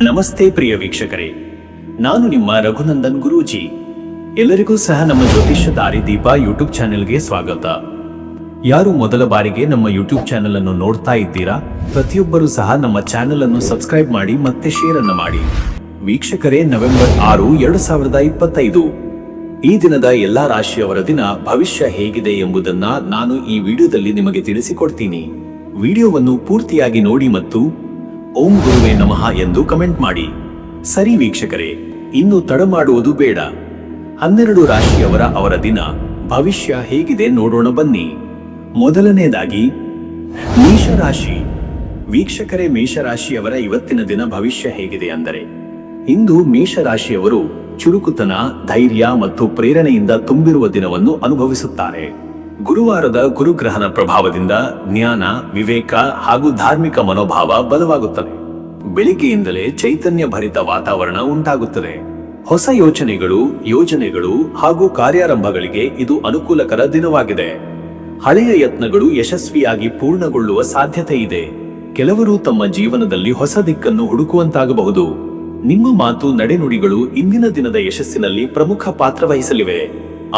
ನಮಸ್ತೆ ಪ್ರಿಯ ವೀಕ್ಷಕರೇ, ನಾನು ನಿಮ್ಮ ರಘುನಂದನ್ ಗುರೂಜಿ. ಎಲ್ಲರಿಗೂ ಸಹ ನಮ್ಮ ಜ್ಯೋತಿಷ್ಯ ದಾರಿದೀಪ ಯೂಟ್ಯೂಬ್ ಚಾನೆಲ್ಗೆ ಸ್ವಾಗತ. ಯಾರು ಮೊದಲ ಬಾರಿಗೆ ನಮ್ಮ ಯೂಟ್ಯೂಬ್ ಚಾನೆಲ್ ಅನ್ನು ನೋಡ್ತಾ ಇದ್ದೀರಾ, ಪ್ರತಿಯೊಬ್ಬರೂ ಸಹ ನಮ್ಮ ಚಾನೆಲ್ ಅನ್ನು ಸಬ್ಸ್ಕ್ರೈಬ್ ಮಾಡಿ ಮತ್ತೆ ಶೇರ್ ಅನ್ನು ಮಾಡಿ. ವೀಕ್ಷಕರೇ, ನವೆಂಬರ್ 6, 2025 ಈ ದಿನದ ಎಲ್ಲಾ ರಾಶಿಯವರ ದಿನ ಭವಿಷ್ಯ ಹೇಗಿದೆ ಎಂಬುದನ್ನ ನಾನು ಈ ವಿಡಿಯೋದಲ್ಲಿ ನಿಮಗೆ ತಿಳಿಸಿಕೊಡ್ತೀನಿ. ವಿಡಿಯೋವನ್ನು ಪೂರ್ತಿಯಾಗಿ ನೋಡಿ ಮತ್ತು ಓಂ ಗುರುವೇ ನಮಃ ಎಂದು ಕಮೆಂಟ್ ಮಾಡಿ. ಸರಿ ವೀಕ್ಷಕರೇ, ಇನ್ನು ತಡ ಮಾಡುವುದು ಬೇಡ. 12 ರಾಶಿಯವರ ಅವರ ದಿನ ಭವಿಷ್ಯ ಹೇಗಿದೆ ನೋಡೋಣ ಬನ್ನಿ. ಮೊದಲನೇದಾಗಿ ಮೇಷರಾಶಿ. ವೀಕ್ಷಕರೇ, ಮೇಷರಾಶಿಯವರ ಇವತ್ತಿನ ದಿನ ಭವಿಷ್ಯ ಹೇಗಿದೆ ಅಂದರೆ, ಇಂದು ಮೇಷರಾಶಿಯವರು ಚುರುಕುತನ, ಧೈರ್ಯ ಮತ್ತು ಪ್ರೇರಣೆಯಿಂದ ತುಂಬಿರುವ ದಿನವನ್ನು ಅನುಭವಿಸುತ್ತಾರೆ. ಗುರುವಾರದ ಗುರುಗ್ರಹನ ಪ್ರಭಾವದಿಂದ ಜ್ಞಾನ, ವಿವೇಕ ಹಾಗೂ ಧಾರ್ಮಿಕ ಮನೋಭಾವ ಬಲವಾಗುತ್ತದೆ. ಬೆಳಿಗ್ಗೆಯಿಂದಲೇ ಚೈತನ್ಯ ಭರಿತ ವಾತಾವರಣ ಉಂಟಾಗುತ್ತದೆ. ಹೊಸ ಯೋಜನೆಗಳು ಹಾಗೂ ಕಾರ್ಯಾರಂಭಗಳಿಗೆ ಇದು ಅನುಕೂಲಕರ ದಿನವಾಗಿದೆ. ಹಳೆಯ ಯತ್ನಗಳು ಯಶಸ್ವಿಯಾಗಿ ಪೂರ್ಣಗೊಳ್ಳುವ ಸಾಧ್ಯತೆ ಇದೆ. ಕೆಲವರು ತಮ್ಮ ಜೀವನದಲ್ಲಿ ಹೊಸ ದಿಕ್ಕನ್ನು ಹುಡುಕುವಂತಾಗಬಹುದು. ನಿಮ್ಮ ಮಾತು, ನಡೆನುಡಿಗಳು ಇಂದಿನ ದಿನದ ಯಶಸ್ಸಿನಲ್ಲಿ ಪ್ರಮುಖ ಪಾತ್ರ ವಹಿಸಲಿವೆ.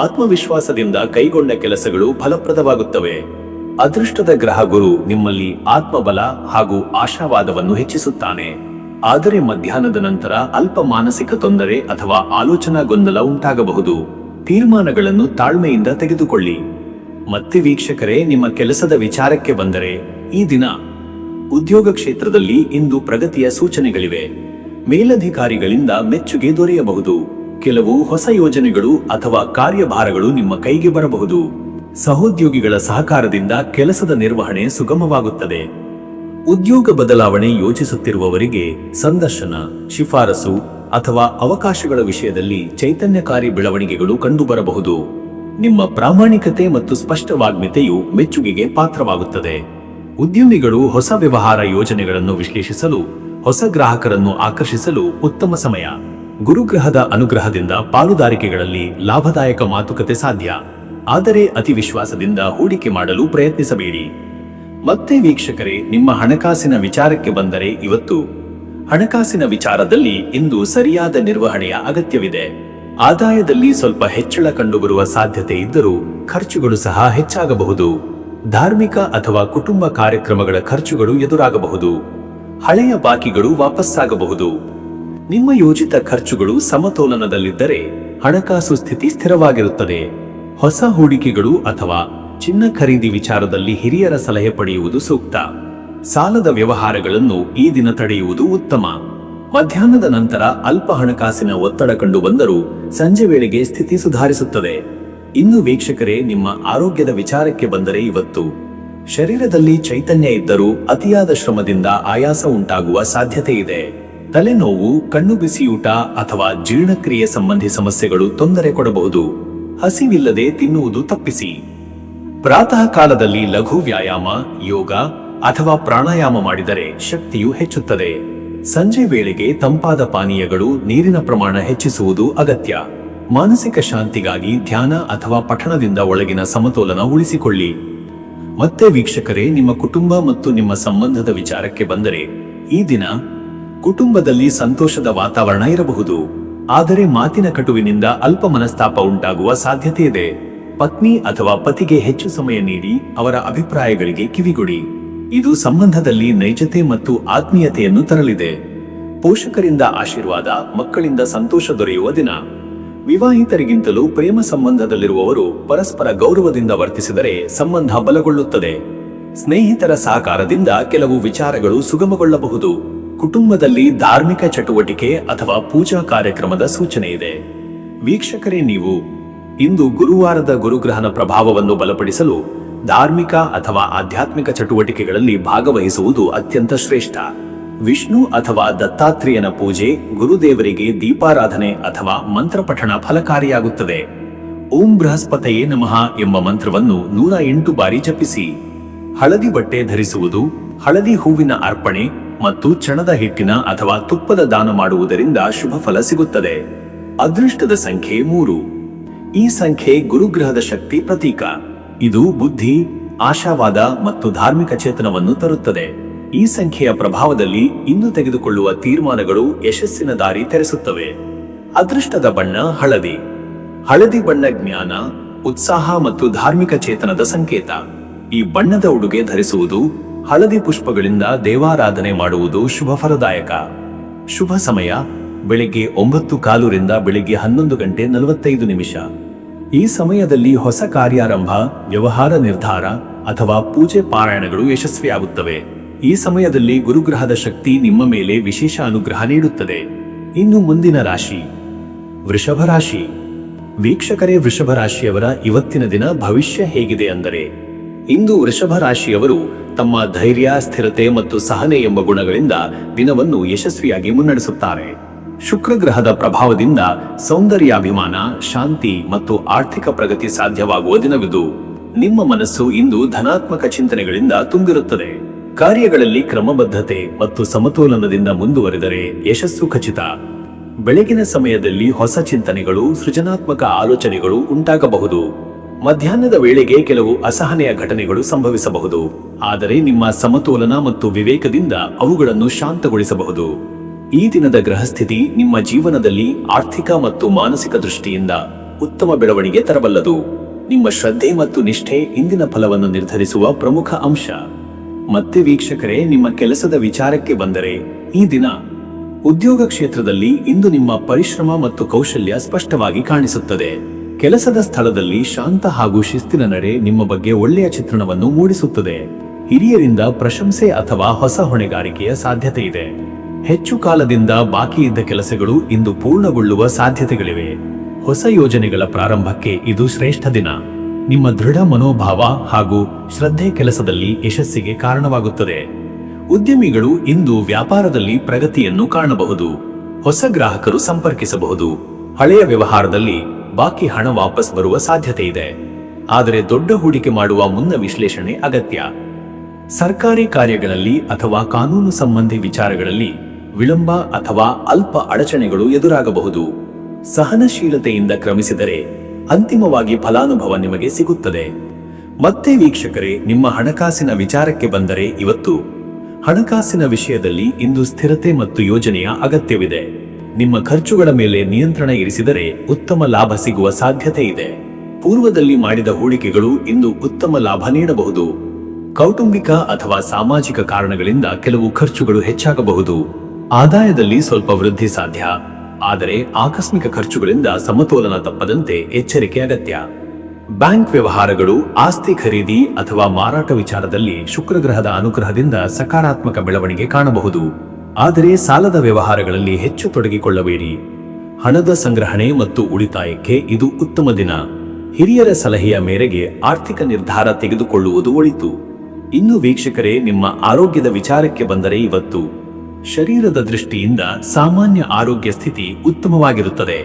ಆತ್ಮವಿಶ್ವಾಸದಿಂದ ಕೈಗೊಂಡ ಕೆಲಸಗಳು ಫಲಪ್ರದವಾಗುತ್ತವೆ. ಅದೃಷ್ಟದ ಗ್ರಹ ಗುರು ನಿಮ್ಮಲ್ಲಿ ಆತ್ಮಬಲ ಹಾಗೂ ಆಶಾವಾದವನ್ನು ಹೆಚ್ಚಿಸುತ್ತಾನೆ. ಆದರೆ ಮಧ್ಯಾಹ್ನದ ನಂತರ ಅಲ್ಪ ಮಾನಸಿಕ ತೊಂದರೆ ಅಥವಾ ಆಲೋಚನಾ ಗೊಂದಲ ಉಂಟಾಗಬಹುದು. ತೀರ್ಮಾನಗಳನ್ನು ತಾಳ್ಮೆಯಿಂದ ತೆಗೆದುಕೊಳ್ಳಿ. ಮತ್ತೆ ವೀಕ್ಷಕರೇ, ನಿಮ್ಮ ಕೆಲಸದ ವಿಚಾರಕ್ಕೆ ಬಂದರೆ, ಈ ದಿನ ಉದ್ಯೋಗ ಕ್ಷೇತ್ರದಲ್ಲಿ ಇಂದು ಪ್ರಗತಿಯ ಸೂಚನೆಗಳಿವೆ. ಮೇಲಧಿಕಾರಿಗಳಿಂದ ಮೆಚ್ಚುಗೆ ದೊರೆಯಬಹುದು. ಕೆಲವು ಹೊಸ ಯೋಜನೆಗಳು ಅಥವಾ ಕಾರ್ಯಭಾರಗಳು ನಿಮ್ಮ ಕೈಗೆ ಬರಬಹುದು. ಸಹೋದ್ಯೋಗಿಗಳ ಸಹಕಾರದಿಂದ ಕೆಲಸದ ನಿರ್ವಹಣೆ ಸುಗಮವಾಗುತ್ತದೆ. ಉದ್ಯೋಗ ಬದಲಾವಣೆ ಯೋಚಿಸುತ್ತಿರುವವರಿಗೆ ಸಂದರ್ಶನ, ಶಿಫಾರಸು ಅಥವಾ ಅವಕಾಶಗಳ ವಿಷಯದಲ್ಲಿ ಚೈತನ್ಯಕಾರಿ ಬೆಳವಣಿಗೆಗಳು ಕಂಡುಬರಬಹುದು. ನಿಮ್ಮ ಪ್ರಾಮಾಣಿಕತೆ ಮತ್ತು ಸ್ಪಷ್ಟ ವಾಗ್ಮಿತೆಯು ಮೆಚ್ಚುಗೆಗೆ ಪಾತ್ರವಾಗುತ್ತದೆ. ಉದ್ಯಮಿಗಳು ಹೊಸ ವ್ಯವಹಾರ ಯೋಜನೆಗಳನ್ನು ವಿಶ್ಲೇಷಿಸಲು, ಹೊಸ ಗ್ರಾಹಕರನ್ನು ಆಕರ್ಷಿಸಲು ಉತ್ತಮ ಸಮಯ. ಗುರುಗ್ರಹದ ಅನುಗ್ರಹದಿಂದ ಪಾಲುದಾರಿಕೆಗಳಲ್ಲಿ ಲಾಭದಾಯಕ ಮಾತುಕತೆ ಸಾಧ್ಯ. ಆದರೆ ಅತಿ ವಿಶ್ವಾಸದಿಂದ ಹೂಡಿಕೆ ಮಾಡಲು ಪ್ರಯತ್ನಿಸಬೇಡಿ. ಮತ್ತೆ ವೀಕ್ಷಕರೇ, ನಿಮ್ಮ ಹಣಕಾಸಿನ ವಿಚಾರಕ್ಕೆ ಬಂದರೆ, ಇವತ್ತು ಹಣಕಾಸಿನ ವಿಚಾರದಲ್ಲಿ ಇಂದು ಸರಿಯಾದ ನಿರ್ವಹಣೆಯ ಅಗತ್ಯವಿದೆ. ಆದಾಯದಲ್ಲಿ ಸ್ವಲ್ಪ ಹೆಚ್ಚಳ ಕಂಡುಬರುವ ಸಾಧ್ಯತೆ ಇದ್ದರೂ ಖರ್ಚುಗಳು ಸಹ ಹೆಚ್ಚಾಗಬಹುದು. ಧಾರ್ಮಿಕ ಅಥವಾ ಕುಟುಂಬ ಕಾರ್ಯಕ್ರಮಗಳ ಖರ್ಚುಗಳು ಎದುರಾಗಬಹುದು. ಹಳೆಯ ಬಾಕಿಗಳು ವಾಪಸ್ಸಾಗಬಹುದು. ನಿಮ್ಮ ಯೋಜಿತ ಖರ್ಚುಗಳು ಸಮತೋಲನದಲ್ಲಿದ್ದರೆ ಹಣಕಾಸು ಸ್ಥಿತಿ ಸ್ಥಿರವಾಗಿರುತ್ತದೆ. ಹೊಸ ಹೂಡಿಕೆಗಳು ಅಥವಾ ಚಿನ್ನ ಖರೀದಿ ವಿಚಾರದಲ್ಲಿ ಹಿರಿಯರ ಸಲಹೆ ಪಡೆಯುವುದು ಸೂಕ್ತ. ಸಾಲದ ವ್ಯವಹಾರಗಳನ್ನು ಈ ದಿನ ತಡೆಯುವುದು ಉತ್ತಮ. ಮಧ್ಯಾಹ್ನದ ನಂತರ ಅಲ್ಪ ಹಣಕಾಸಿನ ಒತ್ತಡ ಕಂಡು ಬಂದರೂ ಸಂಜೆ ವೇಳೆಗೆ ಸ್ಥಿತಿ ಸುಧಾರಿಸುತ್ತದೆ. ಇನ್ನು ವೀಕ್ಷಕರೇ, ನಿಮ್ಮ ಆರೋಗ್ಯದ ವಿಚಾರಕ್ಕೆ ಬಂದರೆ, ಇವತ್ತು ಶರೀರದಲ್ಲಿ ಚೈತನ್ಯ ಇದ್ದರೂ ಅತಿಯಾದ ಶ್ರಮದಿಂದ ಆಯಾಸ ಉಂಟಾಗುವ ಸಾಧ್ಯತೆ ಇದೆ. ತಲೆನೋವು, ಕಣ್ಣು ಬಿಸಿಯೂಟ ಅಥವಾ ಜೀರ್ಣಕ್ರಿಯೆ ಸಂಬಂಧಿ ಸಮಸ್ಯೆಗಳು ತೊಂದರೆ ಕೊಡಬಹುದು. ಹಸಿವಿಲ್ಲದೆ ತಿನ್ನುವುದು ತಪ್ಪಿಸಿ. ಪ್ರಾತಃ ಕಾಲದಲ್ಲಿ ಲಘು ವ್ಯಾಯಾಮ, ಯೋಗ ಅಥವಾ ಪ್ರಾಣಾಯಾಮ ಮಾಡಿದರೆ ಶಕ್ತಿಯು ಹೆಚ್ಚುತ್ತದೆ. ಸಂಜೆ ವೇಳೆಗೆ ತಂಪಾದ ಪಾನೀಯಗಳು, ನೀರಿನ ಪ್ರಮಾಣ ಹೆಚ್ಚಿಸುವುದು ಅಗತ್ಯ. ಮಾನಸಿಕ ಶಾಂತಿಗಾಗಿ ಧ್ಯಾನ ಅಥವಾ ಪಠಣದಿಂದ ಒಳಗಿನ ಸಮತೋಲನ ಉಳಿಸಿಕೊಳ್ಳಿ. ಮತ್ತೆ ವೀಕ್ಷಕರೇ, ನಿಮ್ಮ ಕುಟುಂಬ ಮತ್ತು ನಿಮ್ಮ ಸಂಬಂಧದ ವಿಚಾರಕ್ಕೆ ಬಂದರೆ, ಈ ದಿನ ಕುಟುಂಬದಲ್ಲಿ ಸಂತೋಷದ ವಾತಾವರಣ ಇರಬಹುದು. ಆದರೆ ಮಾತಿನ ಕಟುವಿನಿಂದ ಅಲ್ಪ ಮನಸ್ತಾಪ ಉಂಟಾಗುವ ಸಾಧ್ಯತೆ ಇದೆ. ಪತ್ನಿ ಅಥವಾ ಪತಿಗೆ ಹೆಚ್ಚು ಸಮಯ ನೀಡಿ ಅವರ ಅಭಿಪ್ರಾಯಗಳಿಗೆ ಕಿವಿಗೊಡಿ. ಇದು ಸಂಬಂಧದಲ್ಲಿ ನೈಜತೆ ಮತ್ತು ಆತ್ಮೀಯತೆಯನ್ನು ತರಲಿದೆ. ಪೋಷಕರಿಂದ ಆಶೀರ್ವಾದ, ಮಕ್ಕಳಿಂದ ಸಂತೋಷ ದೊರೆಯುವ ದಿನ. ವಿವಾಹಿತರಿಗಿಂತಲೂ ಪ್ರೇಮ ಸಂಬಂಧದಲ್ಲಿರುವವರು ಪರಸ್ಪರ ಗೌರವದಿಂದ ವರ್ತಿಸಿದರೆ ಸಂಬಂಧ ಬಲಗೊಳ್ಳುತ್ತದೆ. ಸ್ನೇಹಿತರ ಸಹಕಾರದಿಂದ ಕೆಲವು ವಿಚಾರಗಳು ಸುಗಮಗೊಳ್ಳಬಹುದು. ಕುಟುಂಬದಲ್ಲಿ ಧಾರ್ಮಿಕ ಚಟುವಟಿಕೆ ಅಥವಾ ಪೂಜಾ ಕಾರ್ಯಕ್ರಮದ ಸೂಚನೆ ಇದೆ. ವೀಕ್ಷಕರೇ, ನೀವು ಇಂದು ಗುರುವಾರದ ಗುರುಗ್ರಹನ ಪ್ರಭಾವವನ್ನು ಬಲಪಡಿಸಲು ಧಾರ್ಮಿಕ ಅಥವಾ ಆಧ್ಯಾತ್ಮಿಕ ಚಟುವಟಿಕೆಗಳಲ್ಲಿ ಭಾಗವಹಿಸುವುದು ಅತ್ಯಂತ ಶ್ರೇಷ್ಠ. ವಿಷ್ಣು ಅಥವಾ ದತ್ತಾತ್ರೇಯನ ಪೂಜೆ, ಗುರುದೇವರಿಗೆ ದೀಪಾರಾಧನೆ ಅಥವಾ ಮಂತ್ರಪಠಣ ಫಲಕಾರಿಯಾಗುತ್ತದೆ. ಓಂ ಬೃಹಸ್ಪತಯೇ ನಮಃ ಎಂಬ ಮಂತ್ರವನ್ನು 108 ಬಾರಿ ಜಪಿಸಿ. ಹಳದಿ ಬಟ್ಟೆ ಧರಿಸುವುದು, ಹಳದಿ ಹೂವಿನ ಅರ್ಪಣೆ ಮತ್ತು ಚಣದ ಹಿಟ್ಟಿನ ಅಥವಾ ತುಪ್ಪದ ದಾನ ಮಾಡುವುದರಿಂದ ಶುಭ ಫಲ ಸಿಗುತ್ತದೆ. ಅದೃಷ್ಟದ ಸಂಖ್ಯೆ 3. ಈ ಸಂಖ್ಯೆ ಗುರುಗ್ರಹದ ಶಕ್ತಿ ಪ್ರತೀಕ. ಇದು ಬುದ್ಧಿ, ಆಶಾವಾದ ಮತ್ತು ಧಾರ್ಮಿಕ ಚೇತನವನ್ನು ತರುತ್ತದೆ. ಈ ಸಂಖ್ಯೆಯ ಪ್ರಭಾವದಲ್ಲಿ ಇಂದು ತೆಗೆದುಕೊಳ್ಳುವ ತೀರ್ಮಾನಗಳು ಯಶಸ್ಸಿನ ದಾರಿ ತೆರೆಸುತ್ತವೆ. ಅದೃಷ್ಟದ ಬಣ್ಣ ಹಳದಿ. ಹಳದಿ ಬಣ್ಣ ಜ್ಞಾನ, ಉತ್ಸಾಹ ಮತ್ತು ಧಾರ್ಮಿಕ ಚೇತನದ ಸಂಕೇತ. ಈ ಬಣ್ಣದ ಉಡುಗೆ ಧರಿಸುವುದು, ಹಳದಿ ಪುಷ್ಪಗಳಿಂದ ದೇವಾರಾಧನೆ ಮಾಡುವುದು ಶುಭ ಫಲದಾಯಕ. ಶುಭ ಸಮಯ ಬೆಳಿಗ್ಗೆ 9:15 ರಿಂದ ಬೆಳಿಗ್ಗೆ 11:45. ಈ ಸಮಯದಲ್ಲಿ ಹೊಸ ಕಾರ್ಯಾರಂಭ, ವ್ಯವಹಾರ ನಿರ್ಧಾರ ಅಥವಾ ಪೂಜೆ ಪಾರಾಯಣಗಳು ಯಶಸ್ವಿಯಾಗುತ್ತವೆ. ಈ ಸಮಯದಲ್ಲಿ ಗುರುಗ್ರಹದ ಶಕ್ತಿ ನಿಮ್ಮ ಮೇಲೆ ವಿಶೇಷ ಅನುಗ್ರಹ ನೀಡುತ್ತದೆ. ಇನ್ನು ಮುಂದಿನ ರಾಶಿ ವೃಷಭ ರಾಶಿ. ವೀಕ್ಷಕರೇ, ವೃಷಭ ರಾಶಿಯವರ ಇವತ್ತಿನ ದಿನ ಭವಿಷ್ಯ ಹೇಗಿದೆ ಅಂದರೆ, ಇಂದು ವೃಷಭ ರಾಶಿಯವರು ತಮ್ಮ ಧೈರ್ಯ, ಸ್ಥಿರತೆ ಮತ್ತು ಸಹನೆ ಎಂಬ ಗುಣಗಳಿಂದ ದಿನವನ್ನು ಯಶಸ್ವಿಯಾಗಿ ಮುನ್ನಡೆಸುತ್ತಾರೆ. ಶುಕ್ರ ಗ್ರಹದ ಪ್ರಭಾವದಿಂದ ಸೌಂದರ್ಯಾಭಿಮಾನ, ಶಾಂತಿ ಮತ್ತು ಆರ್ಥಿಕ ಪ್ರಗತಿ ಸಾಧ್ಯವಾಗುವ ದಿನವಿದು. ನಿಮ್ಮ ಮನಸ್ಸು ಇಂದು ಧನಾತ್ಮಕ ಚಿಂತನೆಗಳಿಂದ ತುಂಬಿರುತ್ತದೆ. ಕಾರ್ಯಗಳಲ್ಲಿ ಕ್ರಮಬದ್ಧತೆ ಮತ್ತು ಸಮತೋಲನದಿಂದ ಮುಂದುವರೆದರೆ ಯಶಸ್ಸು ಖಚಿತ. ಬೆಳಗಿನ ಸಮಯದಲ್ಲಿ ಹೊಸ ಚಿಂತನೆಗಳು, ಸೃಜನಾತ್ಮಕ ಆಲೋಚನೆಗಳು ಉಂಟಾಗಬಹುದು. ಮಧ್ಯಾಹ್ನದ ವೇಳೆಗೆ ಕೆಲವು ಅಸಹನೆಯ ಘಟನೆಗಳು ಸಂಭವಿಸಬಹುದು, ಆದರೆ ನಿಮ್ಮ ಸಮತೋಲನ ಮತ್ತು ವಿವೇಕದಿಂದ ಅವುಗಳನ್ನು ಶಾಂತಗೊಳಿಸಬಹುದು. ಈ ದಿನದ ಗ್ರಹಸ್ಥಿತಿ ನಿಮ್ಮ ಜೀವನದಲ್ಲಿ ಆರ್ಥಿಕ ಮತ್ತು ಮಾನಸಿಕ ದೃಷ್ಟಿಯಿಂದ ಉತ್ತಮ ಬೆಳವಣಿಗೆ ತರಬಲ್ಲದು. ನಿಮ್ಮ ಶ್ರದ್ಧೆ ಮತ್ತು ನಿಷ್ಠೆ ಇಂದಿನ ಫಲವನ್ನು ನಿರ್ಧರಿಸುವ ಪ್ರಮುಖ ಅಂಶ. ಮತ್ತೆ ವೀಕ್ಷಕರೇ, ನಿಮ್ಮ ಕೆಲಸದ ವಿಚಾರಕ್ಕೆ ಬಂದರೆ, ಈ ದಿನ ಉದ್ಯೋಗ ಕ್ಷೇತ್ರದಲ್ಲಿ ಇಂದು ನಿಮ್ಮ ಪರಿಶ್ರಮ ಮತ್ತು ಕೌಶಲ್ಯ ಸ್ಪಷ್ಟವಾಗಿ ಕಾಣಿಸುತ್ತದೆ. ಕೆಲಸದ ಸ್ಥಳದಲ್ಲಿ ಶಾಂತ ಹಾಗೂ ಶಿಸ್ತಿನ ನಡೆ ನಿಮ್ಮ ಬಗ್ಗೆ ಒಳ್ಳೆಯ ಚಿತ್ರಣವನ್ನು ಮೂಡಿಸುತ್ತದೆ. ಹಿರಿಯರಿಂದ ಪ್ರಶಂಸೆ ಅಥವಾ ಹೊಸ ಹೊಣೆಗಾರಿಕೆಯ ಸಾಧ್ಯತೆ ಇದೆ. ಹೆಚ್ಚು ಕಾಲದಿಂದ ಬಾಕಿ ಇದ್ದ ಕೆಲಸಗಳು ಇಂದು ಪೂರ್ಣಗೊಳ್ಳುವ ಸಾಧ್ಯತೆಗಳಿವೆ. ಹೊಸ ಯೋಜನೆಗಳ ಪ್ರಾರಂಭಕ್ಕೆ ಇದು ಶ್ರೇಷ್ಠ ದಿನ. ನಿಮ್ಮ ದೃಢ ಮನೋಭಾವ ಹಾಗೂ ಶ್ರದ್ಧೆ ಕೆಲಸದಲ್ಲಿ ಯಶಸ್ಸಿಗೆ ಕಾರಣವಾಗುತ್ತದೆ. ಉದ್ಯಮಿಗಳು ಇಂದು ವ್ಯಾಪಾರದಲ್ಲಿ ಪ್ರಗತಿಯನ್ನು ಕಾಣಬಹುದು. ಹೊಸ ಗ್ರಾಹಕರು ಸಂಪರ್ಕಿಸಬಹುದು. ಹಳೆಯ ವ್ಯವಹಾರದಲ್ಲಿ ಬಾಕಿ ಹಣ ವಾಪಸ್ ಬರುವ ಸಾಧ್ಯತೆ ಇದೆ. ಆದರೆ ದೊಡ್ಡ ಹೂಡಿಕೆ ಮಾಡುವ ಮುನ್ನ ವಿಶ್ಲೇಷಣೆ ಅಗತ್ಯ. ಸರ್ಕಾರಿ ಕಾರ್ಯಗಳಲ್ಲಿ ಅಥವಾ ಕಾನೂನು ಸಂಬಂಧಿ ವಿಚಾರಗಳಲ್ಲಿ ವಿಳಂಬ ಅಥವಾ ಅಲ್ಪ ಅಡಚಣೆಗಳು ಎದುರಾಗಬಹುದು. ಸಹನಶೀಲತೆಯಿಂದ ಕ್ರಮಿಸಿದರೆ ಅಂತಿಮವಾಗಿ ಫಲಾನುಭವ ನಿಮಗೆ ಸಿಗುತ್ತದೆ. ಮತ್ತೆ ವೀಕ್ಷಕರೇ, ನಿಮ್ಮ ಹಣಕಾಸಿನ ವಿಚಾರಕ್ಕೆ ಬಂದರೆ, ಇವತ್ತು ಹಣಕಾಸಿನ ವಿಷಯದಲ್ಲಿ ಇಂದು ಸ್ಥಿರತೆ ಮತ್ತು ಯೋಜನೆಯ ಅಗತ್ಯವಿದೆ. ನಿಮ್ಮ ಖರ್ಚುಗಳ ಮೇಲೆ ನಿಯಂತ್ರಣ ಇರಿಸಿದರೆ ಉತ್ತಮ ಲಾಭ ಸಿಗುವ ಸಾಧ್ಯತೆ ಇದೆ. ಪೂರ್ವದಲ್ಲಿ ಮಾಡಿದ ಹೂಡಿಕೆಗಳು ಇಂದು ಉತ್ತಮ ಲಾಭ ನೀಡಬಹುದು. ಕೌಟುಂಬಿಕ ಅಥವಾ ಸಾಮಾಜಿಕ ಕಾರಣಗಳಿಂದ ಕೆಲವು ಖರ್ಚುಗಳು ಹೆಚ್ಚಾಗಬಹುದು. ಆದಾಯದಲ್ಲಿ ಸ್ವಲ್ಪ ವೃದ್ಧಿ ಸಾಧ್ಯ, ಆದರೆ ಆಕಸ್ಮಿಕ ಖರ್ಚುಗಳಿಂದ ಸಮತೋಲನ ತಪ್ಪದಂತೆ ಎಚ್ಚರಿಕೆ ಅಗತ್ಯ. ಬ್ಯಾಂಕ್ ವ್ಯವಹಾರಗಳು, ಆಸ್ತಿ ಖರೀದಿ ಅಥವಾ ಮಾರಾಟ ವಿಚಾರದಲ್ಲಿ ಶುಕ್ರಗ್ರಹದ ಅನುಗ್ರಹದಿಂದ ಸಕಾರಾತ್ಮಕ ಬೆಳವಣಿಗೆ ಕಾಣಬಹುದು. ಆದರೆ ಸಾಲದ ವ್ಯವಹಾರಗಳಲ್ಲಿ ಹೆಚ್ಚು ತೊಡಗಿಕೊಳ್ಳಬೇಡಿ. ಹಣದ ಸಂಗ್ರಹಣೆ ಮತ್ತು ಉಳಿತಾಯಕ್ಕೆ ಇದು ಉತ್ತಮ ದಿನ. ಹಿರಿಯರ ಸಲಹೆಯ ಮೇರೆಗೆ ಆರ್ಥಿಕ ನಿರ್ಧಾರ ತೆಗೆದುಕೊಳ್ಳುವುದು ಒಳಿತು. ಇನ್ನು ವೀಕ್ಷಕರೇ, ನಿಮ್ಮ ಆರೋಗ್ಯದ ವಿಚಾರಕ್ಕೆ ಬಂದರೆ, ಇವತ್ತು ಶರೀರದ ದೃಷ್ಟಿಯಿಂದ ಸಾಮಾನ್ಯ ಆರೋಗ್ಯ ಸ್ಥಿತಿ ಉತ್ತಮವಾಗಿರುತ್ತದೆ.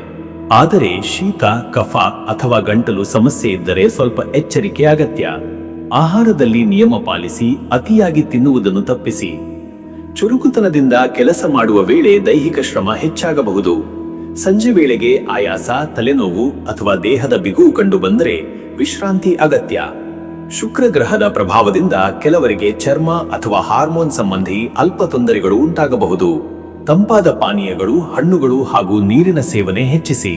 ಆದರೆ ಶೀತ, ಕಫ ಅಥವಾ ಗಂಟಲು ಸಮಸ್ಯೆ ಇದ್ದರೆ ಸ್ವಲ್ಪ ಎಚ್ಚರಿಕೆ ಅಗತ್ಯ. ಆಹಾರದಲ್ಲಿ ನಿಯಮ ಪಾಲಿಸಿ, ಅತಿಯಾಗಿ ತಿನ್ನುವುದನ್ನು ತಪ್ಪಿಸಿ. ಚುರುಕುತನದಿಂದ ಕೆಲಸ ಮಾಡುವ ವೇಳೆ ದೈಹಿಕ ಶ್ರಮ ಹೆಚ್ಚಾಗಬಹುದು. ಸಂಜೆ ವೇಳೆಗೆ ಆಯಾಸ, ತಲೆನೋವು ಅಥವಾ ದೇಹದ ಬಿಗುವು ಕಂಡು ಬಂದರೆ ವಿಶ್ರಾಂತಿ ಅಗತ್ಯ. ಶುಕ್ರ ಗ್ರಹದ ಪ್ರಭಾವದಿಂದ ಕೆಲವರಿಗೆ ಚರ್ಮ ಅಥವಾ ಹಾರ್ಮೋನ್ ಸಂಬಂಧಿ ಅಲ್ಪ ತೊಂದರೆಗಳು ಉಂಟಾಗಬಹುದು. ತಂಪಾದ ಪಾನೀಯಗಳು, ಹಣ್ಣುಗಳು ಹಾಗೂ ನೀರಿನ ಸೇವನೆ ಹೆಚ್ಚಿಸಿ.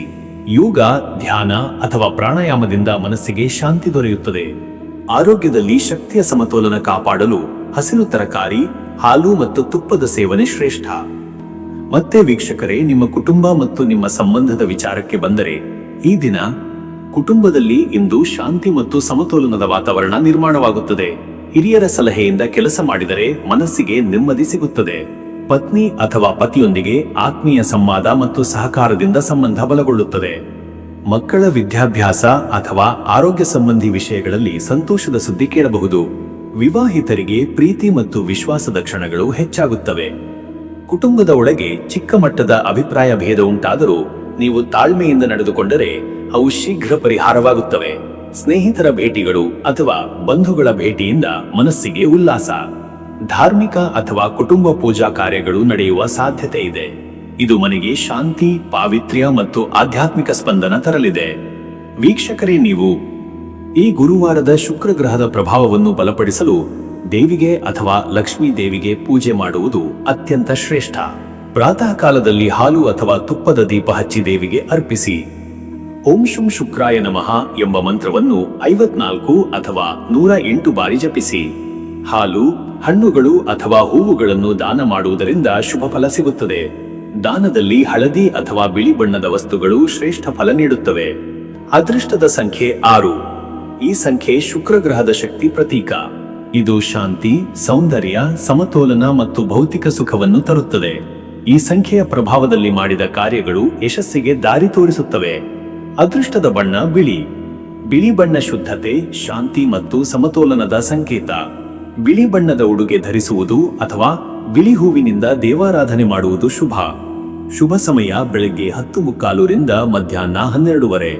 ಯೋಗ, ಧ್ಯಾನ ಅಥವಾ ಪ್ರಾಣಾಯಾಮದಿಂದ ಮನಸ್ಸಿಗೆ ಶಾಂತಿ ದೊರೆಯುತ್ತದೆ. ಆರೋಗ್ಯದಲ್ಲಿ ಶಕ್ತಿಯ ಸಮತೋಲನ ಕಾಪಾಡಲು ಹಸಿರು ತರಕಾರಿ, ಹಾಲು ಮತ್ತು ತುಪ್ಪದ ಸೇವನೆ ಶ್ರೇಷ್ಠ. ಮತ್ತೆ ವೀಕ್ಷಕರೇ, ನಿಮ್ಮ ಕುಟುಂಬ ಮತ್ತು ನಿಮ್ಮ ಸಂಬಂಧದ ವಿಚಾರಕ್ಕೆ ಬಂದರೆ, ಈ ದಿನ ಕುಟುಂಬದಲ್ಲಿ ಇಂದು ಶಾಂತಿ ಮತ್ತು ಸಮತೋಲನದ ವಾತಾವರಣ ನಿರ್ಮಾಣವಾಗುತ್ತದೆ. ಹಿರಿಯರ ಸಲಹೆಯಿಂದ ಕೆಲಸ ಮಾಡಿದರೆ ಮನಸ್ಸಿಗೆ ನೆಮ್ಮದಿ ಸಿಗುತ್ತದೆ. ಪತ್ನಿ ಅಥವಾ ಪತಿಯೊಂದಿಗೆ ಆತ್ಮೀಯ ಸಂವಾದ ಮತ್ತು ಸಹಕಾರದಿಂದ ಸಂಬಂಧ ಬಲಗೊಳ್ಳುತ್ತದೆ. ಮಕ್ಕಳ ವಿದ್ಯಾಭ್ಯಾಸ ಅಥವಾ ಆರೋಗ್ಯ ಸಂಬಂಧಿ ವಿಷಯಗಳಲ್ಲಿ ಸಂತೋಷದ ಸುದ್ದಿ ಕೇಳಬಹುದು. ವಿವಾಹಿತರಿಗೆ ಪ್ರೀತಿ ಮತ್ತು ವಿಶ್ವಾಸದ ಕ್ಷಣಗಳು ಹೆಚ್ಚಾಗುತ್ತವೆ. ಕುಟುಂಬದ ಒಳಗೆ ಚಿಕ್ಕ ಮಟ್ಟದ ಅಭಿಪ್ರಾಯ ಭೇದ ಉಂಟಾದರೂ ನೀವು ತಾಳ್ಮೆಯಿಂದ ನಡೆದುಕೊಂಡರೆ ಅವು ಶೀಘ್ರ ಪರಿಹಾರವಾಗುತ್ತವೆ. ಸ್ನೇಹಿತರ ಭೇಟಿಗಳು ಅಥವಾ ಬಂಧುಗಳ ಭೇಟಿಯಿಂದ ಮನಸ್ಸಿಗೆ ಉಲ್ಲಾಸ. ಧಾರ್ಮಿಕ ಅಥವಾ ಕುಟುಂಬ ಪೂಜಾ ಕಾರ್ಯಗಳು ನಡೆಯುವ ಸಾಧ್ಯತೆ ಇದೆ. ಇದು ಮನೆಗೆ ಶಾಂತಿ, ಪಾವಿತ್ರ್ಯ ಮತ್ತು ಆಧ್ಯಾತ್ಮಿಕ ಸ್ಪಂದನ ತರಲಿದೆ. ವೀಕ್ಷಕರೇ, ನೀವು ಈ ಗುರುವಾರದ ಶುಕ್ರ ಗ್ರಹದ ಪ್ರಭಾವವನ್ನು ಬಲಪಡಿಸಲು ದೇವಿಗೆ ಅಥವಾ ಲಕ್ಷ್ಮೀ ದೇವಿಗೆ ಪೂಜೆ ಮಾಡುವುದು ಅತ್ಯಂತ ಶ್ರೇಷ್ಠ. ಪ್ರಾತಃ ಕಾಲದಲ್ಲಿ ಹಾಲು ಅಥವಾ ತುಪ್ಪದ ದೀಪ ಹಚ್ಚಿ ದೇವಿಗೆ ಅರ್ಪಿಸಿ. ಓಂ ಶುಂ ಶುಕ್ರಾಯ ನಮಃ ಎಂಬ ಮಂತ್ರವನ್ನು 54 ಅಥವಾ 108 ಬಾರಿ ಜಪಿಸಿ. ಹಾಲು, ಹಣ್ಣುಗಳು ಅಥವಾ ಹೂವುಗಳನ್ನು ದಾನ ಮಾಡುವುದರಿಂದ ಶುಭ ಫಲ ಸಿಗುತ್ತದೆ. ದಾನದಲ್ಲಿ ಹಳದಿ ಅಥವಾ ಬಿಳಿ ಬಣ್ಣದ ವಸ್ತುಗಳು ಶ್ರೇಷ್ಠ ಫಲ ನೀಡುತ್ತವೆ. ಅದೃಷ್ಟದ ಸಂಖ್ಯೆ 6. ಈ ಸಂಖ್ಯೆ ಶುಕ್ರ ಗ್ರಹದ ಶಕ್ತಿ ಪ್ರತೀಕ. ಇದು ಶಾಂತಿ, ಸೌಂದರ್ಯ, ಸಮತೋಲನ ಮತ್ತು ಭೌತಿಕ ಸುಖವನ್ನು ತರುತ್ತದೆ. ಈ ಸಂಖ್ಯೆಯ ಪ್ರಭಾವದಲ್ಲಿ ಮಾಡಿದ ಕಾರ್ಯಗಳು ಯಶಸ್ಸಿಗೆ ದಾರಿ ತೋರಿಸುತ್ತವೆ. ಅದೃಷ್ಟದ ಬಣ್ಣ ಬಿಳಿ. ಬಿಳಿ ಬಣ್ಣ ಶುದ್ಧತೆ, ಶಾಂತಿ ಮತ್ತು ಸಮತೋಲನದ ಸಂಕೇತ. ಬಿಳಿ ಬಣ್ಣದ ಉಡುಗೆ ಧರಿಸುವುದು ಅಥವಾ ಬಿಳಿ ಹೂವಿನಿಂದ ದೇವಾರಾಧನೆ ಮಾಡುವುದು ಶುಭ. ಶುಭ ಸಮಯ ಬೆಳಗ್ಗೆ 10:15 ರಿಂದ ಮಧ್ಯಾಹ್ನ 12:30.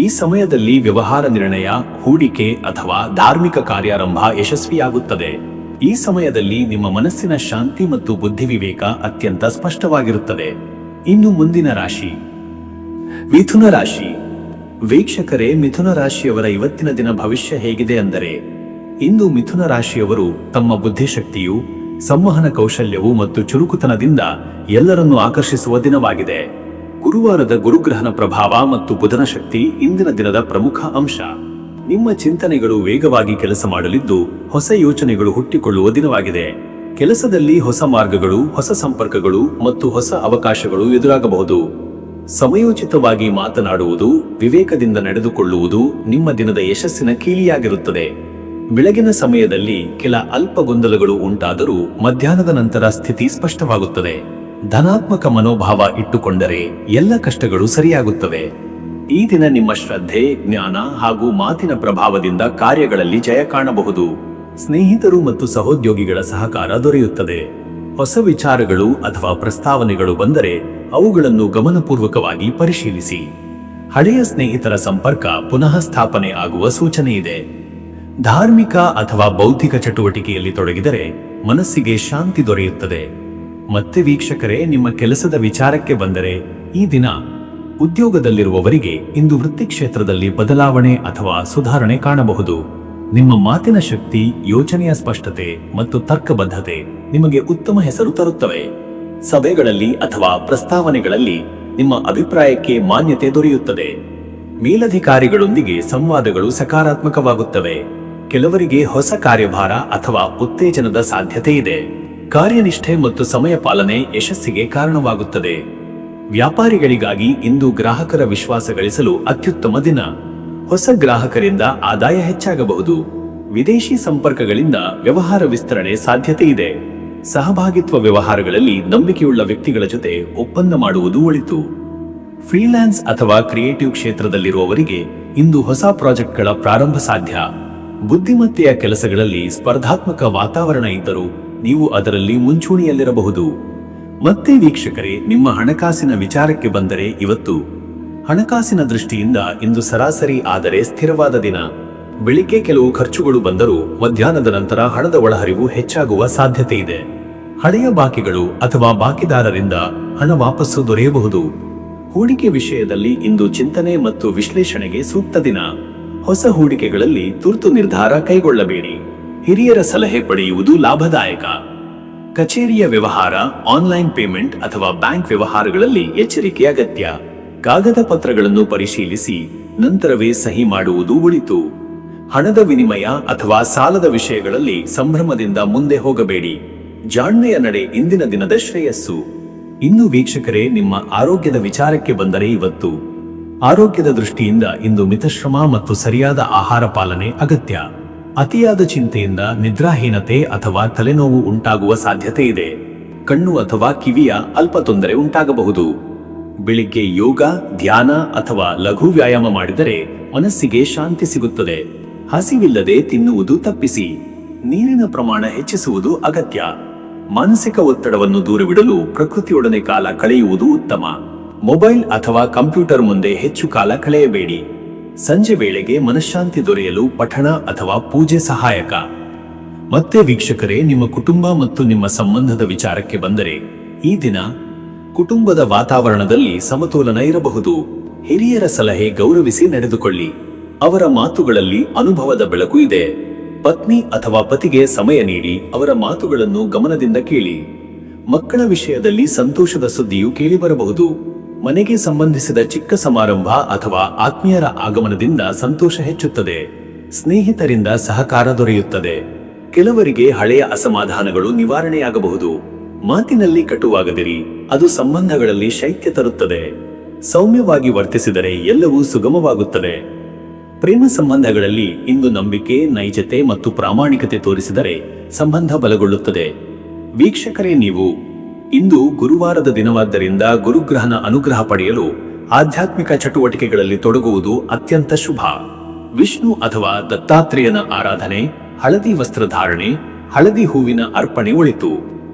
ಈ ಸಮಯದಲ್ಲಿ ವ್ಯವಹಾರ ನಿರ್ಣಯ, ಹೂಡಿಕೆ ಅಥವಾ ಧಾರ್ಮಿಕ ಕಾರ್ಯಾರಂಭ ಯಶಸ್ವಿಯಾಗುತ್ತದೆ. ಈ ಸಮಯದಲ್ಲಿ ನಿಮ್ಮ ಮನಸ್ಸಿನ ಶಾಂತಿ ಮತ್ತು ಬುದ್ಧಿವಿವೇಕ ಅತ್ಯಂತ ಸ್ಪಷ್ಟವಾಗಿರುತ್ತದೆ. ಇನ್ನು ಮುಂದಿನ ರಾಶಿ ಮಿಥುನ ರಾಶಿ. ವೀಕ್ಷಕರೇ, ಮಿಥುನ ರಾಶಿಯವರ ಇವತ್ತಿನ ದಿನ ಭವಿಷ್ಯ ಹೇಗಿದೆ ಅಂದರೆ, ಇಂದು ಮಿಥುನ ರಾಶಿಯವರು ತಮ್ಮ ಬುದ್ಧಿಶಕ್ತಿಯು, ಸಂವಹನ ಕೌಶಲ್ಯವು ಮತ್ತು ಚುರುಕುತನದಿಂದ ಎಲ್ಲರನ್ನೂ ಆಕರ್ಷಿಸುವ ದಿನವಾಗಿದೆ. ಗುರುವಾರದ ಗುರುಗ್ರಹನ ಪ್ರಭಾವ ಮತ್ತು ಬುಧನ ಶಕ್ತಿ ಇಂದಿನ ದಿನದ ಪ್ರಮುಖ ಅಂಶ. ನಿಮ್ಮ ಚಿಂತನೆಗಳು ವೇಗವಾಗಿ ಕೆಲಸ ಮಾಡಲಿದ್ದು ಹೊಸ ಯೋಚನೆಗಳು ಹುಟ್ಟಿಕೊಳ್ಳುವ ದಿನವಾಗಿದೆ. ಕೆಲಸದಲ್ಲಿ ಹೊಸ ಮಾರ್ಗಗಳು, ಹೊಸ ಸಂಪರ್ಕಗಳು ಮತ್ತು ಹೊಸ ಅವಕಾಶಗಳು ಎದುರಾಗಬಹುದು. ಸಮಯೋಚಿತವಾಗಿ ಮಾತನಾಡುವುದು, ವಿವೇಕದಿಂದ ನಡೆದುಕೊಳ್ಳುವುದು ನಿಮ್ಮ ದಿನದ ಯಶಸ್ಸಿನ ಕೀಲಿಯಾಗಿರುತ್ತದೆ. ಬೆಳಗಿನ ಸಮಯದಲ್ಲಿ ಕೆಲ ಅಲ್ಪ ಗೊಂದಲಗಳು ಉಂಟಾದರೂ ಮಧ್ಯಾಹ್ನದ ನಂತರ ಸ್ಥಿತಿ ಸ್ಪಷ್ಟವಾಗುತ್ತದೆ. ಧನಾತ್ಮಕ ಮನೋಭಾವ ಇಟ್ಟುಕೊಂಡರೆ ಎಲ್ಲ ಕಷ್ಟಗಳು ಸರಿಯಾಗುತ್ತವೆ. ಈ ದಿನ ನಿಮ್ಮ ಶ್ರದ್ಧೆ, ಜ್ಞಾನ ಹಾಗೂ ಮಾತಿನ ಪ್ರಭಾವದಿಂದ ಕಾರ್ಯಗಳಲ್ಲಿ ಜಯ ಕಾಣಬಹುದು. ಸ್ನೇಹಿತರು ಮತ್ತು ಸಹೋದ್ಯೋಗಿಗಳ ಸಹಕಾರ ದೊರೆಯುತ್ತದೆ. ಹೊಸ ವಿಚಾರಗಳು ಅಥವಾ ಪ್ರಸ್ತಾವನೆಗಳು ಬಂದರೆ ಅವುಗಳನ್ನು ಗಮನಪೂರ್ವಕವಾಗಿ ಪರಿಶೀಲಿಸಿ. ಹಳೆಯ ಸ್ನೇಹಿತರ ಸಂಪರ್ಕ ಪುನಃ ಸ್ಥಾಪನೆ ಆಗುವ ಸೂಚನೆ ಇದೆ. ಧಾರ್ಮಿಕ ಅಥವಾ ಬೌದ್ಧಿಕ ಚಟುವಟಿಕೆಯಲ್ಲಿ ತೊಡಗಿದರೆ ಮನಸ್ಸಿಗೆ ಶಾಂತಿ ದೊರೆಯುತ್ತದೆ. ಮತ್ತೆ ವೀಕ್ಷಕರೇ, ನಿಮ್ಮ ಕೆಲಸದ ವಿಚಾರಕ್ಕೆ ಬಂದರೆ, ಈ ದಿನ ಉದ್ಯೋಗದಲ್ಲಿರುವವರಿಗೆ ಇಂದು ವೃತ್ತಿ ಕ್ಷೇತ್ರದಲ್ಲಿ ಬದಲಾವಣೆ ಅಥವಾ ಸುಧಾರಣೆ ಕಾಣಬಹುದು. ನಿಮ್ಮ ಮಾತಿನ ಶಕ್ತಿ, ಯೋಚನೆಯ ಸ್ಪಷ್ಟತೆ ಮತ್ತು ತರ್ಕಬದ್ಧತೆ ನಿಮಗೆ ಉತ್ತಮ ಹೆಸರು ತರುತ್ತವೆ. ಸಭೆಗಳಲ್ಲಿ ಅಥವಾ ಪ್ರಸ್ತಾವನೆಗಳಲ್ಲಿ ನಿಮ್ಮ ಅಭಿಪ್ರಾಯಕ್ಕೆ ಮಾನ್ಯತೆ ದೊರೆಯುತ್ತದೆ. ಮೇಲಧಿಕಾರಿಗಳೊಂದಿಗೆ ಸಂವಾದಗಳು ಸಕಾರಾತ್ಮಕವಾಗುತ್ತವೆ. ಕೆಲವರಿಗೆ ಹೊಸ ಕಾರ್ಯಭಾರ ಅಥವಾ ಉತ್ತೇಜನದ ಸಾಧ್ಯತೆ ಇದೆ. ಕಾರ್ಯನಿಷ್ಠೆ ಮತ್ತು ಸಮಯ ಪಾಲನೆ ಯಶಸ್ಸಿಗೆ ಕಾರಣವಾಗುತ್ತದೆ. ವ್ಯಾಪಾರಿಗಳಿಗಾಗಿ ಇಂದು ಗ್ರಾಹಕರ ವಿಶ್ವಾಸ ಗಳಿಸಲು ಅತ್ಯುತ್ತಮ ದಿನ. ಹೊಸ ಗ್ರಾಹಕರಿಂದ ಆದಾಯ ಹೆಚ್ಚಾಗಬಹುದು. ವಿದೇಶಿ ಸಂಪರ್ಕಗಳಿಂದ ವ್ಯವಹಾರ ವಿಸ್ತರಣೆ ಸಾಧ್ಯತೆ ಇದೆ. ಸಹಭಾಗಿತ್ವ ವ್ಯವಹಾರಗಳಲ್ಲಿ ನಂಬಿಕೆಯುಳ್ಳ ವ್ಯಕ್ತಿಗಳ ಜೊತೆ ಒಪ್ಪಂದ ಮಾಡುವುದು ಒಳಿತು. ಫ್ರೀಲ್ಯಾನ್ಸ್ ಅಥವಾ ಕ್ರಿಯೇಟಿವ್ ಕ್ಷೇತ್ರದಲ್ಲಿರುವವರಿಗೆ ಇಂದು ಹೊಸ ಪ್ರಾಜೆಕ್ಟ್ಗಳ ಪ್ರಾರಂಭ ಸಾಧ್ಯ. ಬುದ್ಧಿಮತ್ತೆಯ ಕೆಲಸಗಳಲ್ಲಿ ಸ್ಪರ್ಧಾತ್ಮಕ ವಾತಾವರಣ ಇದ್ದರೂ ನೀವು ಅದರಲ್ಲಿ ಮುಂಚೂಣಿಯಲ್ಲಿರಬಹುದು. ಮತ್ತೆ ವೀಕ್ಷಕರೇ, ನಿಮ್ಮ ಹಣಕಾಸಿನ ವಿಚಾರಕ್ಕೆ ಬಂದರೆ, ಇವತ್ತು ಹಣಕಾಸಿನ ದೃಷ್ಟಿಯಿಂದ ಇಂದು ಸರಾಸರಿ ಆದರೆ ಸ್ಥಿರವಾದ ದಿನ. ಬೆಳಿಗ್ಗೆ ಕೆಲವು ಖರ್ಚುಗಳು ಬಂದರೂ ಮಧ್ಯಾಹ್ನದ ನಂತರ ಹಣದ ಒಳಹರಿವು ಹೆಚ್ಚಾಗುವ ಸಾಧ್ಯತೆ ಇದೆ. ಹಳೆಯ ಬಾಕಿಗಳು ಅಥವಾ ಬಾಕಿದಾರರಿಂದ ಹಣ ವಾಪಸ್ಸು ದೊರೆಯಬಹುದು. ಹೂಡಿಕೆ ವಿಷಯದಲ್ಲಿ ಇಂದು ಚಿಂತನೆ ಮತ್ತು ವಿಶ್ಲೇಷಣೆಗೆ ಸೂಕ್ತ ದಿನ. ಹೊಸ ಹೂಡಿಕೆಗಳಲ್ಲಿ ತುರ್ತು ನಿರ್ಧಾರ ಕೈಗೊಳ್ಳಬೇಡಿ. ಹಿರಿಯರ ಸಲಹೆ ಪಡೆಯುವುದು ಲಾಭದಾಯಕ. ಕಚೇರಿಯ ವ್ಯವಹಾರ, ಆನ್ಲೈನ್ ಪೇಮೆಂಟ್ ಅಥವಾ ಬ್ಯಾಂಕ್ ವ್ಯವಹಾರಗಳಲ್ಲಿ ಎಚ್ಚರಿಕೆ ಅಗತ್ಯ. ಕಾಗದ ಪತ್ರಗಳನ್ನು ಪರಿಶೀಲಿಸಿ ನಂತರವೇ ಸಹಿ ಮಾಡುವುದು ಒಳಿತು. ಹಣದ ವಿನಿಮಯ ಅಥವಾ ಸಾಲದ ವಿಷಯಗಳಲ್ಲಿ ಸಂಭ್ರಮದಿಂದ ಮುಂದೆ ಹೋಗಬೇಡಿ. ಜಾಣ್ಮೆಯ ನಡೆ ಇಂದಿನ ದಿನದ ಶ್ರೇಯಸ್ಸು. ಇನ್ನು ವೀಕ್ಷಕರೇ, ನಿಮ್ಮ ಆರೋಗ್ಯದ ವಿಚಾರಕ್ಕೆ ಬಂದರೆ, ಇವತ್ತು ಆರೋಗ್ಯದ ದೃಷ್ಟಿಯಿಂದ ಇಂದು ಮಿತಶ್ರಮ ಮತ್ತು ಸರಿಯಾದ ಆಹಾರ ಪಾಲನೆ ಅಗತ್ಯ. ಅತಿಯಾದ ಚಿಂತೆಯಿಂದ ನಿದ್ರಾಹೀನತೆ ಅಥವಾ ತಲೆನೋವು ಉಂಟಾಗುವ ಸಾಧ್ಯತೆ ಇದೆ. ಕಣ್ಣು ಅಥವಾ ಕಿವಿಯ ಅಲ್ಪ ತೊಂದರೆ ಉಂಟಾಗಬಹುದು. ಬೆಳಿಗ್ಗೆ ಯೋಗ, ಧ್ಯಾನ ಅಥವಾ ಲಘು ವ್ಯಾಯಾಮ ಮಾಡಿದರೆ ಮನಸ್ಸಿಗೆ ಶಾಂತಿ ಸಿಗುತ್ತದೆ. ಹಸಿವಿಲ್ಲದೆ ತಿನ್ನುವುದು ತಪ್ಪಿಸಿ. ನೀರಿನ ಪ್ರಮಾಣ ಹೆಚ್ಚಿಸುವುದು ಅಗತ್ಯ. ಮಾನಸಿಕ ಒತ್ತಡವನ್ನು ದೂರವಿಡಲು ಪ್ರಕೃತಿಯೊಡನೆ ಕಾಲ ಕಳೆಯುವುದು ಉತ್ತಮ. ಮೊಬೈಲ್ ಅಥವಾ ಕಂಪ್ಯೂಟರ್ ಮುಂದೆ ಹೆಚ್ಚು ಕಾಲ ಕಳೆಯಬೇಡಿ. ಸಂಜೆ ವೇಳೆಗೆ ಮನಃಶಾಂತಿ ದೊರೆಯಲು ಪಠಣ ಅಥವಾ ಪೂಜೆ ಸಹಾಯಕ. ಮತ್ತೆ ವೀಕ್ಷಕರೇ, ನಿಮ್ಮ ಕುಟುಂಬ ಮತ್ತು ನಿಮ್ಮ ಸಂಬಂಧದ ವಿಚಾರಕ್ಕೆ ಬಂದರೆ, ಈ ದಿನ ಕುಟುಂಬದ ವಾತಾವರಣದಲ್ಲಿ ಸಮತೋಲನ ಇರಬಹುದು. ಹಿರಿಯರ ಸಲಹೆ ಗೌರವಿಸಿ ನಡೆದುಕೊಳ್ಳಿ. ಅವರ ಮಾತುಗಳಲ್ಲಿ ಅನುಭವದ ಬೆಳಕು ಇದೆ. ಪತ್ನಿ ಅಥವಾ ಪತಿಗೆ ಸಮಯ ನೀಡಿ ಅವರ ಮಾತುಗಳನ್ನು ಗಮನದಿಂದ ಕೇಳಿ. ಮಕ್ಕಳ ವಿಷಯದಲ್ಲಿ ಸಂತೋಷದ ಸುದ್ದಿಯು ಕೇಳಿಬರಬಹುದು. ಮನೆಗೆ ಸಂಬಂಧಿಸಿದ ಚಿಕ್ಕ ಸಮಾರಂಭ ಅಥವಾ ಆತ್ಮೀಯರ ಆಗಮನದಿಂದ ಸಂತೋಷ ಹೆಚ್ಚುತ್ತದೆ. ಸ್ನೇಹಿತರಿಂದ ಸಹಕಾರ ದೊರೆಯುತ್ತದೆ. ಕೆಲವರಿಗೆ ಹಳೆಯ ಅಸಮಾಧಾನಗಳು ನಿವಾರಣೆಯಾಗಬಹುದು. ಮಾತಿನಲ್ಲಿ ಕಟುವಾಗದಿರಿ, ಅದು ಸಂಬಂಧಗಳಲ್ಲಿ ಶೈತ್ಯ ತರುತ್ತದೆ. ಸೌಮ್ಯವಾಗಿ ವರ್ತಿಸಿದರೆ ಎಲ್ಲವೂ ಸುಗಮವಾಗುತ್ತದೆ. ಪ್ರೇಮ ಸಂಬಂಧಗಳಲ್ಲಿ ಇಂದು ನಂಬಿಕೆ, ನೈಜತೆ ಮತ್ತು ಪ್ರಾಮಾಣಿಕತೆ ತೋರಿಸಿದರೆ ಸಂಬಂಧ ಬಲಗೊಳ್ಳುತ್ತದೆ. ವೀಕ್ಷಕರೇ, ನೀವು ಇಂದು ಗುರುವಾರದ ದಿನವಾದ್ದರಿಂದ ಗುರುಗ್ರಹನ ಅನುಗ್ರಹ ಪಡೆಯಲು ಆಧ್ಯಾತ್ಮಿಕ ಚಟುವಟಿಕೆಗಳಲ್ಲಿ ತೊಡಗುವುದು ಅತ್ಯಂತ ಶುಭ. ವಿಷ್ಣು ಅಥವಾ ದತ್ತಾತ್ರೇಯನ ಆರಾಧನೆ, ಹಳದಿ ವಸ್ತ್ರಧಾರಣೆ, ಹಳದಿ ಹೂವಿನ ಅರ್ಪಣೆ ಒಳಿತು.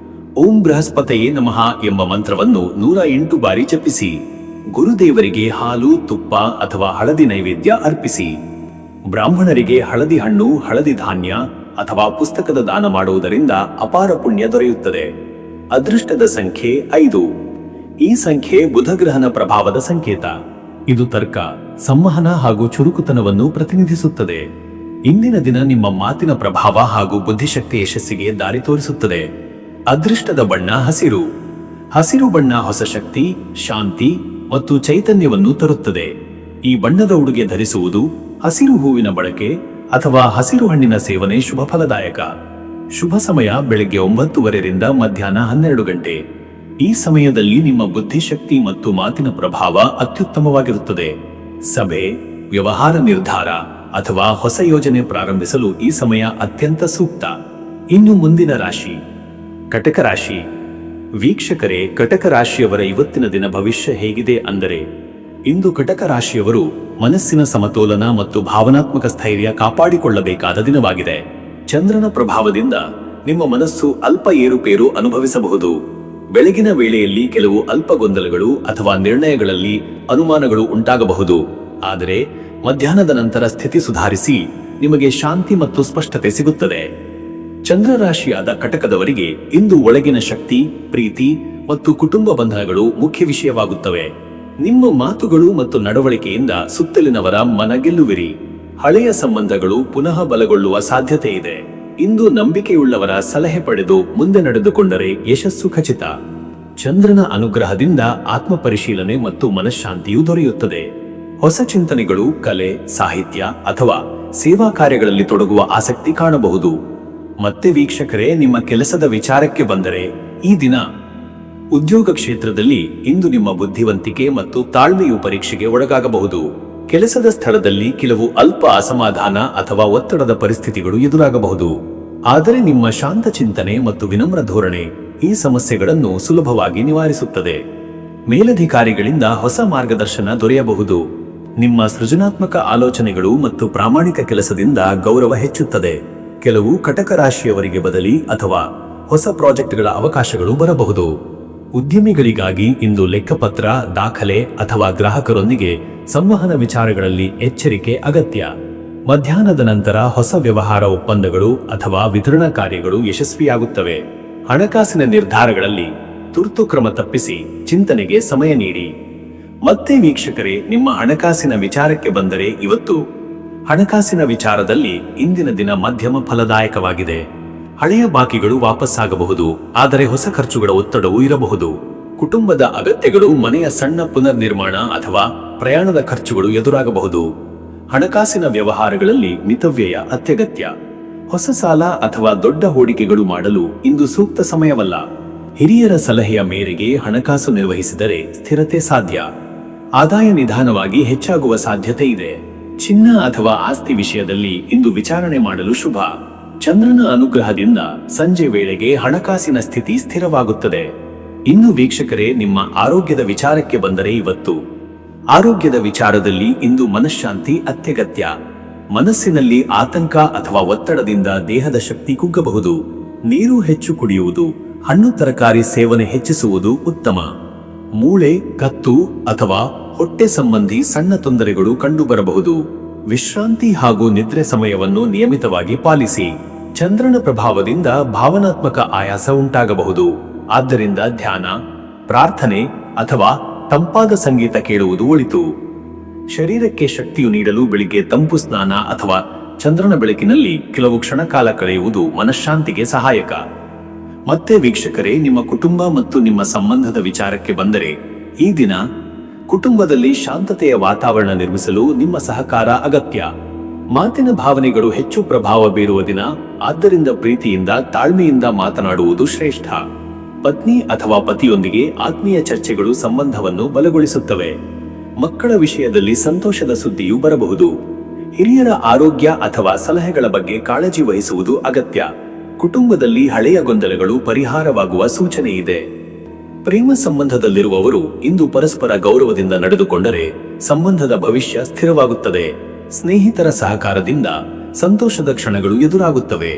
ಓಂ ಬೃಹಸ್ಪತಯೇ ನಮಃ ಎಂಬ ಮಂತ್ರವನ್ನು 108 ಬಾರಿ ಜಪಿಸಿ. ಗುರುದೇವರಿಗೆ ಹಾಲು, ತುಪ್ಪ ಅಥವಾ ಹಳದಿ ನೈವೇದ್ಯ ಅರ್ಪಿಸಿ. ಬ್ರಾಹ್ಮಣರಿಗೆ ಹಳದಿ ಹಣ್ಣು, ಹಳದಿ ಧಾನ್ಯ ಅಥವಾ ಪುಸ್ತಕದ ದಾನ ಮಾಡುವುದರಿಂದ ಅಪಾರ ಪುಣ್ಯ ದೊರೆಯುತ್ತದೆ. ಅದೃಷ್ಟದ ಸಂಖ್ಯೆ 5. ಈ ಸಂಖ್ಯೆ ಬುಧಗ್ರಹನ ಪ್ರಭಾವದ ಸಂಕೇತ. ಇದು ತರ್ಕ, ಸಂವಹನ ಹಾಗೂ ಚುರುಕುತನವನ್ನು ಪ್ರತಿನಿಧಿಸುತ್ತದೆ. ಇಂದಿನ ದಿನ ನಿಮ್ಮ ಮಾತಿನ ಪ್ರಭಾವ ಹಾಗೂ ಬುದ್ಧಿಶಕ್ತಿ ಯಶಸ್ಸಿಗೆ ದಾರಿ ತೋರಿಸುತ್ತದೆ. ಅದೃಷ್ಟದ ಬಣ್ಣ ಹಸಿರು. ಹಸಿರು ಬಣ್ಣ ಹೊಸ ಶಕ್ತಿ, ಶಾಂತಿ ಮತ್ತು ಚೈತನ್ಯವನ್ನು ತರುತ್ತದೆ. ಈ ಬಣ್ಣದ ಉಡುಗೆ ಧರಿಸುವುದು, ಹಸಿರು ಹೂವಿನ ಬಳಕೆ ಅಥವಾ ಹಸಿರು ಹಣ್ಣಿನ ಸೇವನೆ ಶುಭ ಫಲದಾಯಕ. ಶುಭ ಸಮಯ ಬೆಳಗ್ಗೆ 9:30 ರಿಂದ ಮಧ್ಯಾಹ್ನ 12 ಗಂಟೆ. ಈ ಸಮಯದಲ್ಲಿ ನಿಮ್ಮ ಬುದ್ಧಿಶಕ್ತಿ ಮತ್ತು ಮಾತಿನ ಪ್ರಭಾವ ಅತ್ಯುತ್ತಮವಾಗಿರುತ್ತದೆ. ಸಭೆ, ವ್ಯವಹಾರ ನಿರ್ಧಾರ ಅಥವಾ ಹೊಸ ಯೋಜನೆ ಪ್ರಾರಂಭಿಸಲು ಈ ಸಮಯ ಅತ್ಯಂತ ಸೂಕ್ತ. ಇನ್ನು ಮುಂದಿನ ರಾಶಿ ಕಟಕ ರಾಶಿ. ವೀಕ್ಷಕರೇ, ಕಟಕ ರಾಶಿಯವರ ಇವತ್ತಿನ ದಿನ ಭವಿಷ್ಯ ಹೇಗಿದೆ ಅಂದರೆ, ಇಂದು ಕಟಕ ರಾಶಿಯವರು ಮನಸ್ಸಿನ ಸಮತೋಲನ ಮತ್ತು ಭಾವನಾತ್ಮಕ ಸ್ಥೈರ್ಯ ಕಾಪಾಡಿಕೊಳ್ಳಬೇಕಾದ ದಿನವಾಗಿದೆ. ಚಂದ್ರನ ಪ್ರಭಾವದಿಂದ ನಿಮ್ಮ ಮನಸ್ಸು ಅಲ್ಪ ಏರುಪೇರು ಅನುಭವಿಸಬಹುದು. ಬೆಳಗಿನ ವೇಳೆಯಲ್ಲಿ ಕೆಲವು ಅಲ್ಪ ಗೊಂದಲಗಳು ಅಥವಾ ನಿರ್ಣಯಗಳಲ್ಲಿ ಅನುಮಾನಗಳು ಉಂಟಾಗಬಹುದು. ಆದರೆ ಮಧ್ಯಾಹ್ನದ ನಂತರ ಸ್ಥಿತಿ ಸುಧಾರಿಸಿ ನಿಮಗೆ ಶಾಂತಿ ಮತ್ತು ಸ್ಪಷ್ಟತೆ ಸಿಗುತ್ತದೆ. ಚಂದ್ರ ರಾಶಿಯಾದ ಕಟಕದವರಿಗೆ ಇಂದು ಒಳಗಿನ ಶಕ್ತಿ, ಪ್ರೀತಿ ಮತ್ತು ಕುಟುಂಬ ಬಂಧನಗಳು ಮುಖ್ಯ ವಿಷಯವಾಗುತ್ತವೆ. ನಿಮ್ಮ ಮಾತುಗಳು ಮತ್ತು ನಡವಳಿಕೆಯಿಂದ ಸುತ್ತಲಿನವರ ಮನ ಗೆಲ್ಲುವಿರಿ. ಹಳೆಯ ಸಂಬಂಧಗಳು ಪುನಃ ಬಲಗೊಳ್ಳುವ ಸಾಧ್ಯತೆ ಇದೆ. ಇಂದು ನಂಬಿಕೆಯುಳ್ಳವರ ಸಲಹೆ ಪಡೆದು ಮುಂದೆ ನಡೆದುಕೊಂಡರೆ ಯಶಸ್ಸು ಖಚಿತ. ಚಂದ್ರನ ಅನುಗ್ರಹದಿಂದ ಆತ್ಮ ಪರಿಶೀಲನೆ ಮತ್ತು ಮನಃಶಾಂತಿಯು ದೊರೆಯುತ್ತದೆ. ಹೊಸ ಚಿಂತನೆಗಳು, ಕಲೆ, ಸಾಹಿತ್ಯ ಅಥವಾ ಸೇವಾ ಕಾರ್ಯಗಳಲ್ಲಿ ತೊಡಗುವ ಆಸಕ್ತಿ ಕಾಣಬಹುದು. ಮತ್ತೆ ವೀಕ್ಷಕರೇ, ನಿಮ್ಮ ಕೆಲಸದ ವಿಚಾರಕ್ಕೆ ಬಂದರೆ, ಈ ದಿನ ಉದ್ಯೋಗ ಕ್ಷೇತ್ರದಲ್ಲಿ ಇಂದು ನಿಮ್ಮ ಬುದ್ಧಿವಂತಿಕೆ ಮತ್ತು ತಾಳ್ಮೆಯು ಪರೀಕ್ಷೆಗೆ ಒಳಗಾಗಬಹುದು. ಕೆಲಸದ ಸ್ಥಳದಲ್ಲಿ ಕೆಲವು ಅಲ್ಪ ಅಸಮಾಧಾನ ಅಥವಾ ಒತ್ತಡದ ಪರಿಸ್ಥಿತಿಗಳು ಎದುರಾಗಬಹುದು. ಆದರೆ ನಿಮ್ಮ ಶಾಂತ ಚಿಂತನೆ ಮತ್ತು ವಿನಮ್ರ ಧೋರಣೆ ಈ ಸಮಸ್ಯೆಗಳನ್ನು ಸುಲಭವಾಗಿ ನಿವಾರಿಸುತ್ತದೆ. ಮೇಲಧಿಕಾರಿಗಳಿಂದ ಹೊಸ ಮಾರ್ಗದರ್ಶನ ದೊರೆಯಬಹುದು. ನಿಮ್ಮ ಸೃಜನಾತ್ಮಕ ಆಲೋಚನೆಗಳು ಮತ್ತು ಪ್ರಾಮಾಣಿಕ ಕೆಲಸದಿಂದ ಗೌರವ ಹೆಚ್ಚುತ್ತದೆ. ಕೆಲವು ಕಟಕ ರಾಶಿಯವರಿಗೆ ಬದಲಿ ಅಥವಾ ಹೊಸ ಪ್ರಾಜೆಕ್ಟ್ಗಳ ಅವಕಾಶಗಳು ಬರಬಹುದು. ಉದ್ಯಮಿಗಳಿಗಾಗಿ ಇಂದು ಲೆಕ್ಕಪತ್ರ, ದಾಖಲೆ ಅಥವಾ ಗ್ರಾಹಕರೊಂದಿಗೆ ಸಂವಹನ ವಿಚಾರಗಳಲ್ಲಿ ಎಚ್ಚರಿಕೆ ಅಗತ್ಯ. ಮಧ್ಯಾಹ್ನದ ನಂತರ ಹೊಸ ವ್ಯವಹಾರ ಒಪ್ಪಂದಗಳು ಅಥವಾ ವಿತರಣಾ ಕಾರ್ಯಗಳು ಯಶಸ್ವಿಯಾಗುತ್ತವೆ. ಹಣಕಾಸಿನ ನಿರ್ಧಾರಗಳಲ್ಲಿ ತುರ್ತು ಕ್ರಮ ತಪ್ಪಿಸಿ ಚಿಂತನೆಗೆ ಸಮಯ ನೀಡಿ. ಮತ್ತೆ ವೀಕ್ಷಕರೇ, ನಿಮ್ಮ ಹಣಕಾಸಿನ ವಿಚಾರಕ್ಕೆ ಬಂದರೆ, ಇವತ್ತು ಹಣಕಾಸಿನ ವಿಚಾರದಲ್ಲಿ ಇಂದಿನ ದಿನ ಮಧ್ಯಮ ಫಲದಾಯಕವಾಗಿದೆ. ಹಳೆಯ ಬಾಕಿಗಳು ವಾಪಸ್ಸಾಗಬಹುದು, ಆದರೆ ಹೊಸ ಖರ್ಚುಗಳ ಒತ್ತಡವೂ ಇರಬಹುದು. ಕುಟುಂಬದ ಅಗತ್ಯಗಳು, ಮನೆಯ ಸಣ್ಣ ಪುನರ್ನಿರ್ಮಾಣ ಅಥವಾ ಪ್ರಯಾಣದ ಖರ್ಚುಗಳು ಎದುರಾಗಬಹುದು. ಹಣಕಾಸಿನ ವ್ಯವಹಾರಗಳಲ್ಲಿ ಮಿತವ್ಯಯ ಅತ್ಯಗತ್ಯ. ಹೊಸ ಸಾಲ ಅಥವಾ ದೊಡ್ಡ ಹೂಡಿಕೆಗಳು ಮಾಡಲು ಇಂದು ಸೂಕ್ತ ಸಮಯವಲ್ಲ. ಹಿರಿಯರ ಸಲಹೆಯ ಮೇರೆಗೆ ಹಣಕಾಸು ನಿರ್ವಹಿಸಿದರೆ ಸ್ಥಿರತೆ ಸಾಧ್ಯ. ಆದಾಯ ನಿಧಾನವಾಗಿ ಹೆಚ್ಚಾಗುವ ಸಾಧ್ಯತೆ ಇದೆ. ಚಿನ್ನ ಅಥವಾ ಆಸ್ತಿ ವಿಷಯದಲ್ಲಿ ಇಂದು ವಿಚಾರಣೆ ಮಾಡಲು ಶುಭ. ಚಂದ್ರನ ಅನುಗ್ರಹದಿಂದ ಸಂಜೆ ವೇಳೆಗೆ ಹಣಕಾಸಿನ ಸ್ಥಿತಿ ಸ್ಥಿರವಾಗುತ್ತದೆ. ಇನ್ನು ವೀಕ್ಷಕರೇ, ನಿಮ್ಮ ಆರೋಗ್ಯದ ವಿಚಾರಕ್ಕೆ ಬಂದರೆ, ಇವತ್ತು ಆರೋಗ್ಯದ ವಿಚಾರದಲ್ಲಿ ಇಂದು ಮನಃಶಾಂತಿ ಅತ್ಯಗತ್ಯ. ಮನಸ್ಸಿನಲ್ಲಿ ಆತಂಕ ಅಥವಾ ಒತ್ತಡದಿಂದ ದೇಹದ ಶಕ್ತಿ ಕುಗ್ಗಬಹುದು. ನೀರು ಹೆಚ್ಚು ಕುಡಿಯುವುದು, ಹಣ್ಣು ತರಕಾರಿ ಸೇವನೆ ಹೆಚ್ಚಿಸುವುದು ಉತ್ತಮ. ಮೂಳೆ, ಕತ್ತು ಅಥವಾ ಹೊಟ್ಟೆ ಸಂಬಂಧಿ ಸಣ್ಣ ತೊಂದರೆಗಳು ಕಂಡುಬರಬಹುದು. ವಿಶ್ರಾಂತಿ ಹಾಗೂ ನಿದ್ರೆ ಸಮಯವನ್ನು ನಿಯಮಿತವಾಗಿ ಪಾಲಿಸಿ. ಚಂದ್ರನ ಪ್ರಭಾವದಿಂದ ಭಾವನಾತ್ಮಕ ಆಯಾಸ ಉಂಟಾಗಬಹುದು. ಆದ್ದರಿಂದ ಧ್ಯಾನ, ಪ್ರಾರ್ಥನೆ ಅಥವಾ ತಂಪಾದ ಸಂಗೀತ ಕೇಳುವುದು ಒಳಿತು. ಶರೀರಕ್ಕೆ ಶಕ್ತಿಯು ನೀಡಲು ಬೆಳಿಗ್ಗೆ ತಂಪು ಸ್ನಾನ ಅಥವಾ ಚಂದ್ರನ ಬೆಳಕಿನಲ್ಲಿ ಕೆಲವು ಕ್ಷಣ ಕಾಲ ಕಳೆಯುವುದು ಮನಃಶಾಂತಿಗೆ ಸಹಾಯಕ. ಮತ್ತೆ ವೀಕ್ಷಕರೇ, ನಿಮ್ಮ ಕುಟುಂಬ ಮತ್ತು ನಿಮ್ಮ ಸಂಬಂಧದ ವಿಚಾರಕ್ಕೆ ಬಂದರೆ, ಈ ದಿನ ಕುಟುಂಬದಲ್ಲಿ ಶಾಂತತೆಯ ವಾತಾವರಣ ನಿರ್ಮಿಸಲು ನಿಮ್ಮ ಸಹಕಾರ ಅಗತ್ಯ. ಮಾತಿನ ಭಾವನೆಗಳು ಹೆಚ್ಚು ಪ್ರಭಾವ ಬೀರುವ ದಿನ, ಆದ್ದರಿಂದ ಪ್ರೀತಿಯಿಂದ ತಾಳ್ಮೆಯಿಂದ ಮಾತನಾಡುವುದು ಶ್ರೇಷ್ಠ. ಪತ್ನಿ ಅಥವಾ ಪತಿಯೊಂದಿಗೆ ಆತ್ಮೀಯ ಚರ್ಚೆಗಳು ಸಂಬಂಧವನ್ನು ಬಲಗೊಳಿಸುತ್ತವೆ. ಮಕ್ಕಳ ವಿಷಯದಲ್ಲಿ ಸಂತೋಷದ ಸುದ್ದಿಯೂ ಬರಬಹುದು. ಹಿರಿಯರ ಆರೋಗ್ಯ ಅಥವಾ ಸಲಹೆಗಳ ಬಗ್ಗೆ ಕಾಳಜಿ ವಹಿಸುವುದು ಅಗತ್ಯ. ಕುಟುಂಬದಲ್ಲಿ ಹಳೆಯ ಗೊಂದಲಗಳು ಪರಿಹಾರವಾಗುವ ಸೂಚನೆ ಇದೆ. ಪ್ರೇಮ ಸಂಬಂಧದಲ್ಲಿರುವವರು ಇಂದು ಪರಸ್ಪರ ಗೌರವದಿಂದ ನಡೆದುಕೊಂಡರೆ ಸಂಬಂಧದ ಭವಿಷ್ಯ ಸ್ಥಿರವಾಗುತ್ತದೆ. ಸ್ನೇಹಿತರ ಸಹಕಾರದಿಂದ ಸಂತೋಷದ ಕ್ಷಣಗಳು ಎದುರಾಗುತ್ತವೆ.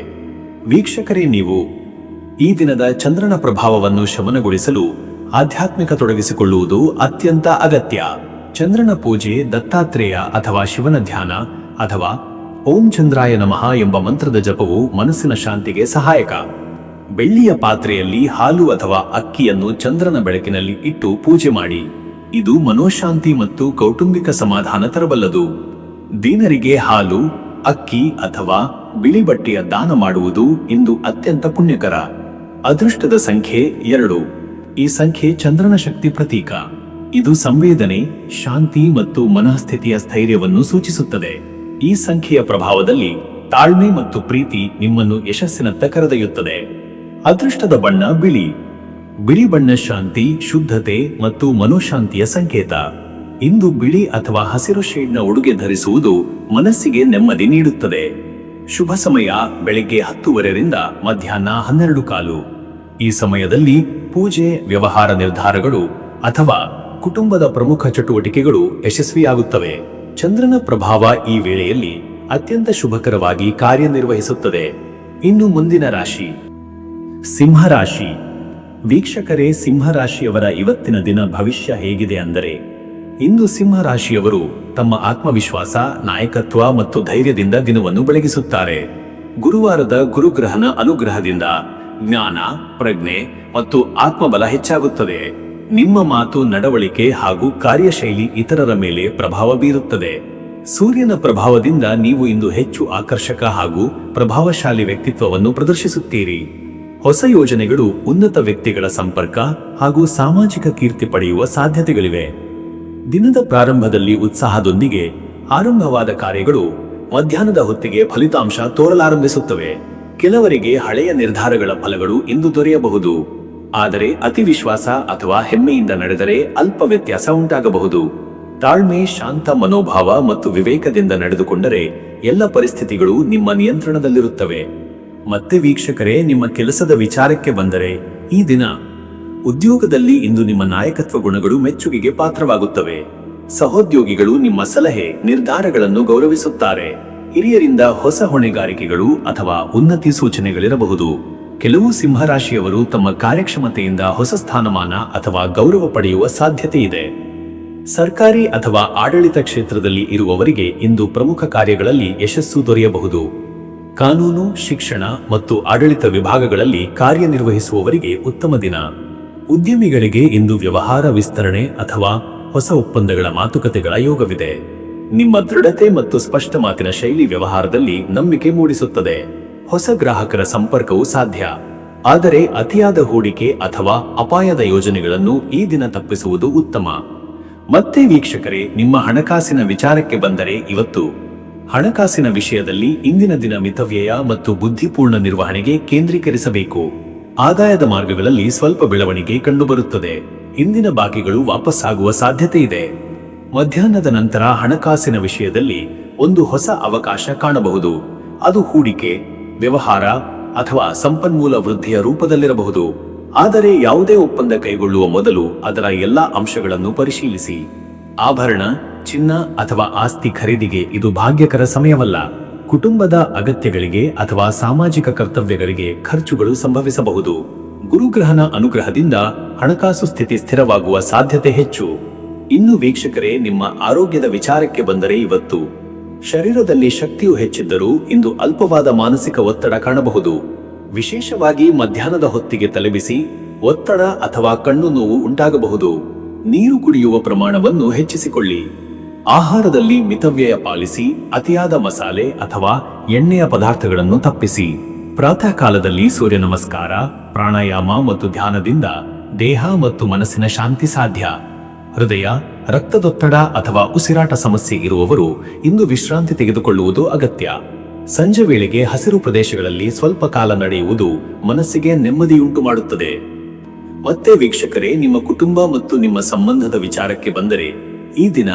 ವೀಕ್ಷಕರೇ, ನೀವು ಈ ದಿನದ ಚಂದ್ರನ ಪ್ರಭಾವವನ್ನು ಶಮನಗೊಳಿಸಲು ಆಧ್ಯಾತ್ಮಿಕ ತೊಡಗಿಸಿಕೊಳ್ಳುವುದು ಅತ್ಯಂತ ಅಗತ್ಯ. ಚಂದ್ರನ ಪೂಜೆ, ದತ್ತಾತ್ರೇಯ ಅಥವಾ ಶಿವನ ಧ್ಯಾನ ಅಥವಾ ಓಂ ಚಂದ್ರಾಯ ನಮಃ ಎಂಬ ಮಂತ್ರದ ಜಪವು ಮನಸ್ಸಿನ ಶಾಂತಿಗೆ ಸಹಾಯಕ. ಬೆಳ್ಳಿಯ ಪಾತ್ರೆಯಲ್ಲಿ ಹಾಲು ಅಥವಾ ಅಕ್ಕಿಯನ್ನು ಚಂದ್ರನ ಬೆಳಕಿನಲ್ಲಿ ಇಟ್ಟು ಪೂಜೆ ಮಾಡಿ. ಇದು ಮನೋಶಾಂತಿ ಮತ್ತು ಕೌಟುಂಬಿಕ ಸಮಾಧಾನ ತರಬಲ್ಲದು. ದೀನರಿಗೆ ಹಾಲು, ಅಕ್ಕಿ ಅಥವಾ ಬಿಳಿ ಬಟ್ಟೆಯ ದಾನ ಮಾಡುವುದು ಇಂದು ಅತ್ಯಂತ ಪುಣ್ಯಕರ. ಅದೃಷ್ಟದ ಸಂಖ್ಯೆ 2. ಈ ಸಂಖ್ಯೆ ಚಂದ್ರನ ಶಕ್ತಿ ಪ್ರತೀಕ. ಇದು ಸಂವೇದನೆ, ಶಾಂತಿ ಮತ್ತು ಮನಃಸ್ಥಿತಿಯ ಸ್ಥೈರ್ಯವನ್ನು ಸೂಚಿಸುತ್ತದೆ. ಈ ಸಂಖ್ಯೆಯ ಪ್ರಭಾವದಲ್ಲಿ ತಾಳ್ಮೆ ಮತ್ತು ಪ್ರೀತಿ ನಿಮ್ಮನ್ನು ಯಶಸ್ಸಿನತ್ತ ಕರೆದೊಯ್ಯುತ್ತದೆ. ಅದೃಷ್ಟದ ಬಣ್ಣ ಬಿಳಿ. ಬಿಳಿ ಬಣ್ಣ ಶಾಂತಿ, ಶುದ್ಧತೆ ಮತ್ತು ಮನೋಶಾಂತಿಯ ಸಂಕೇತ. ಇಂದು ಬಿಳಿ ಅಥವಾ ಹಸಿರು ಶೇಡ್ನ ಉಡುಗೆ ಧರಿಸುವುದು ಮನಸ್ಸಿಗೆ ನೆಮ್ಮದಿ ನೀಡುತ್ತದೆ. ಶುಭ ಸಮಯ ಬೆಳಿಗ್ಗೆ 10:30ರಿಂದ ಮಧ್ಯಾಹ್ನ 12:15. ಈ ಸಮಯದಲ್ಲಿ ಪೂಜೆ, ವ್ಯವಹಾರ ನಿರ್ಧಾರಗಳು ಅಥವಾ ಕುಟುಂಬದ ಪ್ರಮುಖ ಚಟುವಟಿಕೆಗಳು ಯಶಸ್ವಿಯಾಗುತ್ತವೆ. ಚಂದ್ರನ ಪ್ರಭಾವ ಈ ವೇಳೆಯಲ್ಲಿ ಅತ್ಯಂತ ಶುಭಕರವಾಗಿ ಕಾರ್ಯನಿರ್ವಹಿಸುತ್ತದೆ. ಇನ್ನು ಮುಂದಿನ ರಾಶಿ ಸಿಂಹರಾಶಿ. ವೀಕ್ಷಕರೇ, ಸಿಂಹರಾಶಿಯವರ ಇವತ್ತಿನ ದಿನ ಭವಿಷ್ಯ ಹೇಗಿದೆ ಅಂದರೆ, ಇಂದು ಸಿಂಹರಾಶಿಯವರು ತಮ್ಮ ಆತ್ಮವಿಶ್ವಾಸ, ನಾಯಕತ್ವ ಮತ್ತು ಧೈರ್ಯದಿಂದ ದಿನವನ್ನು ಬೆಳಗಿಸುತ್ತಾರೆ. ಗುರುವಾರದ ಗುರುಗ್ರಹನ ಅನುಗ್ರಹದಿಂದ ಜ್ಞಾನ, ಪ್ರಜ್ಞೆ ಮತ್ತು ಆತ್ಮಬಲ ಹೆಚ್ಚಾಗುತ್ತದೆ. ನಿಮ್ಮ ಮಾತು, ನಡವಳಿಕೆ ಹಾಗೂ ಕಾರ್ಯಶೈಲಿ ಇತರರ ಮೇಲೆ ಪ್ರಭಾವ ಬೀರುತ್ತದೆ. ಸೂರ್ಯನ ಪ್ರಭಾವದಿಂದ ನೀವು ಇಂದು ಹೆಚ್ಚು ಆಕರ್ಷಕ ಹಾಗೂ ಪ್ರಭಾವಶಾಲಿ ವ್ಯಕ್ತಿತ್ವವನ್ನು ಪ್ರದರ್ಶಿಸುತ್ತೀರಿ. ಹೊಸ ಯೋಜನೆಗಳು, ಉನ್ನತ ವ್ಯಕ್ತಿಗಳ ಸಂಪರ್ಕ ಹಾಗೂ ಸಾಮಾಜಿಕ ಕೀರ್ತಿ ಪಡೆಯುವ ಸಾಧ್ಯತೆಗಳಿವೆ. ದಿನದ ಪ್ರಾರಂಭದಲ್ಲಿ ಉತ್ಸಾಹದೊಂದಿಗೆ ಆರಂಭವಾದ ಕಾರ್ಯಗಳು ಮಧ್ಯಾಹ್ನದ ಹೊತ್ತಿಗೆ ಫಲಿತಾಂಶ ತೋರಲಾರಂಭಿಸುತ್ತವೆ. ಕೆಲವರಿಗೆ ಹಳೆಯ ನಿರ್ಧಾರಗಳ ಫಲಗಳು ಇಂದು ದೊರೆಯಬಹುದು. ಆದರೆ ಅತಿ ವಿಶ್ವಾಸ ಅಥವಾ ಹೆಮ್ಮೆಯಿಂದ ನಡೆದರೆ ಅಲ್ಪ ವ್ಯತ್ಯಾಸ ಉಂಟಾಗಬಹುದು. ತಾಳ್ಮೆ, ಶಾಂತ ಮನೋಭಾವ ಮತ್ತು ವಿವೇಕದಿಂದ ನಡೆದುಕೊಂಡರೆ ಎಲ್ಲ ಪರಿಸ್ಥಿತಿಗಳು ನಿಮ್ಮ ನಿಯಂತ್ರಣದಲ್ಲಿರುತ್ತವೆ. ಮತ್ತೆ ವೀಕ್ಷಕರೇ, ನಿಮ್ಮ ಕೆಲಸದ ವಿಚಾರಕ್ಕೆ ಬಂದರೆ, ಈ ದಿನ ಉದ್ಯೋಗದಲ್ಲಿ ಇಂದು ನಿಮ್ಮ ನಾಯಕತ್ವ ಗುಣಗಳು ಮೆಚ್ಚುಗೆಗೆ ಪಾತ್ರವಾಗುತ್ತವೆ. ಸಹೋದ್ಯೋಗಿಗಳು ನಿಮ್ಮ ಸಲಹೆ, ನಿರ್ಧಾರಗಳನ್ನು ಗೌರವಿಸುತ್ತಾರೆ. ಹಿರಿಯರಿಂದ ಹೊಸ ಹೊಣೆಗಾರಿಕೆಗಳು ಅಥವಾ ಉನ್ನತಿ ಸೂಚನೆಗಳಿರಬಹುದು. ಕೆಲವು ಸಿಂಹರಾಶಿಯವರು ತಮ್ಮ ಕಾರ್ಯಕ್ಷಮತೆಯಿಂದ ಹೊಸ ಸ್ಥಾನಮಾನ ಅಥವಾ ಗೌರವ ಪಡೆಯುವ ಸಾಧ್ಯತೆ ಇದೆ. ಸರ್ಕಾರಿ ಅಥವಾ ಆಡಳಿತ ಕ್ಷೇತ್ರದಲ್ಲಿ ಇರುವವರಿಗೆ ಇಂದು ಪ್ರಮುಖ ಕಾರ್ಯಗಳಲ್ಲಿ ಯಶಸ್ಸು ದೊರೆಯಬಹುದು. ಕಾನೂನು, ಶಿಕ್ಷಣ ಮತ್ತು ಆಡಳಿತ ವಿಭಾಗಗಳಲ್ಲಿ ಕಾರ್ಯನಿರ್ವಹಿಸುವವರಿಗೆ ಉತ್ತಮ ದಿನ. ಉದ್ಯಮಿಗಳಿಗೆ ಇಂದು ವ್ಯವಹಾರ ವಿಸ್ತರಣೆ ಅಥವಾ ಹೊಸ ಒಪ್ಪಂದಗಳ ಮಾತುಕತೆಗಳ ಯೋಗವಿದೆ. ನಿಮ್ಮ ದೃಢತೆ ಮತ್ತು ಸ್ಪಷ್ಟ ಮಾತಿನ ಶೈಲಿ ವ್ಯವಹಾರದಲ್ಲಿ ನಂಬಿಕೆ ಮೂಡಿಸುತ್ತದೆ. ಹೊಸ ಗ್ರಾಹಕರ ಸಂಪರ್ಕವು ಸಾಧ್ಯ. ಆದರೆ ಅತಿಯಾದ ಹೂಡಿಕೆ ಅಥವಾ ಅಪಾಯದ ಯೋಜನೆಗಳನ್ನು ಈ ದಿನ ತಪ್ಪಿಸುವುದು ಉತ್ತಮ. ಮತ್ತೆ ವೀಕ್ಷಕರೇ, ನಿಮ್ಮ ಹಣಕಾಸಿನ ವಿಚಾರಕ್ಕೆ ಬಂದರೆ, ಇವತ್ತು ಹಣಕಾಸಿನ ವಿಷಯದಲ್ಲಿ ಇಂದಿನ ದಿನ ಮಿತವ್ಯಯ ಮತ್ತು ಬುದ್ಧಿಪೂರ್ಣ ನಿರ್ವಹಣೆಗೆ ಕೇಂದ್ರೀಕರಿಸಬೇಕು. ಆದಾಯದ ಮಾರ್ಗಗಳಲ್ಲಿ ಸ್ವಲ್ಪ ಬೆಳವಣಿಗೆ ಕಂಡುಬರುತ್ತದೆ. ಇಂದಿನ ಬಾಕಿಗಳು ವಾಪಸ್ಸಾಗುವ ಸಾಧ್ಯತೆ ಇದೆ. ಮಧ್ಯಾಹ್ನದ ನಂತರ ಹಣಕಾಸಿನ ವಿಷಯದಲ್ಲಿ ಒಂದು ಹೊಸ ಅವಕಾಶ ಕಾಣಬಹುದು. ಅದು ಹೂಡಿಕೆ, ವ್ಯವಹಾರ ಅಥವಾ ಸಂಪನ್ಮೂಲ ವೃದ್ಧಿಯ ರೂಪದಲ್ಲಿರಬಹುದು. ಆದರೆ ಯಾವುದೇ ಒಪ್ಪಂದ ಕೈಗೊಳ್ಳುವ ಮೊದಲು ಅದರ ಎಲ್ಲಾ ಅಂಶಗಳನ್ನು ಪರಿಶೀಲಿಸಿ. ಆಭರಣ, ಚಿನ್ನ ಅಥವಾ ಆಸ್ತಿ ಖರೀದಿಗೆ ಇದು ಭಾಗ್ಯಕರ ಸಮಯವಲ್ಲ. ಕುಟುಂಬದ ಅಗತ್ಯಗಳಿಗೆ ಅಥವಾ ಸಾಮಾಜಿಕ ಕರ್ತವ್ಯಗಳಿಗೆ ಖರ್ಚುಗಳು ಸಂಭವಿಸಬಹುದು. ಗುರುಗ್ರಹನ ಅನುಗ್ರಹದಿಂದ ಹಣಕಾಸು ಸ್ಥಿತಿ ಸ್ಥಿರವಾಗುವ ಸಾಧ್ಯತೆ ಹೆಚ್ಚು. ಇನ್ನು ವೀಕ್ಷಕರೇ, ನಿಮ್ಮ ಆರೋಗ್ಯದ ವಿಚಾರಕ್ಕೆ ಬಂದರೆ, ಇವತ್ತು ಶರೀರದಲ್ಲಿ ಶಕ್ತಿಯು ಹೆಚ್ಚಿದ್ದರೂ ಇಂದು ಅಲ್ಪವಾದ ಮಾನಸಿಕ ಒತ್ತಡ ಕಾಣಬಹುದು. ವಿಶೇಷವಾಗಿ ಮಧ್ಯಾಹ್ನದ ಹೊತ್ತಿಗೆ ತಲೆಬಿಸಿ, ಒತ್ತಡ ಅಥವಾ ಕಣ್ಣು ನೋವು ಉಂಟಾಗಬಹುದು. ನೀರು ಕುಡಿಯುವ ಪ್ರಮಾಣವನ್ನು ಹೆಚ್ಚಿಸಿಕೊಳ್ಳಿ. ಆಹಾರದಲ್ಲಿ ಮಿತವ್ಯಯ ಪಾಲಿಸಿ, ಅತಿಯಾದ ಮಸಾಲೆ ಅಥವಾ ಎಣ್ಣೆಯ ಪದಾರ್ಥಗಳನ್ನು ತಪ್ಪಿಸಿ. ಪ್ರಾತಃ ಕಾಲದಲ್ಲಿ ಸೂರ್ಯ ನಮಸ್ಕಾರ, ಪ್ರಾಣಾಯಾಮ ಮತ್ತು ಧ್ಯಾನದಿಂದ ದೇಹ ಮತ್ತು ಮನಸ್ಸಿನ ಶಾಂತಿ ಸಾಧ್ಯ. ಹೃದಯ, ರಕ್ತದೊತ್ತಡ ಅಥವಾ ಉಸಿರಾಟ ಸಮಸ್ಯೆ ಇರುವವರು ಇಂದು ವಿಶ್ರಾಂತಿ ತೆಗೆದುಕೊಳ್ಳುವುದು ಅಗತ್ಯ. ಸಂಜೆ ವೇಳೆಗೆ ಹಸಿರು ಪ್ರದೇಶಗಳಲ್ಲಿ ಸ್ವಲ್ಪ ಕಾಲ ನಡೆಯುವುದು ಮನಸ್ಸಿಗೆ ನೆಮ್ಮದಿಯುಂಟು ಮಾಡುತ್ತದೆ. ಮತ್ತೆ ವೀಕ್ಷಕರೇ, ನಿಮ್ಮ ಕುಟುಂಬ ಮತ್ತು ನಿಮ್ಮ ಸಂಬಂಧದ ವಿಚಾರಕ್ಕೆ ಬಂದರೆ ಈ ದಿನ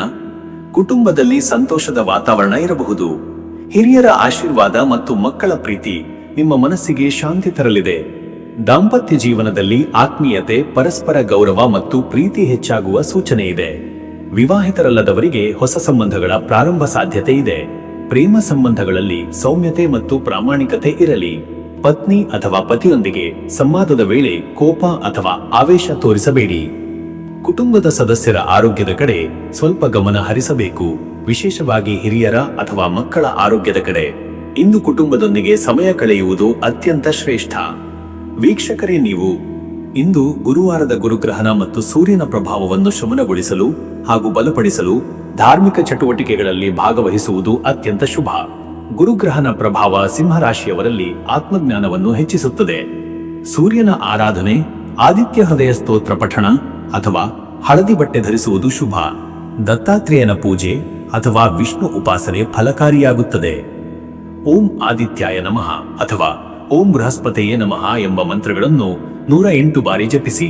ಕುಟುಂಬದಲ್ಲಿ ಸಂತೋಷದ ವಾತಾವರಣ ಇರಬಹುದು. ಹಿರಿಯರ ಆಶೀರ್ವಾದ ಮತ್ತು ಮಕ್ಕಳ ಪ್ರೀತಿ ನಿಮ್ಮ ಮನಸ್ಸಿಗೆ ಶಾಂತಿ ತರಲಿದೆ. ದಾಂಪತ್ಯ ಜೀವನದಲ್ಲಿ ಆತ್ಮೀಯತೆ, ಪರಸ್ಪರ ಗೌರವ ಮತ್ತು ಪ್ರೀತಿ ಹೆಚ್ಚಾಗುವ ಸೂಚನೆ ಇದೆ. ವಿವಾಹಿತರಲ್ಲದವರಿಗೆ ಹೊಸ ಸಂಬಂಧಗಳ ಪ್ರಾರಂಭ ಸಾಧ್ಯತೆ ಇದೆ. ಪ್ರೇಮ ಸಂಬಂಧಗಳಲ್ಲಿ ಸೌಮ್ಯತೆ ಮತ್ತು ಪ್ರಾಮಾಣಿಕತೆ ಇರಲಿ. ಪತ್ನಿ ಅಥವಾ ಪತಿಯೊಂದಿಗೆ ಸಂವಾದದ ವೇಳೆ ಕೋಪ ಅಥವಾ ಆವೇಶ ತೋರಿಸಬೇಡಿ. ಕುಟುಂಬದ ಸದಸ್ಯರ ಆರೋಗ್ಯದ ಕಡೆ ಸ್ವಲ್ಪ ಗಮನ ಹರಿಸಬೇಕು, ವಿಶೇಷವಾಗಿ ಹಿರಿಯರ ಅಥವಾ ಮಕ್ಕಳ ಆರೋಗ್ಯದ ಕಡೆ. ಇಂದು ಕುಟುಂಬದೊಂದಿಗೆ ಸಮಯ ಕಳೆಯುವುದು ಅತ್ಯಂತ ಶ್ರೇಷ್ಠ. ವೀಕ್ಷಕರೇ, ನೀವು ಇಂದು ಗುರುವಾರದ ಗುರುಗ್ರಹಣ ಮತ್ತು ಸೂರ್ಯನ ಪ್ರಭಾವವನ್ನು ಶಮನಗೊಳಿಸಲು ಹಾಗೂ ಬಲಪಡಿಸಲು ಧಾರ್ಮಿಕ ಚಟುವಟಿಕೆಗಳಲ್ಲಿ ಭಾಗವಹಿಸುವುದು ಅತ್ಯಂತ ಶುಭ. ಗುರುಗ್ರಹಣ ಪ್ರಭಾವ ಸಿಂಹರಾಶಿಯವರಲ್ಲಿ ಆತ್ಮಜ್ಞಾನವನ್ನು ಹೆಚ್ಚಿಸುತ್ತದೆ. ಸೂರ್ಯನ ಆರಾಧನೆ, ಆದಿತ್ಯ ಹೃದಯ ಸ್ತೋತ್ರ ಪಠಣ ಅಥವಾ ಹಳದಿ ಬಟ್ಟೆ ಧರಿಸುವುದು ಶುಭ. ದತ್ತಾತ್ರೇಯನ ಪೂಜೆ ಅಥವಾ ವಿಷ್ಣು ಉಪಾಸನೆ ಫಲಕಾರಿಯಾಗುತ್ತದೆ. ಓಂ ಆದಿತ್ಯಾಯ ನಮಃ ಅಥವಾ ಓಂ ಬೃಹಸ್ಪತಿಯೇ ನಮಃ ಎಂಬ ಮಂತ್ರಗಳನ್ನು 108 ಬಾರಿ ಜಪಿಸಿ.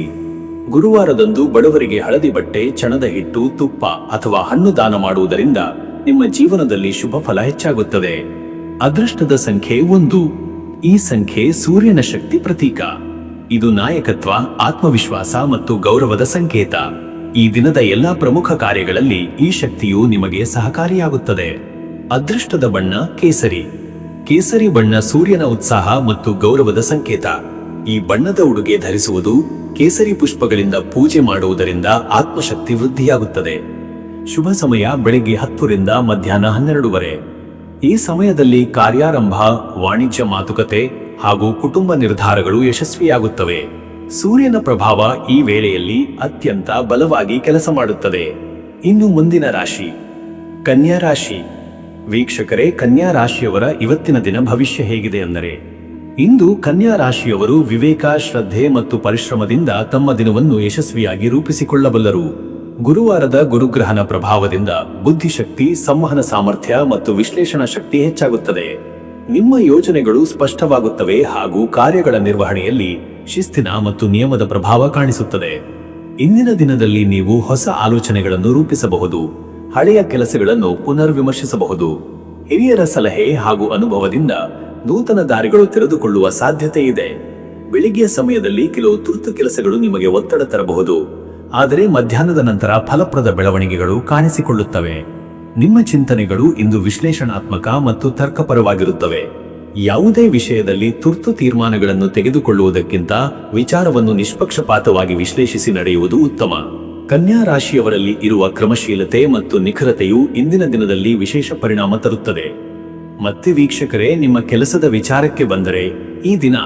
ಗುರುವಾರದಂದು ಬಡವರಿಗೆ ಹಳದಿ ಬಟ್ಟೆ, ಚಣದ ಹಿಟ್ಟು, ತುಪ್ಪ ಅಥವಾ ಹಣ್ಣು ದಾನ ಮಾಡುವುದರಿಂದ ನಿಮ್ಮ ಜೀವನದಲ್ಲಿ ಶುಭ ಫಲ ಹೆಚ್ಚಾಗುತ್ತದೆ. ಅದೃಷ್ಟದ ಸಂಖ್ಯೆ 1. ಈ ಸಂಖ್ಯೆ ಸೂರ್ಯನ ಶಕ್ತಿ ಪ್ರತೀಕ. ಇದು ನಾಯಕತ್ವ, ಆತ್ಮವಿಶ್ವಾಸ ಮತ್ತು ಗೌರವದ ಸಂಕೇತ. ಈ ದಿನದ ಎಲ್ಲಾ ಪ್ರಮುಖ ಕಾರ್ಯಗಳಲ್ಲಿ ಈ ಶಕ್ತಿಯು ನಿಮಗೆ ಸಹಕಾರಿಯಾಗುತ್ತದೆ. ಅದೃಷ್ಟದ ಬಣ್ಣ ಕೇಸರಿ. ಕೇಸರಿ ಬಣ್ಣ ಸೂರ್ಯನ ಉತ್ಸಾಹ ಮತ್ತು ಗೌರವದ ಸಂಕೇತ. ಈ ಬಣ್ಣದ ಉಡುಗೆ ಧರಿಸುವುದು, ಕೇಸರಿ ಪುಷ್ಪಗಳಿಂದ ಪೂಜೆ ಮಾಡುವುದರಿಂದ ಆತ್ಮಶಕ್ತಿ ವೃದ್ಧಿಯಾಗುತ್ತದೆ. ಶುಭ ಸಮಯ ಬೆಳಿಗ್ಗೆ 10 ರಿಂದ ಮಧ್ಯಾಹ್ನ 12 ಈ ಸಮಯದಲ್ಲಿ ಕಾರ್ಯಾರಂಭ, ವಾಣಿಜ್ಯ ಮಾತುಕತೆ ಹಾಗೂ ಕುಟುಂಬ ನಿರ್ಧಾರಗಳು ಯಶಸ್ವಿಯಾಗುತ್ತವೆ. ಸೂರ್ಯನ ಪ್ರಭಾವ ಈ ವೇಳೆಯಲ್ಲಿ ಅತ್ಯಂತ ಬಲವಾಗಿ ಕೆಲಸ ಮಾಡುತ್ತದೆ. ಇನ್ನು ಮುಂದಿನ ರಾಶಿ ಕನ್ಯಾ ರಾಶಿ. ವೀಕ್ಷಕರೇ, ಕನ್ಯಾ ರಾಶಿಯವರ ಇವತ್ತಿನ ದಿನ ಭವಿಷ್ಯ ಹೇಗಿದೆ ಅಂದರೆ, ಇಂದು ಕನ್ಯಾ ರಾಶಿಯವರು ವಿವೇಕ, ಶ್ರದ್ಧೆ ಮತ್ತು ಪರಿಶ್ರಮದಿಂದ ತಮ್ಮ ದಿನವನ್ನು ಯಶಸ್ವಿಯಾಗಿ ರೂಪಿಸಿಕೊಳ್ಳಬಲ್ಲರು. ಗುರುವಾರದ ಗುರುಗ್ರಹಣ ಪ್ರಭಾವದಿಂದ ಬುದ್ಧಿಶಕ್ತಿ, ಸಂವಹನ ಸಾಮರ್ಥ್ಯ ಮತ್ತು ವಿಶ್ಲೇಷಣಾ ಶಕ್ತಿ ಹೆಚ್ಚಾಗುತ್ತದೆ. ನಿಮ್ಮ ಯೋಜನೆಗಳು ಸ್ಪಷ್ಟವಾಗುತ್ತವೆ ಹಾಗೂ ಕಾರ್ಯಗಳ ನಿರ್ವಹಣೆಯಲ್ಲಿ ಶಿಸ್ತಿನ ಮತ್ತು ನಿಯಮದ ಪ್ರಭಾವ ಕಾಣಿಸುತ್ತದೆ. ಇಂದಿನ ದಿನದಲ್ಲಿ ನೀವು ಹೊಸ ಆಲೋಚನೆಗಳನ್ನು ರೂಪಿಸಬಹುದು, ಹಳೆಯ ಕೆಲಸಗಳನ್ನು ಪುನರ್ವಿಮರ್ಶಿಸಬಹುದು. ಹಿರಿಯರ ಸಲಹೆ ಹಾಗೂ ಅನುಭವದಿಂದ ನೂತನ ದಾರಿಗಳು ತೆರೆದುಕೊಳ್ಳುವ ಸಾಧ್ಯತೆ ಇದೆ. ಬೆಳಿಗ್ಗೆಯ ಸಮಯದಲ್ಲಿ ಕೆಲವು ತುರ್ತು ಕೆಲಸಗಳು ನಿಮಗೆ ಒತ್ತಡ ತರಬಹುದು, ಆದರೆ ಮಧ್ಯಾಹ್ನದ ನಂತರ ಫಲಪ್ರದ ಬೆಳವಣಿಗೆಗಳು ಕಾಣಿಸಿಕೊಳ್ಳುತ್ತವೆ. ನಿಮ್ಮ ಚಿಂತನೆಗಳು ಇಂದು ವಿಶ್ಲೇಷಣಾತ್ಮಕ ಮತ್ತು ತರ್ಕಪರವಾಗಿರುತ್ತವೆ. ಯಾವುದೇ ವಿಷಯದಲ್ಲಿ ತುರ್ತು ತೀರ್ಮಾನಗಳನ್ನು ತೆಗೆದುಕೊಳ್ಳುವುದಕ್ಕಿಂತ ವಿಚಾರವನ್ನು ನಿಷ್ಪಕ್ಷಪಾತವಾಗಿ ವಿಶ್ಲೇಷಿಸಿ ನಡೆಯುವುದು ಉತ್ತಮ. ಕನ್ಯಾ ರಾಶಿಯವರಲ್ಲಿ ಇರುವ ಕ್ರಮಶೀಲತೆ ಮತ್ತು ನಿಖರತೆಯು ಇಂದಿನ ದಿನದಲ್ಲಿ ವಿಶೇಷ ಪರಿಣಾಮ ತರುತ್ತದೆ. ಮತ್ತೆ ವೀಕ್ಷಕರೇ, ನಿಮ್ಮ ಕೆಲಸದ ವಿಚಾರಕ್ಕೆ ಬಂದರೆ, ಈ ದಿನ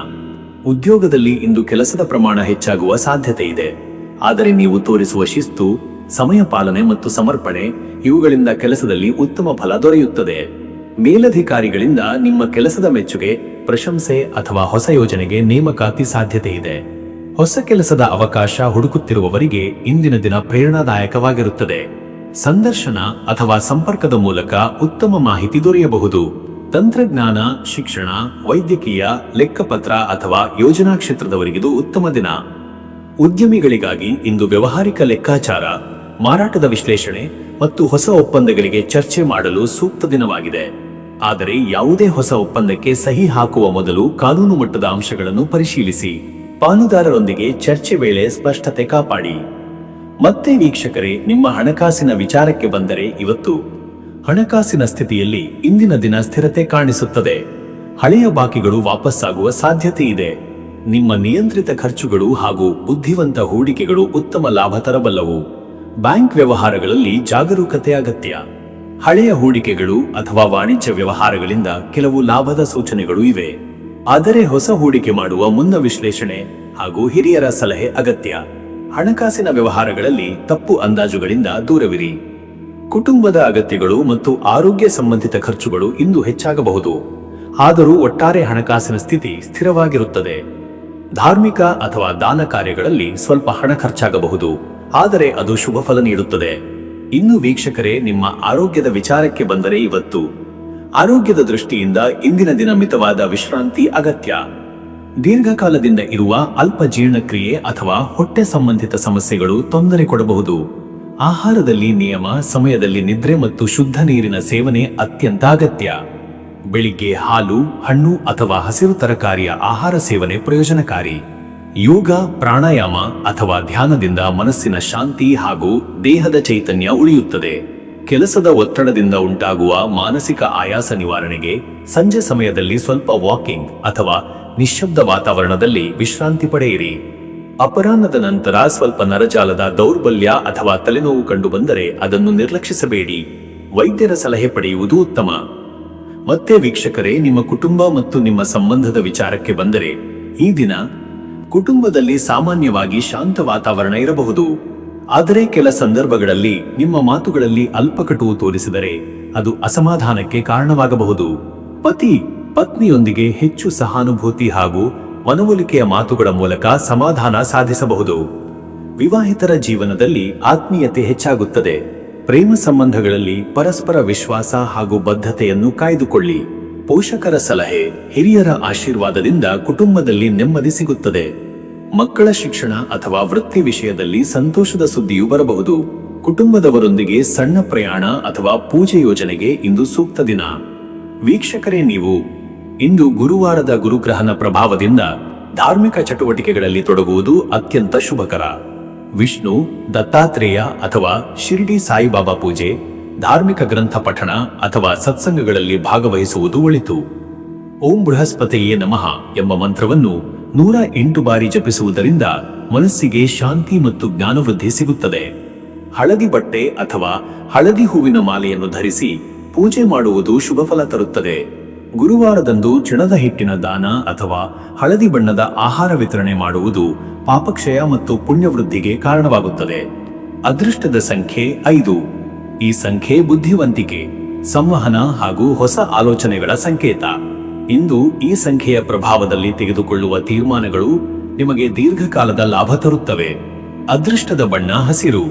ಉದ್ಯೋಗದಲ್ಲಿ ಇಂದು ಕೆಲಸದ ಪ್ರಮಾಣ ಹೆಚ್ಚಾಗುವ ಸಾಧ್ಯತೆ ಇದೆ. ಆದರೆ ನೀವು ತೋರಿಸುವ ಶಿಸ್ತು, ಸಮಯ ಪಾಲನೆ ಮತ್ತು ಸಮರ್ಪಣೆ ಇವುಗಳಿಂದ ಕೆಲಸದಲ್ಲಿ ಉತ್ತಮ ಫಲ ದೊರೆಯುತ್ತದೆ. ಮೇಲಧಿಕಾರಿಗಳಿಂದ ನಿಮ್ಮ ಕೆಲಸದ ಮೆಚ್ಚುಗೆ, ಪ್ರಶಂಸೆ ಅಥವಾ ಹೊಸ ಯೋಜನೆಗೆ ನೇಮಕಾತಿ ಸಾಧ್ಯತೆ ಇದೆ. ಹೊಸ ಕೆಲಸದ ಅವಕಾಶ ಹುಡುಕುತ್ತಿರುವವರಿಗೆ ಇಂದಿನ ದಿನ ಪ್ರೇರಣಾದಾಯಕವಾಗಿರುತ್ತದೆ. ಸಂದರ್ಶನ ಅಥವಾ ಸಂಪರ್ಕದ ಮೂಲಕ ಉತ್ತಮ ಮಾಹಿತಿ ದೊರೆಯಬಹುದು. ತಂತ್ರಜ್ಞಾನ, ಶಿಕ್ಷಣ, ವೈದ್ಯಕೀಯ, ಲೆಕ್ಕಪತ್ರ ಅಥವಾ ಯೋಜನಾ ಕ್ಷೇತ್ರದವರಿಗಿದು ಉತ್ತಮ ದಿನ. ಉದ್ಯಮಿಗಳಿಗಾಗಿ ಇಂದು ವ್ಯವಹಾರಿಕ ಲೆಕ್ಕಾಚಾರ, ಮಾರಾಟದ ವಿಶ್ಲೇಷಣೆ ಮತ್ತು ಹೊಸ ಒಪ್ಪಂದಗಳಿಗೆ ಚರ್ಚೆ ಮಾಡಲು ಸೂಕ್ತ ದಿನವಾಗಿದೆ. ಆದರೆ ಯಾವುದೇ ಹೊಸ ಒಪ್ಪಂದಕ್ಕೆ ಸಹಿ ಹಾಕುವ ಮೊದಲು ಕಾನೂನು ಮಟ್ಟದ ಅಂಶಗಳನ್ನು ಪರಿಶೀಲಿಸಿ. ಪಾಲುದಾರರೊಂದಿಗೆ ಚರ್ಚೆ ವೇಳೆ ಸ್ಪಷ್ಟತೆ ಕಾಪಾಡಿ. ಮತ್ತೆ ವೀಕ್ಷಕರೇ, ನಿಮ್ಮ ಹಣಕಾಸಿನ ವಿಚಾರಕ್ಕೆ ಬಂದರೆ, ಇವತ್ತು ಹಣಕಾಸಿನ ಸ್ಥಿತಿಯಲ್ಲಿ ಇಂದಿನ ದಿನ ಸ್ಥಿರತೆ ಕಾಣಿಸುತ್ತದೆ. ಹಳೆಯ ಬಾಕಿಗಳು ವಾಪಸ್ಸಾಗುವ ಸಾಧ್ಯತೆ ಇದೆ. ನಿಮ್ಮ ನಿಯಂತ್ರಿತ ಖರ್ಚುಗಳು ಹಾಗೂ ಬುದ್ಧಿವಂತ ಹೂಡಿಕೆಗಳು ಉತ್ತಮ ಲಾಭ ತರಬಲ್ಲವು. ಬ್ಯಾಂಕ್ ವ್ಯವಹಾರಗಳಲ್ಲಿ ಜಾಗರೂಕತೆ ಅಗತ್ಯ. ಹಳೆಯ ಹೂಡಿಕೆಗಳು ಅಥವಾ ವಾಣಿಜ್ಯ ವ್ಯವಹಾರಗಳಿಂದ ಕೆಲವು ಲಾಭದ ಸೂಚನೆಗಳು ಇವೆ. ಆದರೆ ಹೊಸ ಹೂಡಿಕೆ ಮಾಡುವ ಮುನ್ನ ವಿಶ್ಲೇಷಣೆ ಹಾಗೂ ಹಿರಿಯರ ಸಲಹೆ ಅಗತ್ಯ. ಹಣಕಾಸಿನ ವ್ಯವಹಾರಗಳಲ್ಲಿ ತಪ್ಪು ಅಂದಾಜುಗಳಿಂದ ದೂರವಿರಿ. ಕುಟುಂಬದ ಅಗತ್ಯಗಳು ಮತ್ತು ಆರೋಗ್ಯ ಸಂಬಂಧಿತ ಖರ್ಚುಗಳು ಇಂದು ಹೆಚ್ಚಾಗಬಹುದು, ಆದರೂ ಒಟ್ಟಾರೆ ಹಣಕಾಸಿನ ಸ್ಥಿತಿ ಸ್ಥಿರವಾಗಿರುತ್ತದೆ. ಧಾರ್ಮಿಕ ಅಥವಾ ದಾನ ಕಾರ್ಯಗಳಲ್ಲಿ ಸ್ವಲ್ಪ ಹಣ ಖರ್ಚಾಗಬಹುದು, ಆದರೆ ಅದು ಶುಭ ಫಲ ನೀಡುತ್ತದೆ. ಇನ್ನು ವೀಕ್ಷಕರೇ, ನಿಮ್ಮ ಆರೋಗ್ಯದ ವಿಚಾರಕ್ಕೆ ಬಂದರೆ ಇವತ್ತು ಆರೋಗ್ಯದ ದೃಷ್ಟಿಯಿಂದ ಇಂದಿನ ದಿನ ಮಿತವಾದ ವಿಶ್ರಾಂತಿ ಅಗತ್ಯ. ದೀರ್ಘಕಾಲದಿಂದ ಇರುವ ಅಲ್ಪ ಜೀರ್ಣಕ್ರಿಯೆ ಅಥವಾ ಹೊಟ್ಟೆ ಸಂಬಂಧಿತ ಸಮಸ್ಯೆಗಳು ತೊಂದರೆ ಕೊಡಬಹುದು. ಆಹಾರದಲ್ಲಿ ನಿಯಮ, ಸಮಯದಲ್ಲಿ ನಿದ್ರೆ ಮತ್ತು ಶುದ್ಧ ನೀರಿನ ಸೇವನೆ ಅತ್ಯಂತ ಅಗತ್ಯ. ಬೆಳಿಗ್ಗೆ ಹಾಲು, ಹಣ್ಣು ಅಥವಾ ಹಸಿರು ತರಕಾರಿಯ ಆಹಾರ ಸೇವನೆ ಪ್ರಯೋಜನಕಾರಿ. ಯೋಗ, ಪ್ರಾಣಾಯಾಮ ಅಥವಾ ಧ್ಯಾನದಿಂದ ಮನಸ್ಸಿನ ಶಾಂತಿ ಹಾಗೂ ದೇಹದ ಚೈತನ್ಯ ಉಳಿಯುತ್ತದೆ. ಕೆಲಸದ ಒತ್ತಡದಿಂದ ಉಂಟಾಗುವ ಮಾನಸಿಕ ಆಯಾಸ ನಿವಾರಣೆಗೆ ಸಂಜೆ ಸಮಯದಲ್ಲಿ ಸ್ವಲ್ಪ ವಾಕಿಂಗ್ ಅಥವಾ ನಿಶ್ಶಬ್ದ ವಾತಾವರಣದಲ್ಲಿ ವಿಶ್ರಾಂತಿ ಪಡೆಯಿರಿ. ಅಪರಾಹ್ನದ ನಂತರ ಸ್ವಲ್ಪ ನರಜಾಲದ ದೌರ್ಬಲ್ಯ ಅಥವಾ ತಲೆನೋವು ಕಂಡುಬಂದರೆ ಅದನ್ನು ನಿರ್ಲಕ್ಷಿಸಬೇಡಿ. ವೈದ್ಯರ ಸಲಹೆ ಪಡೆಯುವುದು ಉತ್ತಮ. ಮತ್ತೆ ವೀಕ್ಷಕರೇ, ನಿಮ್ಮ ಕುಟುಂಬ ಮತ್ತು ನಿಮ್ಮ ಸಂಬಂಧದ ವಿಚಾರಕ್ಕೆ ಬಂದರೆ ಈ ದಿನ ಕುಟುಂಬದಲ್ಲಿ ಸಾಮಾನ್ಯವಾಗಿ ಶಾಂತ ವಾತಾವರಣ ಇರಬಹುದು. ಆದರೆ ಕೆಲ ಸಂದರ್ಭಗಳಲ್ಲಿ ನಿಮ್ಮ ಮಾತುಗಳಲ್ಲಿ ಅಲ್ಪಕಟುವು ತೋರಿಸಿದರೆ ಅದು ಅಸಮಾಧಾನಕ್ಕೆ ಕಾರಣವಾಗಬಹುದು. ಪತಿ ಪತ್ನಿಯೊಂದಿಗೆ ಹೆಚ್ಚು ಸಹಾನುಭೂತಿ ಹಾಗೂ ಮನವೊಲಿಕೆಯ ಮಾತುಗಳ ಮೂಲಕ ಸಮಾಧಾನ ಸಾಧಿಸಬಹುದು. ವಿವಾಹಿತರ ಜೀವನದಲ್ಲಿ ಆತ್ಮೀಯತೆ ಹೆಚ್ಚಾಗುತ್ತದೆ. ಪ್ರೇಮ ಸಂಬಂಧಗಳಲ್ಲಿ ಪರಸ್ಪರ ವಿಶ್ವಾಸ ಹಾಗೂ ಬದ್ಧತೆಯನ್ನು ಕಾಯ್ದುಕೊಳ್ಳಿ. ಪೋಷಕರ ಸಲಹೆ, ಹಿರಿಯರ ಆಶೀರ್ವಾದದಿಂದ ಕುಟುಂಬದಲ್ಲಿ ನೆಮ್ಮದಿ ಸಿಗುತ್ತದೆ. ಮಕ್ಕಳ ಶಿಕ್ಷಣ ಅಥವಾ ವೃತ್ತಿ ವಿಷಯದಲ್ಲಿ ಸಂತೋಷದ ಸುದ್ದಿಯೂ ಬರಬಹುದು. ಕುಟುಂಬದವರೊಂದಿಗೆ ಸಣ್ಣ ಪ್ರಯಾಣ ಅಥವಾ ಪೂಜೆ ಯೋಜನೆಗೆ ಇಂದು ಸೂಕ್ತ ದಿನ. ವೀಕ್ಷಕರೇ, ನೀವು ಇಂದು ಗುರುವಾರದ ಗುರುಗ್ರಹನ ಪ್ರಭಾವದಿಂದ ಧಾರ್ಮಿಕ ಚಟುವಟಿಕೆಗಳಲ್ಲಿ ತೊಡಗುವುದು ಅತ್ಯಂತ ಶುಭಕರ. ವಿಷ್ಣು, ದತ್ತಾತ್ರೇಯ ಅಥವಾ ಶಿರ್ಡಿ ಸಾಯಿಬಾಬಾ ಪೂಜೆ, ಧಾರ್ಮಿಕ ಗ್ರಂಥ ಪಠಣ ಅಥವಾ ಸತ್ಸಂಗಗಳಲ್ಲಿ ಭಾಗವಹಿಸುವುದು ಒಳಿತು. ಓಂ ಬೃಹಸ್ಪತಿಯೇ ನಮಃ ಎಂಬ ಮಂತ್ರವನ್ನು 108 ಬಾರಿ ಜಪಿಸುವುದರಿಂದ ಮನಸ್ಸಿಗೆ ಶಾಂತಿ ಮತ್ತು ಜ್ಞಾನವೃದ್ಧಿ ಸಿಗುತ್ತದೆ. ಹಳದಿ ಬಟ್ಟೆ ಅಥವಾ ಹಳದಿ ಹೂವಿನ ಮಾಲೆಯನ್ನು ಧರಿಸಿ ಪೂಜೆ ಮಾಡುವುದು ಶುಭ ಫಲ ತರುತ್ತದೆ. ಗುರುವಾರದಂದು ಚಿಣದ ಹಿಟ್ಟಿನ ದಾನ ಅಥವಾ ಹಳದಿ ಬಣ್ಣದ ಆಹಾರ ವಿತರಣೆ ಮಾಡುವುದು ಪಾಪಕ್ಷಯ ಮತ್ತು ಪುಣ್ಯವೃದ್ಧಿಗೆ ಕಾರಣವಾಗುತ್ತದೆ. ಅದೃಷ್ಟದ ಸಂಖ್ಯೆ 5. ಈ ಸಂಖ್ಯೆ ಬುದ್ಧಿವಂತಿಕೆ, ಸಂವಹನ ಹಾಗೂ ಹೊಸ ಆಲೋಚನೆಗಳ ಸಂಕೇತ. ಇಂದು ಈ ಸಂಖ್ಯೆಯ ಪ್ರಭಾವದಲ್ಲಿ ತೆಗೆದುಕೊಳ್ಳುವ ತೀರ್ಮಾನಗಳು ನಿಮಗೆ ದೀರ್ಘಕಾಲದ ಲಾಭ ತರುತ್ತವೆ. ಅದೃಷ್ಟದ ಬಣ್ಣ ಹಸಿರು.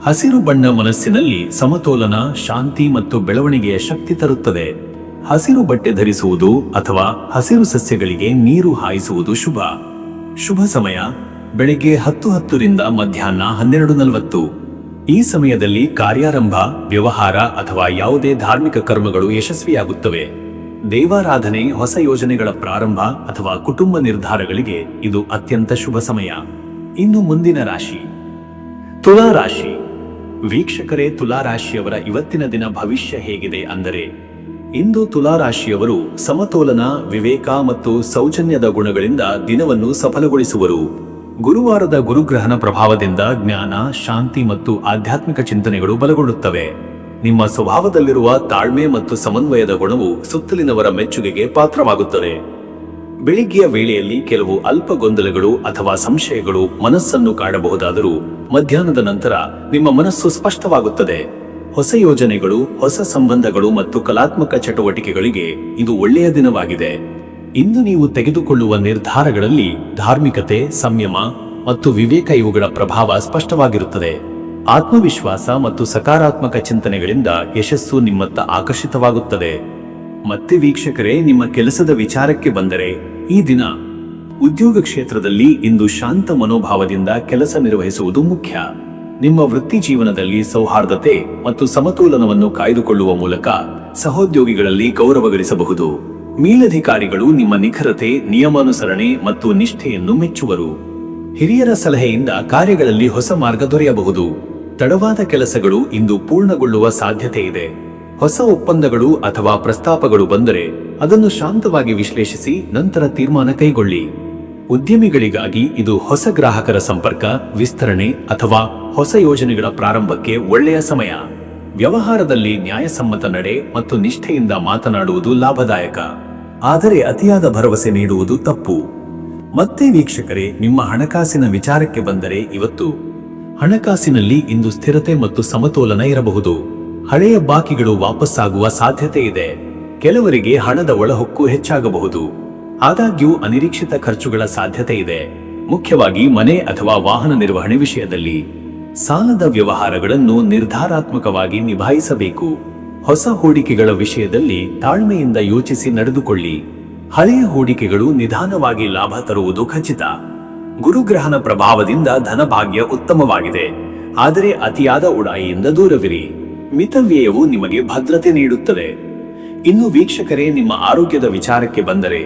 ಹಸಿರು ಬಣ್ಣ ಮನಸ್ಸಿನಲ್ಲಿ ಸಮತೋಲನ, ಶಾಂತಿ ಮತ್ತು ಬೆಳವಣಿಗೆಯ ಶಕ್ತಿ ತರುತ್ತದೆ. ಹಸಿರು ಬಟ್ಟೆ ಧರಿಸುವುದು ಅಥವಾ ಹಸಿರು ಸಸ್ಯಗಳಿಗೆ ನೀರು ಹಾಯಿಸುವುದು ಶುಭ. ಶುಭ ಸಮಯ ಬೆಳಿಗ್ಗೆ 10:10 ರಿಂದ ಮಧ್ಯಾಹ್ನ 12:40. ಈ ಸಮಯದಲ್ಲಿ ಕಾರ್ಯಾರಂಭ, ವ್ಯವಹಾರ ಅಥವಾ ಯಾವುದೇ ಧಾರ್ಮಿಕ ಕರ್ಮಗಳು ಯಶಸ್ವಿಯಾಗುತ್ತವೆ. ದೇವಾರಾಧನೆ, ಹೊಸ ಯೋಜನೆಗಳ ಪ್ರಾರಂಭ ಅಥವಾ ಕುಟುಂಬ ನಿರ್ಧಾರಗಳಿಗೆ ಇದು ಅತ್ಯಂತ ಶುಭ ಸಮಯ. ಇನ್ನು ಮುಂದಿನ ರಾಶಿ ತುಲಾ ರಾಶಿ. ವೀಕ್ಷಕರೇ, ತುಲಾ ರಾಶಿಯವರ ಇವತ್ತಿನ ದಿನ ಭವಿಷ್ಯ ಹೇಗಿದೆ ಅಂದರೆ, ಇಂದು ತುಲಾ ರಾಶಿಯವರು ಸಮತೋಲನ, ವಿವೇಕ ಮತ್ತು ಸೌಜನ್ಯದ ಗುಣಗಳಿಂದ ದಿನವನ್ನು ಸಫಲಗೊಳಿಸುವರು. ಗುರುವಾರದ ಗುರುಗ್ರಹನ ಪ್ರಭಾವದಿಂದ ಜ್ಞಾನ, ಶಾಂತಿ ಮತ್ತು ಆಧ್ಯಾತ್ಮಿಕ ಚಿಂತನೆಗಳು ಬಲಗೊಳ್ಳುತ್ತವೆ. ನಿಮ್ಮ ಸ್ವಭಾವದಲ್ಲಿರುವ ತಾಳ್ಮೆ ಮತ್ತು ಸಮನ್ವಯದ ಗುಣವು ಸುತ್ತಲಿನವರ ಮೆಚ್ಚುಗೆಗೆ ಪಾತ್ರವಾಗುತ್ತದೆ. ಬೆಳಿಗ್ಗೆಯ ವೇಳೆಯಲ್ಲಿ ಕೆಲವು ಅಲ್ಪ ಗೊಂದಲಗಳು ಅಥವಾ ಸಂಶಯಗಳು ಮನಸ್ಸನ್ನು ಕಾಡಬಹುದಾದರೂ ಮಧ್ಯಾಹ್ನದ ನಂತರ ನಿಮ್ಮ ಮನಸ್ಸು ಸ್ಪಷ್ಟವಾಗುತ್ತದೆ. ಹೊಸ ಯೋಜನೆಗಳು, ಹೊಸ ಸಂಬಂಧಗಳು ಮತ್ತು ಕಲಾತ್ಮಕ ಚಟುವಟಿಕೆಗಳಿಗೆ ಇದು ಒಳ್ಳೆಯ ದಿನವಾಗಿದೆ. ಇಂದು ನೀವು ತೆಗೆದುಕೊಳ್ಳುವ ನಿರ್ಧಾರಗಳಲ್ಲಿ ಧಾರ್ಮಿಕತೆ, ಸಂಯಮ ಮತ್ತು ವಿವೇಕ ಇವುಗಳ ಪ್ರಭಾವ ಸ್ಪಷ್ಟವಾಗಿರುತ್ತದೆ. ಆತ್ಮವಿಶ್ವಾಸ ಮತ್ತು ಸಕಾರಾತ್ಮಕ ಚಿಂತನೆಗಳಿಂದ ಯಶಸ್ಸು ನಿಮ್ಮತ್ತ ಆಕರ್ಷಿತವಾಗುತ್ತದೆ. ಮತ್ತೆ ವೀಕ್ಷಕರೇ, ನಿಮ್ಮ ಕೆಲಸದ ವಿಚಾರಕ್ಕೆ ಬಂದರೆ ಈ ದಿನ ಉದ್ಯೋಗ ಕ್ಷೇತ್ರದಲ್ಲಿ ಇಂದು ಶಾಂತ ಮನೋಭಾವದಿಂದ ಕೆಲಸ ನಿರ್ವಹಿಸುವುದು ಮುಖ್ಯ. ನಿಮ್ಮ ವೃತ್ತಿ ಜೀವನದಲ್ಲಿ ಸೌಹಾರ್ದತೆ ಮತ್ತು ಸಮತೋಲನವನ್ನು ಕಾಯ್ದುಕೊಳ್ಳುವ ಮೂಲಕ ಸಹೋದ್ಯೋಗಿಗಳಲ್ಲಿ ಗೌರವ ಗಳಿಸಬಹುದು. ಮೇಲಧಿಕಾರಿಗಳು ನಿಮ್ಮ ನಿಖರತೆ, ನಿಯಮಾನುಸರಣೆ ಮತ್ತು ನಿಷ್ಠೆಯನ್ನು ಮೆಚ್ಚುವರು. ಹಿರಿಯರ ಸಲಹೆಯಿಂದ ಕಾರ್ಯಗಳಲ್ಲಿ ಹೊಸ ಮಾರ್ಗ ದೊರೆಯಬಹುದು. ತಡವಾದ ಕೆಲಸಗಳು ಇಂದು ಪೂರ್ಣಗೊಳ್ಳುವ ಸಾಧ್ಯತೆ ಇದೆ. ಹೊಸ ಒಪ್ಪಂದಗಳು ಅಥವಾ ಪ್ರಸ್ತಾಪಗಳು ಬಂದರೆ ಅದನ್ನು ಶಾಂತವಾಗಿ ವಿಶ್ಲೇಷಿಸಿ ನಂತರ ತೀರ್ಮಾನ ಕೈಗೊಳ್ಳಿ. ಉದ್ಯಮಿಗಳಿಗಾಗಿ ಇದು ಹೊಸ ಗ್ರಾಹಕರ ಸಂಪರ್ಕ, ವಿಸ್ತರಣೆ ಅಥವಾ ಹೊಸ ಯೋಜನೆಗಳ ಪ್ರಾರಂಭಕ್ಕೆ ಒಳ್ಳೆಯ ಸಮಯ. ವ್ಯವಹಾರದಲ್ಲಿ ನ್ಯಾಯಸಮ್ಮತ ನಡೆ ಮತ್ತು ನಿಷ್ಠೆಯಿಂದ ಮಾತನಾಡುವುದು ಲಾಭದಾಯಕ, ಆದರೆ ಅತಿಯಾದ ಭರವಸೆ ನೀಡುವುದು ತಪ್ಪು. ಮತ್ತೆ ವೀಕ್ಷಕರೇ, ನಿಮ್ಮ ಹಣಕಾಸಿನ ವಿಚಾರಕ್ಕೆ ಬಂದರೆ ಇವತ್ತು ಹಣಕಾಸಿನಲ್ಲಿ ಇಂದು ಸ್ಥಿರತೆ ಮತ್ತು ಸಮತೋಲನ ಇರಬಹುದು. ಹಳೆಯ ಬಾಕಿಗಳು ವಾಪಸ್ಸಾಗುವ ಸಾಧ್ಯತೆ ಇದೆ. ಕೆಲವರಿಗೆ ಹಣದ ಒಳಹೊಕ್ಕು ಹೆಚ್ಚಾಗಬಹುದು. ಆದಾಗ್ಯೂ ಅನಿರೀಕ್ಷಿತ ಖರ್ಚುಗಳ ಸಾಧ್ಯತೆ ಇದೆ, ಮುಖ್ಯವಾಗಿ ಮನೆ ಅಥವಾ ವಾಹನ ನಿರ್ವಹಣೆ ವಿಷಯದಲ್ಲಿ. ಸಾಲದ ವ್ಯವಹಾರಗಳನ್ನು ನಿರ್ಧಾರಾತ್ಮಕವಾಗಿ ನಿಭಾಯಿಸಬೇಕು. ಹೊಸ ಹೂಡಿಕೆಗಳ ವಿಷಯದಲ್ಲಿ ತಾಳ್ಮೆಯಿಂದ ಯೋಚಿಸಿ ನಡೆದುಕೊಳ್ಳಿ. ಹಳೆಯ ಹೂಡಿಕೆಗಳು ನಿಧಾನವಾಗಿ ಲಾಭ ತರುವುದು ಖಚಿತ. ಗುರುಗ್ರಹನ ಪ್ರಭಾವದಿಂದ ಧನಭಾಗ್ಯ ಉತ್ತಮವಾಗಿದೆ, ಆದರೆ ಅತಿಯಾದ ಉಡಾಯಿಯಿಂದ ದೂರವಿರಿ. ಮಿತವ್ಯಯವು ನಿಮಗೆ ಭದ್ರತೆ ನೀಡುತ್ತದೆ. ಇನ್ನು ವೀಕ್ಷಕರೇ, ನಿಮ್ಮ ಆರೋಗ್ಯದ ವಿಚಾರಕ್ಕೆ ಬಂದರೆ,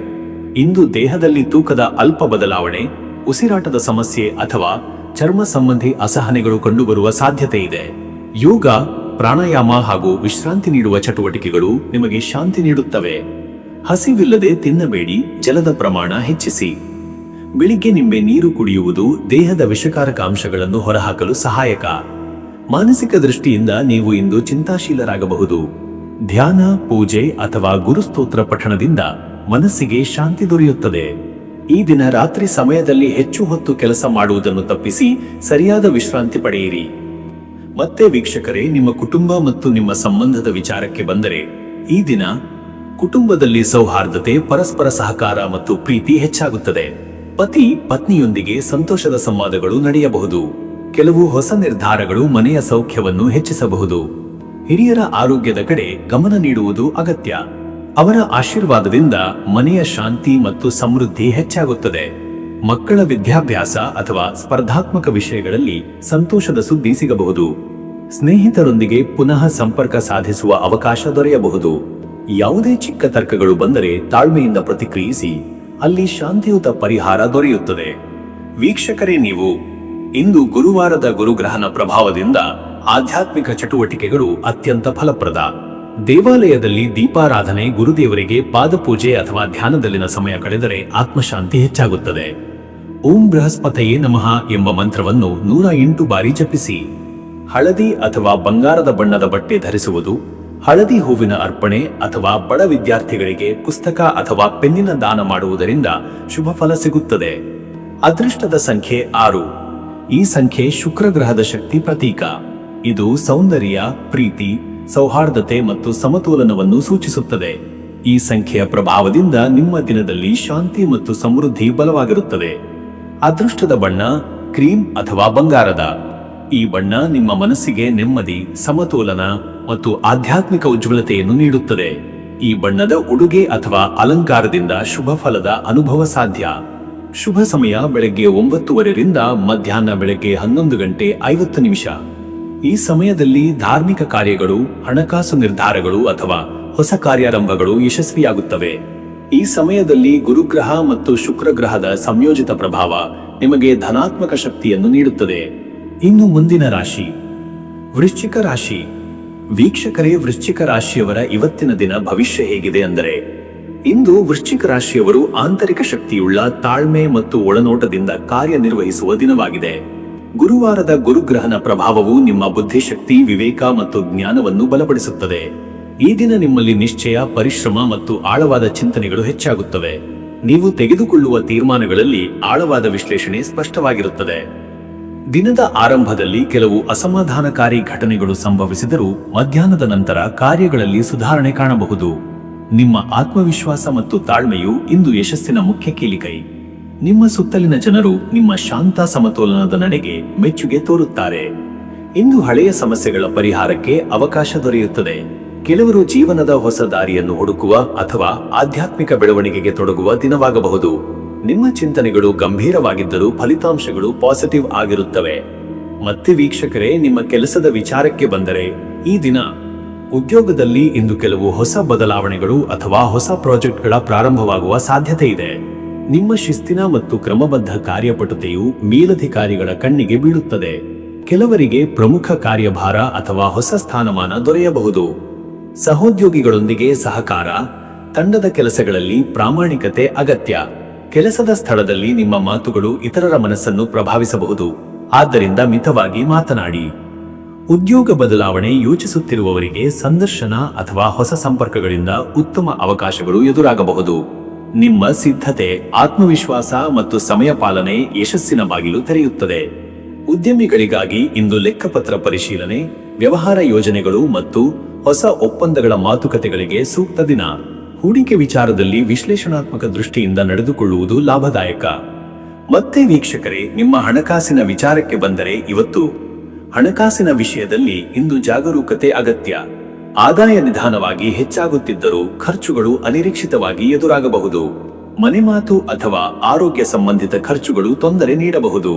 ಇಂದು ದೇಹದಲ್ಲಿ ತೂಕದ ಅಲ್ಪ ಬದಲಾವಣೆ, ಉಸಿರಾಟದ ಸಮಸ್ಯೆ ಅಥವಾ ಚರ್ಮ ಸಂಬಂಧಿ ಅಸಹನೆಗಳು ಕಂಡುಬರುವ ಸಾಧ್ಯತೆ ಇದೆ. ಯೋಗ, ಪ್ರಾಣಾಯಾಮ ಹಾಗೂ ವಿಶ್ರಾಂತಿ ನೀಡುವ ಚಟುವಟಿಕೆಗಳು ನಿಮಗೆ ಶಾಂತಿ ನೀಡುತ್ತವೆ. ಹಸಿವಿಲ್ಲದೆ ತಿನ್ನಬೇಡಿ, ಜಲದ ಪ್ರಮಾಣ ಹೆಚ್ಚಿಸಿ. ಬೆಳಿಗ್ಗೆ ನಿಂಬೆ ನೀರು ಕುಡಿಯುವುದು ದೇಹದ ವಿಷಕಾರಕ ಅಂಶಗಳನ್ನು ಹೊರಹಾಕಲು ಸಹಾಯಕ. ಮಾನಸಿಕ ದೃಷ್ಟಿಯಿಂದ ನೀವು ಇಂದು ಚಿಂತಾಶೀಲರಾಗಬಹುದು. ಧ್ಯಾನ, ಪೂಜೆ ಅಥವಾ ಗುರುಸ್ತೋತ್ರ ಪಠಣದಿಂದ ಮನಸ್ಸಿಗೆ ಶಾಂತಿ ದೊರೆಯುತ್ತದೆ. ಈ ದಿನ ರಾತ್ರಿ ಸಮಯದಲ್ಲಿ ಹೆಚ್ಚು ಹೊತ್ತು ಕೆಲಸ ಮಾಡುವುದನ್ನು ತಪ್ಪಿಸಿ ಸರಿಯಾದ ವಿಶ್ರಾಂತಿ ಪಡೆಯಿರಿ. ಮತ್ತೆ ವೀಕ್ಷಕರೇ, ನಿಮ್ಮ ಕುಟುಂಬ ಮತ್ತು ನಿಮ್ಮ ಸಂಬಂಧದ ವಿಚಾರಕ್ಕೆ ಬಂದರೆ, ಈ ದಿನ ಕುಟುಂಬದಲ್ಲಿ ಸೌಹಾರ್ದತೆ, ಪರಸ್ಪರ ಸಹಕಾರ ಮತ್ತು ಪ್ರೀತಿ ಹೆಚ್ಚಾಗುತ್ತದೆ. ಪತಿ ಪತ್ನಿಯೊಂದಿಗೆ ಸಂತೋಷದ ಸಂವಾದಗಳು ನಡೆಯಬಹುದು. ಕೆಲವು ಹೊಸ ನಿರ್ಧಾರಗಳು ಮನೆಯ ಸೌಖ್ಯವನ್ನು ಹೆಚ್ಚಿಸಬಹುದು. ಹಿರಿಯರ ಆರೋಗ್ಯದ ಕಡೆ ಗಮನ ನೀಡುವುದು ಅಗತ್ಯ. ಅವರ ಆಶೀರ್ವಾದದಿಂದ ಮನೆಯ ಶಾಂತಿ ಮತ್ತು ಸಮೃದ್ಧಿ ಹೆಚ್ಚಾಗುತ್ತದೆ. ಮಕ್ಕಳ ವಿದ್ಯಾಭ್ಯಾಸ ಅಥವಾ ಸ್ಪರ್ಧಾತ್ಮಕ ವಿಷಯಗಳಲ್ಲಿ ಸಂತೋಷದ ಸುದ್ದಿ ಸಿಗಬಹುದು. ಸ್ನೇಹಿತರೊಂದಿಗೆ ಪುನಃ ಸಂಪರ್ಕ ಸಾಧಿಸುವ ಅವಕಾಶ ದೊರೆಯಬಹುದು. ಯಾವುದೇ ಚಿಕ್ಕ ತರ್ಕಗಳು ಬಂದರೆ ತಾಳ್ಮೆಯಿಂದ ಪ್ರತಿಕ್ರಿಯಿಸಿ, ಅಲ್ಲಿ ಶಾಂತಿಯುತ ಪರಿಹಾರ ದೊರೆಯುತ್ತದೆ. ವೀಕ್ಷಕರೇ, ನೀವು ಇಂದು ಗುರುವಾರದ ಗುರುಗ್ರಹನ ಪ್ರಭಾವದಿಂದ ಆಧ್ಯಾತ್ಮಿಕ ಚಟುವಟಿಕೆಗಳು ಅತ್ಯಂತ ಫಲಪ್ರದ. ದೇವಾಲಯದಲ್ಲಿ ದೀಪಾರಾಧನೆ, ಗುರುದೇವರಿಗೆ ಪಾದಪೂಜೆ ಅಥವಾ ಧ್ಯಾನದಲ್ಲಿನ ಸಮಯ ಕಳೆದರೆ ಆತ್ಮಶಾಂತಿ ಹೆಚ್ಚಾಗುತ್ತದೆ. ಓಂ ಬೃಹಸ್ಪತಯೇ ನಮಃ ಎಂಬ ಮಂತ್ರವನ್ನು 108 ಬಾರಿ ಜಪಿಸಿ. ಹಳದಿ ಅಥವಾ ಬಂಗಾರದ ಬಣ್ಣದ ಬಟ್ಟೆ ಧರಿಸುವುದು, ಹಳದಿ ಹೂವಿನ ಅರ್ಪಣೆ ಅಥವಾ ಬಡ ವಿದ್ಯಾರ್ಥಿಗಳಿಗೆ ಪುಸ್ತಕ ಅಥವಾ ಪೆನ್ನಿನ ದಾನ ಮಾಡುವುದರಿಂದ ಶುಭ ಫಲ ಸಿಗುತ್ತದೆ. ಅದೃಷ್ಟದ ಸಂಖ್ಯೆ 6. ಈ ಸಂಖ್ಯೆ ಶುಕ್ರ ಗ್ರಹದ ಶಕ್ತಿ ಪ್ರತೀಕ. ಇದು ಸೌಂದರ್ಯ, ಪ್ರೀತಿ, ಸೌಹಾರ್ದತೆ ಮತ್ತು ಸಮತೋಲನವನ್ನು ಸೂಚಿಸುತ್ತದೆ. ಈ ಸಂಖ್ಯೆಯ ಪ್ರಭಾವದಿಂದ ನಿಮ್ಮ ದಿನದಲ್ಲಿ ಶಾಂತಿ ಮತ್ತು ಸಮೃದ್ಧಿ ಬಲವಾಗಿರುತ್ತದೆ. ಅದೃಷ್ಟದ ಬಣ್ಣ ಕ್ರೀಮ್ ಅಥವಾ ಬಂಗಾರದ. ಈ ಬಣ್ಣ ನಿಮ್ಮ ಮನಸ್ಸಿಗೆ ನೆಮ್ಮದಿ, ಸಮತೋಲನ ಮತ್ತು ಆಧ್ಯಾತ್ಮಿಕ ಉಜ್ವಲತೆಯನ್ನು ನೀಡುತ್ತದೆ. ಈ ಬಣ್ಣದ ಉಡುಗೆ ಅಥವಾ ಅಲಂಕಾರದಿಂದ ಶುಭ ಫಲದ ಅನುಭವ ಸಾಧ್ಯ. ಶುಭ ಸಮಯ ಬೆಳಗ್ಗೆ 9:30 ರಿಂದ ಮಧ್ಯಾಹ್ನ ಬೆಳಗ್ಗೆ 11:50. ಈ ಸಮಯದಲ್ಲಿ ಧಾರ್ಮಿಕ ಕಾರ್ಯಗಳು, ಹಣಕಾಸು ನಿರ್ಧಾರಗಳು ಅಥವಾ ಹೊಸ ಕಾರ್ಯಾರಂಭಗಳು ಯಶಸ್ವಿಯಾಗುತ್ತವೆ. ಈ ಸಮಯದಲ್ಲಿ ಗುರುಗ್ರಹ ಮತ್ತು ಶುಕ್ರ ಗ್ರಹದ ಸಂಯೋಜಿತ ಪ್ರಭಾವ ನಿಮಗೆ ಧನಾತ್ಮಕ ಶಕ್ತಿಯನ್ನು ನೀಡುತ್ತದೆ. ಇನ್ನು ಮುಂದಿನ ರಾಶಿ ವೃಶ್ಚಿಕ ರಾಶಿ. ವೀಕ್ಷಕರೇ, ವೃಶ್ಚಿಕ ರಾಶಿಯವರ ಇವತ್ತಿನ ದಿನ ಭವಿಷ್ಯ ಹೇಗಿದೆ ಅಂದರೆ, ಇಂದು ವೃಶ್ಚಿಕ ರಾಶಿಯವರು ಆಂತರಿಕ ಶಕ್ತಿಯುಳ್ಳ, ತಾಳ್ಮೆ ಮತ್ತು ಒಳನೋಟದಿಂದ ಕಾರ್ಯನಿರ್ವಹಿಸುವ ದಿನವಾಗಿದೆ. ಗುರುವಾರದ ಗುರುಗ್ರಹನ ಪ್ರಭಾವವು ನಿಮ್ಮ ಬುದ್ಧಿಶಕ್ತಿ, ವಿವೇಕ ಮತ್ತು ಜ್ಞಾನವನ್ನು ಬಲಪಡಿಸುತ್ತದೆ. ಈ ದಿನ ನಿಮ್ಮಲ್ಲಿ ನಿಶ್ಚಯ, ಪರಿಶ್ರಮ ಮತ್ತು ಆಳವಾದ ಚಿಂತನೆಗಳು ಹೆಚ್ಚಾಗುತ್ತವೆ. ನೀವು ತೆಗೆದುಕೊಳ್ಳುವ ತೀರ್ಮಾನಗಳಲ್ಲಿ ಆಳವಾದ ವಿಶ್ಲೇಷಣೆ ಸ್ಪಷ್ಟವಾಗಿರುತ್ತದೆ. ದಿನದ ಆರಂಭದಲ್ಲಿ ಕೆಲವು ಅಸಮಾಧಾನಕಾರಿ ಘಟನೆಗಳು ಸಂಭವಿಸಿದರೂ ಮಧ್ಯಾಹ್ನದ ನಂತರ ಕಾರ್ಯಗಳಲ್ಲಿ ಸುಧಾರಣೆ ಕಾಣಬಹುದು. ನಿಮ್ಮ ಆತ್ಮವಿಶ್ವಾಸ ಮತ್ತು ತಾಳ್ಮೆಯು ಇಂದು ಯಶಸ್ಸಿನ ಮುಖ್ಯ ಕೀಲಿಕೈ. ನಿಮ್ಮ ಸುತ್ತಲಿನ ಜನರು ನಿಮ್ಮ ಶಾಂತ ಸಮತೋಲನದ ನಡೆಗೆ ಮೆಚ್ಚುಗೆ ತೋರುತ್ತಾರೆ. ಇಂದು ಹಳೆಯ ಸಮಸ್ಯೆಗಳ ಪರಿಹಾರಕ್ಕೆ ಅವಕಾಶ ದೊರೆಯುತ್ತದೆ. ಕೆಲವರು ಜೀವನದ ಹೊಸ ದಾರಿಯನ್ನು ಹುಡುಕುವ ಅಥವಾ ಆಧ್ಯಾತ್ಮಿಕ ಬೆಳವಣಿಗೆಗೆ ತೊಡಗುವ ದಿನವಾಗಬಹುದು. ನಿಮ್ಮ ಚಿಂತನೆಗಳು ಗಂಭೀರವಾಗಿದ್ದರೂ ಫಲಿತಾಂಶಗಳು ಪಾಸಿಟಿವ್ ಆಗಿರುತ್ತವೆ. ಮತ್ತೆ ವೀಕ್ಷಕರೇ, ನಿಮ್ಮ ಕೆಲಸದ ವಿಚಾರಕ್ಕೆ ಬಂದರೆ, ಈ ದಿನ ಉದ್ಯೋಗದಲ್ಲಿ ಇಂದು ಕೆಲವು ಹೊಸ ಬದಲಾವಣೆಗಳು ಅಥವಾ ಹೊಸ ಪ್ರಾಜೆಕ್ಟ್ಗಳ ಪ್ರಾರಂಭವಾಗುವ ಸಾಧ್ಯತೆ ಇದೆ. ನಿಮ್ಮ ಶಿಸ್ತಿನ ಮತ್ತು ಕ್ರಮಬದ್ಧ ಕಾರ್ಯಪಟುತೆಯು ಮೇಲಧಿಕಾರಿಗಳ ಕಣ್ಣಿಗೆ ಬೀಳುತ್ತದೆ. ಕೆಲವರಿಗೆ ಪ್ರಮುಖ ಕಾರ್ಯಭಾರ ಅಥವಾ ಹೊಸ ಸ್ಥಾನಮಾನ ದೊರೆಯಬಹುದು. ಸಹೋದ್ಯೋಗಿಗಳೊಂದಿಗೆ ಸಹಕಾರ, ತಂಡದ ಕೆಲಸಗಳಲ್ಲಿ ಪ್ರಾಮಾಣಿಕತೆ ಅಗತ್ಯ. ಕೆಲಸದ ಸ್ಥಳದಲ್ಲಿ ನಿಮ್ಮ ಮಾತುಗಳು ಇತರರ ಮನಸ್ಸನ್ನು ಪ್ರಭಾವಿಸಬಹುದು, ಆದ್ದರಿಂದ ಮಿತವಾಗಿ ಮಾತನಾಡಿ. ಉದ್ಯೋಗ ಬದಲಾವಣೆ ಯೋಚಿಸುತ್ತಿರುವವರಿಗೆ ಸಂದರ್ಶನ ಅಥವಾ ಹೊಸ ಸಂಪರ್ಕಗಳಿಂದ ಉತ್ತಮ ಅವಕಾಶಗಳು ಎದುರಾಗಬಹುದು. ನಿಮ್ಮ ಸಿದ್ಧತೆ, ಆತ್ಮವಿಶ್ವಾಸ ಮತ್ತು ಸಮಯ ಪಾಲನೆ ಯಶಸ್ಸಿನ ಬಾಗಿಲು ತೆರೆಯುತ್ತದೆ. ಉದ್ಯಮಿಗಳಿಗಾಗಿ ಇಂದು ಲೆಕ್ಕಪತ್ರ ಪರಿಶೀಲನೆ, ವ್ಯವಹಾರ ಯೋಜನೆಗಳು ಮತ್ತು ಹೊಸ ಒಪ್ಪಂದಗಳ ಮಾತುಕತೆಗಳಿಗೆ ಸೂಕ್ತ ದಿನ. ಹೂಡಿಕೆ ವಿಚಾರದಲ್ಲಿ ವಿಶ್ಲೇಷಣಾತ್ಮಕ ದೃಷ್ಟಿಯಿಂದ ನಡೆದುಕೊಳ್ಳುವುದು ಲಾಭದಾಯಕ. ಮತ್ತೆ ವೀಕ್ಷಕರೇ, ನಿಮ್ಮ ಹಣಕಾಸಿನ ವಿಚಾರಕ್ಕೆ ಬಂದರೆ ಇವತ್ತು ಹಣಕಾಸಿನ ವಿಷಯದಲ್ಲಿ ಇಂದು ಜಾಗರೂಕತೆ ಅಗತ್ಯ. ಆದಾಯ ನಿಧಾನವಾಗಿ ಹೆಚ್ಚಾಗುತ್ತಿದ್ದರೂ ಖರ್ಚುಗಳು ಅನಿರೀಕ್ಷಿತವಾಗಿ ಎದುರಾಗಬಹುದು. ಮನೆಮಾತು ಅಥವಾ ಆರೋಗ್ಯ ಸಂಬಂಧಿತ ಖರ್ಚುಗಳು ತೊಂದರೆ ನೀಡಬಹುದು.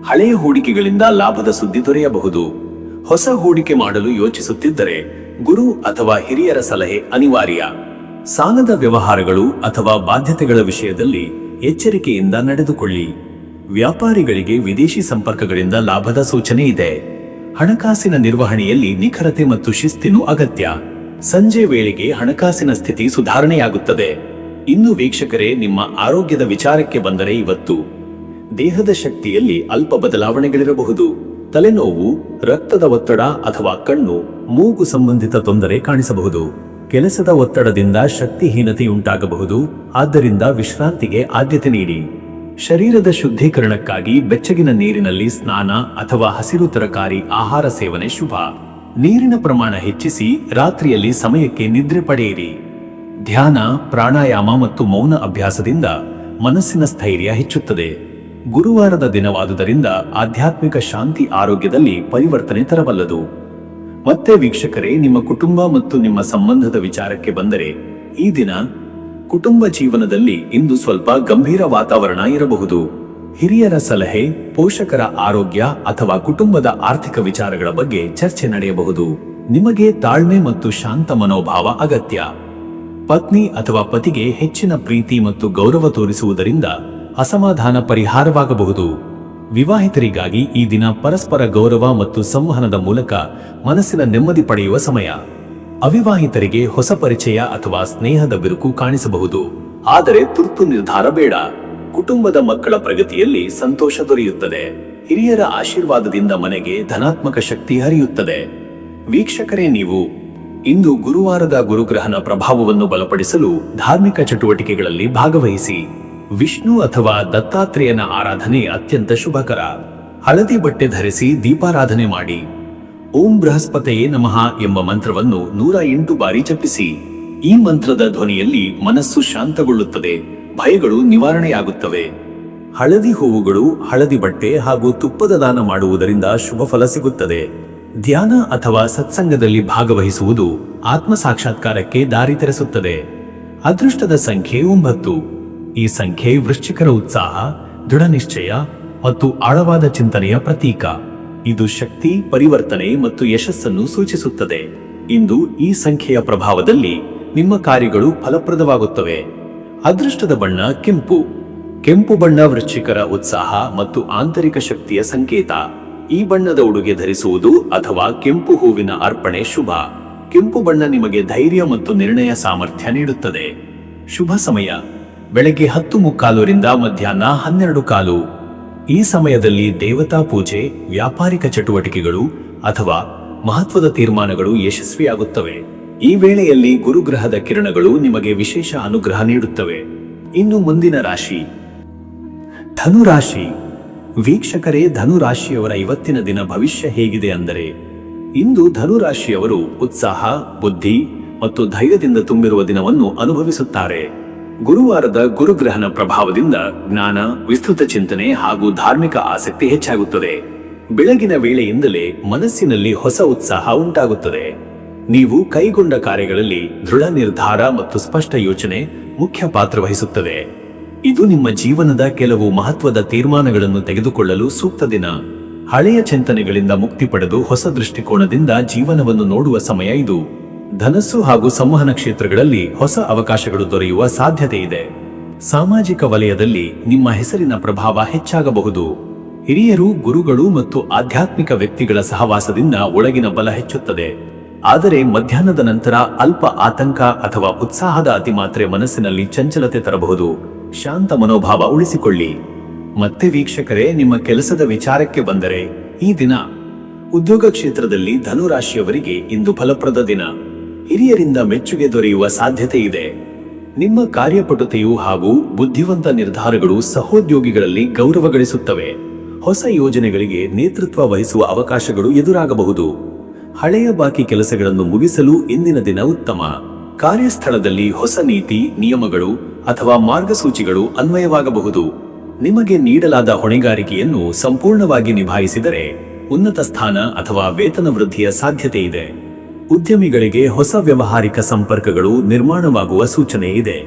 ಹಳೆಯ ಹೂಡಿಕೆಗಳಿಂದ ಲಾಭದ ಸುದ್ದಿ ದೊರೆಯಬಹುದು. ಹೊಸ ಹೂಡಿಕೆ ಮಾಡಲು ಯೋಚಿಸುತ್ತಿದ್ದರೆ ಗುರು ಅಥವಾ ಹಿರಿಯರ ಸಲಹೆ ಅನಿವಾರ್ಯ. ಸಾಲದ ವ್ಯವಹಾರಗಳು ಅಥವಾ ಬಾಧ್ಯತೆಗಳ ವಿಷಯದಲ್ಲಿ ಎಚ್ಚರಿಕೆಯಿಂದ ನಡೆದುಕೊಳ್ಳಿ. ವ್ಯಾಪಾರಿಗಳಿಗೆ ವಿದೇಶಿ ಸಂಪರ್ಕಗಳಿಂದ ಲಾಭದ ಸೂಚನೆ ಇದೆ. ಹಣಕಾಸಿನ ನಿರ್ವಹಣೆಯಲ್ಲಿ ನಿಖರತೆ ಮತ್ತು ಶಿಸ್ತಿನ ಅಗತ್ಯ. ಸಂಜೆ ವೇಳೆಗೆ ಹಣಕಾಸಿನ ಸ್ಥಿತಿ ಸುಧಾರಣೆಯಾಗುತ್ತದೆ. ಇನ್ನು ವೀಕ್ಷಕರೇ, ನಿಮ್ಮ ಆರೋಗ್ಯದ ವಿಚಾರಕ್ಕೆ ಬಂದರೆ ಇವತ್ತು ದೇಹದ ಶಕ್ತಿಯಲ್ಲಿ ಅಲ್ಪ ಬದಲಾವಣೆಗಳಿರಬಹುದು. ತಲೆನೋವು, ರಕ್ತದ ಒತ್ತಡ ಅಥವಾ ಕಣ್ಣು, ಮೂಗು ಸಂಬಂಧಿತ ತೊಂದರೆ ಕಾಣಿಸಬಹುದು. ಕೆಲಸದ ಒತ್ತಡದಿಂದ ಶಕ್ತಿಹೀನತೆಯುಂಟಾಗಬಹುದು. ಆದ್ದರಿಂದ ವಿಶ್ರಾಂತಿಗೆ ಆದ್ಯತೆ ನೀಡಿ. ಶರೀರದ ಶುದ್ಧೀಕರಣಕ್ಕಾಗಿ ಬೆಚ್ಚಗಿನ ನೀರಿನಲ್ಲಿ ಸ್ನಾನ ಅಥವಾ ಹಸಿರು ತರಕಾರಿ ಆಹಾರ ಸೇವನೆ ಶುಭ. ನೀರಿನ ಪ್ರಮಾಣ ಹೆಚ್ಚಿಸಿ ರಾತ್ರಿಯಲ್ಲಿ ಸಮಯಕ್ಕೆ ನಿದ್ರೆ ಪಡೆಯಿರಿ. ಧ್ಯಾನ, ಪ್ರಾಣಾಯಾಮ ಮತ್ತು ಮೌನ ಅಭ್ಯಾಸದಿಂದ ಮನಸ್ಸಿನ ಸ್ಥೈರ್ಯ ಹೆಚ್ಚುತ್ತದೆ. ಗುರುವಾರದ ದಿನವಾದುದರಿಂದ ಆಧ್ಯಾತ್ಮಿಕ ಶಾಂತಿ ಆರೋಗ್ಯದಲ್ಲಿ ಪರಿವರ್ತನೆ ತರಬಲ್ಲದು. ಮತ್ತೆ ವೀಕ್ಷಕರೇ, ನಿಮ್ಮ ಕುಟುಂಬ ಮತ್ತು ನಿಮ್ಮ ಸಂಬಂಧದ ವಿಚಾರಕ್ಕೆ ಬಂದರೆ ಈ ದಿನ ಕುಟುಂಬ ಜೀವನದಲ್ಲಿ ಇಂದು ಸ್ವಲ್ಪ ಗಂಭೀರ ವಾತಾವರಣ ಇರಬಹುದು. ಹಿರಿಯರ ಸಲಹೆ, ಪೋಷಕರ ಆರೋಗ್ಯ ಅಥವಾ ಕುಟುಂಬದ ಆರ್ಥಿಕ ವಿಚಾರಗಳ ಬಗ್ಗೆ ಚರ್ಚೆ ನಡೆಯಬಹುದು. ನಿಮಗೆ ತಾಳ್ಮೆ ಮತ್ತು ಶಾಂತ ಮನೋಭಾವ ಅಗತ್ಯ. ಪತ್ನಿ ಅಥವಾ ಪತಿಗೆ ಹೆಚ್ಚಿನ ಪ್ರೀತಿ ಮತ್ತು ಗೌರವ ತೋರಿಸುವುದರಿಂದ ಅಸಮಾಧಾನ ಪರಿಹಾರವಾಗಬಹುದು. ವಿವಾಹಿತರಿಗಾಗಿ ಈ ದಿನ ಪರಸ್ಪರ ಗೌರವ ಮತ್ತು ಸಂವಹನದ ಮೂಲಕ ಮನಸ್ಸಿನ ನೆಮ್ಮದಿ ಪಡೆಯುವ ಸಮಯ. ಅವಿವಾಹಿತರಿಗೆ ಹೊಸ ಪರಿಚಯ ಅಥವಾ ಸ್ನೇಹದ ಬಿರುಕು ಕಾಣಿಸಬಹುದು. ಆದರೆ ತುರ್ತು ನಿರ್ಧಾರ ಬೇಡ. ಕುಟುಂಬದ ಮಕ್ಕಳ ಪ್ರಗತಿಯಲ್ಲಿ ಸಂತೋಷ ದೊರೆಯುತ್ತದೆ. ಹಿರಿಯರ ಆಶೀರ್ವಾದದಿಂದ ಮನೆಗೆ ಧನಾತ್ಮಕ ಶಕ್ತಿ ಹರಿಯುತ್ತದೆ. ವೀಕ್ಷಕರೇ, ನೀವು ಇಂದು ಗುರುವಾರದ ಗುರುಗ್ರಹನ ಪ್ರಭಾವವನ್ನು ಬಲಪಡಿಸಲು ಧಾರ್ಮಿಕ ಚಟುವಟಿಕೆಗಳಲ್ಲಿ ಭಾಗವಹಿಸಿ. ವಿಷ್ಣು ಅಥವಾ ದತ್ತಾತ್ರೇಯನ ಆರಾಧನೆ ಅತ್ಯಂತ ಶುಭಕರ. ಹಳದಿ ಬಟ್ಟೆ ಧರಿಸಿ ದೀಪಾರಾಧನೆ ಮಾಡಿ. ಓಂ ಬೃಹಸ್ಪತಿಯೇ ನಮಃ ಎಂಬ ಮಂತ್ರವನ್ನು 108 ಬಾರಿ ಜಪಿಸಿ. ಈ ಮಂತ್ರದ ಧ್ವನಿಯಲ್ಲಿ ಮನಸ್ಸು ಶಾಂತಗೊಳ್ಳುತ್ತದೆ, ಭಯಗಳು ನಿವಾರಣೆಯಾಗುತ್ತವೆ. ಹಳದಿ ಹೂವುಗಳು, ಹಳದಿ ಬಟ್ಟೆ ಹಾಗೂ ತುಪ್ಪದ ದಾನ ಮಾಡುವುದರಿಂದ ಶುಭ ಫಲ ಸಿಗುತ್ತದೆ. ಧ್ಯಾನ ಅಥವಾ ಸತ್ಸಂಗದಲ್ಲಿ ಭಾಗವಹಿಸುವುದು ಆತ್ಮ ಸಾಕ್ಷಾತ್ಕಾರಕ್ಕೆ ದಾರಿ ತೆರೆಸುತ್ತದೆ. ಅದೃಷ್ಟದ ಸಂಖ್ಯೆ 9. ಈ ಸಂಖ್ಯೆ ವೃಶ್ಚಿಕರ ಉತ್ಸಾಹ, ದೃಢ ನಿಶ್ಚಯ ಮತ್ತು ಆಳವಾದ ಚಿಂತನೆಯ ಪ್ರತೀಕ. ಇದು ಶಕ್ತಿ, ಪರಿವರ್ತನೆ ಮತ್ತು ಯಶಸ್ಸನ್ನು ಸೂಚಿಸುತ್ತದೆ. ಇಂದು ಈ ಸಂಖ್ಯೆಯ ಪ್ರಭಾವದಲ್ಲಿ ನಿಮ್ಮ ಕಾರ್ಯಗಳು ಫಲಪ್ರದವಾಗುತ್ತವೆ. ಅದೃಷ್ಟದ ಬಣ್ಣ ಕೆಂಪು. ಕೆಂಪು ಬಣ್ಣ ವೃಶ್ಚಿಕರ ಉತ್ಸಾಹ ಮತ್ತು ಆಂತರಿಕ ಶಕ್ತಿಯ ಸಂಕೇತ. ಈ ಬಣ್ಣದ ಉಡುಗೆ ಧರಿಸುವುದು ಅಥವಾ ಕೆಂಪು ಹೂವಿನ ಅರ್ಪಣೆ ಶುಭ. ಕೆಂಪು ಬಣ್ಣ ನಿಮಗೆ ಧೈರ್ಯ ಮತ್ತು ನಿರ್ಣಯ ಸಾಮರ್ಥ್ಯ ನೀಡುತ್ತದೆ. ಶುಭ ಸಮಯ ಬೆಳಗ್ಗೆ 10:15 ರಿಂದ ಮಧ್ಯಾಹ್ನ 12:15. ಈ ಸಮಯದಲ್ಲಿ ದೇವತಾ ಪೂಜೆ, ವ್ಯಾಪಾರಿಕ ಚಟುವಟಿಕೆಗಳು ಅಥವಾ ಮಹತ್ವದ ತೀರ್ಮಾನಗಳು ಯಶಸ್ವಿಯಾಗುತ್ತವೆ. ಈ ವೇಳೆಯಲ್ಲಿ ಗುರುಗ್ರಹದ ಕಿರಣಗಳು ನಿಮಗೆ ವಿಶೇಷ ಅನುಗ್ರಹ ನೀಡುತ್ತವೆ. ಇನ್ನು ಮುಂದಿನ ರಾಶಿ ಧನುರಾಶಿ. ವೀಕ್ಷಕರೇ, ಧನುರಾಶಿಯವರ ಇವತ್ತಿನ ದಿನ ಭವಿಷ್ಯ ಹೇಗಿದೆ ಅಂದರೆ, ಇಂದು ಧನುರಾಶಿಯವರು ಉತ್ಸಾಹ, ಬುದ್ಧಿ ಮತ್ತು ಧೈರ್ಯದಿಂದ ತುಂಬಿರುವ ದಿನವನ್ನು ಅನುಭವಿಸುತ್ತಾರೆ. ಗುರುವಾರದ ಗುರುಗ್ರಹನ ಪ್ರಭಾವದಿಂದ ಜ್ಞಾನ, ವಿಸ್ತೃತ ಚಿಂತನೆ ಹಾಗೂ ಧಾರ್ಮಿಕ ಆಸಕ್ತಿ ಹೆಚ್ಚಾಗುತ್ತದೆ. ಬೆಳಗಿನ ವೇಳೆಯಿಂದಲೇ ಮನಸ್ಸಿನಲ್ಲಿ ಹೊಸ ಉತ್ಸಾಹ ಉಂಟಾಗುತ್ತದೆ. ನೀವು ಕೈಗೊಂಡ ಕಾರ್ಯಗಳಲ್ಲಿ ದೃಢ ನಿರ್ಧಾರ ಮತ್ತು ಸ್ಪಷ್ಟ ಯೋಚನೆ ಮುಖ್ಯ ಪಾತ್ರ ವಹಿಸುತ್ತದೆ. ಇದು ನಿಮ್ಮ ಜೀವನದ ಕೆಲವು ಮಹತ್ವದ ತೀರ್ಮಾನಗಳನ್ನು ತೆಗೆದುಕೊಳ್ಳಲು ಸೂಕ್ತ ದಿನ. ಹಳೆಯ ಚಿಂತನೆಗಳಿಂದ ಮುಕ್ತಿ ಪಡೆದು ಹೊಸ ದೃಷ್ಟಿಕೋನದಿಂದ ಜೀವನವನ್ನು ನೋಡುವ ಸಮಯ ಇದು. ಧನಸ್ಸು ಹಾಗೂ ಸಂವಹನ ಕ್ಷೇತ್ರಗಳಲ್ಲಿ ಹೊಸ ಅವಕಾಶಗಳು ದೊರೆಯುವ ಸಾಧ್ಯತೆ ಇದೆ. ಸಾಮಾಜಿಕ ವಲಯದಲ್ಲಿ ನಿಮ್ಮ ಹೆಸರಿನ ಪ್ರಭಾವ ಹೆಚ್ಚಾಗಬಹುದು. ಹಿರಿಯರು, ಗುರುಗಳು ಮತ್ತು ಆಧ್ಯಾತ್ಮಿಕ ವ್ಯಕ್ತಿಗಳ ಸಹವಾಸದಿಂದ ಒಳಗಿನ ಬಲ ಹೆಚ್ಚುತ್ತದೆ. ಆದರೆ ಮಧ್ಯಾಹ್ನದ ನಂತರ ಅಲ್ಪ ಆತಂಕ ಅಥವಾ ಉತ್ಸಾಹದ ಅತಿಮಾತ್ರೆ ಮನಸ್ಸಿನಲ್ಲಿ ಚಂಚಲತೆ ತರಬಹುದು. ಶಾಂತ ಮನೋಭಾವ ಉಳಿಸಿಕೊಳ್ಳಿ. ಮತ್ತೆ ವೀಕ್ಷಕರೇ, ನಿಮ್ಮ ಕೆಲಸದ ವಿಚಾರಕ್ಕೆ ಬಂದರೆ ಈ ದಿನ ಉದ್ಯೋಗ ಕ್ಷೇತ್ರದಲ್ಲಿ ಧನುರಾಶಿಯವರಿಗೆ ಇಂದು ಫಲಪ್ರದ ದಿನ. ಹಿರಿಯರಿಂದ ಮೆಚ್ಚುಗೆ ದೊರೆಯುವ ಸಾಧ್ಯತೆ ಇದೆ. ನಿಮ್ಮ ಕಾರ್ಯಪಟುತೆಯು ಹಾಗೂ ಬುದ್ಧಿವಂತ ನಿರ್ಧಾರಗಳು ಸಹೋದ್ಯೋಗಿಗಳಲ್ಲಿ ಗೌರವ ಗಳಿಸುತ್ತವೆ. ಹೊಸ ಯೋಜನೆಗಳಿಗೆ ನೇತೃತ್ವ ವಹಿಸುವ ಅವಕಾಶಗಳು ಎದುರಾಗಬಹುದು. ಹಳೆಯ ಬಾಕಿ ಕೆಲಸಗಳನ್ನು ಮುಗಿಸಲು ಇಂದಿನ ದಿನ ಉತ್ತಮ. ಕಾರ್ಯಸ್ಥಳದಲ್ಲಿ ಹೊಸ ನೀತಿ, ನಿಯಮಗಳು ಅಥವಾ ಮಾರ್ಗಸೂಚಿಗಳು ಅನ್ವಯವಾಗಬಹುದು. ನಿಮಗೆ ನೀಡಲಾದ ಹೊಣೆಗಾರಿಕೆಯನ್ನು ಸಂಪೂರ್ಣವಾಗಿ ನಿಭಾಯಿಸಿದರೆ ಉನ್ನತ ಸ್ಥಾನ ಅಥವಾ ವೇತನ ವೃದ್ಧಿಯ ಸಾಧ್ಯತೆ ಇದೆ. ಉದ್ಯಮಿಗಳಿಗೆ ಹೊಸ ವ್ಯಾವಹಾರಿಕ ಸಂಪರ್ಕಗಳು ನಿರ್ಮಾಣವಾಗುವ ಸೂಚನೆ ಇದೆ.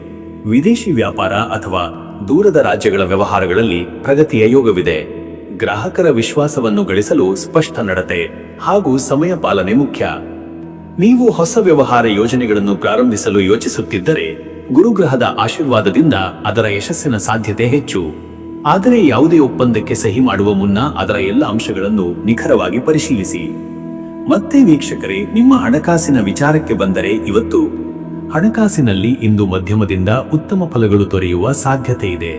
ವಿದೇಶಿ ವ್ಯಾಪಾರ ಅಥವಾ ದೂರದ ರಾಜ್ಯಗಳ ವ್ಯವಹಾರಗಳಲ್ಲಿ ಪ್ರಗತಿಯ ಯೋಗವಿದೆ. ಗ್ರಾಹಕರ ವಿಶ್ವಾಸವನ್ನು ಗಳಿಸಲು ಸ್ಪಷ್ಟ ನಡತೆ ಹಾಗೂ ಸಮಯ ಪಾಲನೆ ಮುಖ್ಯ. ನೀವು ಹೊಸ ವ್ಯವಹಾರ ಯೋಜನೆಗಳನ್ನು ಪ್ರಾರಂಭಿಸಲು ಯೋಚಿಸುತ್ತಿದ್ದರೆ ಗುರುಗ್ರಹದ ಆಶೀರ್ವಾದದಿಂದ ಅದರ ಯಶಸ್ಸಿನ ಸಾಧ್ಯತೆ ಹೆಚ್ಚು. ಆದರೆ ಯಾವುದೇ ಒಪ್ಪಂದಕ್ಕೆ ಸಹಿ ಮಾಡುವ ಮುನ್ನ ಅದರ ಎಲ್ಲ ಅಂಶಗಳನ್ನು ನಿಖರವಾಗಿ ಪರಿಶೀಲಿಸಿ. ಮತ್ತೆ ವೀಕ್ಷಕರೇ, ನಿಮ್ಮ ಹಣಕಾಸಿನ ವಿಚಾರಕ್ಕೆ ಬಂದರೆ ಇವತ್ತು ಹಣಕಾಸಿನಲ್ಲಿ ಇಂದು ಮಧ್ಯಮದಿಂದ ಉತ್ತಮ ಫಲಗಳು ದೊರೆಯುವ ಸಾಧ್ಯತೆ ಇದೆ.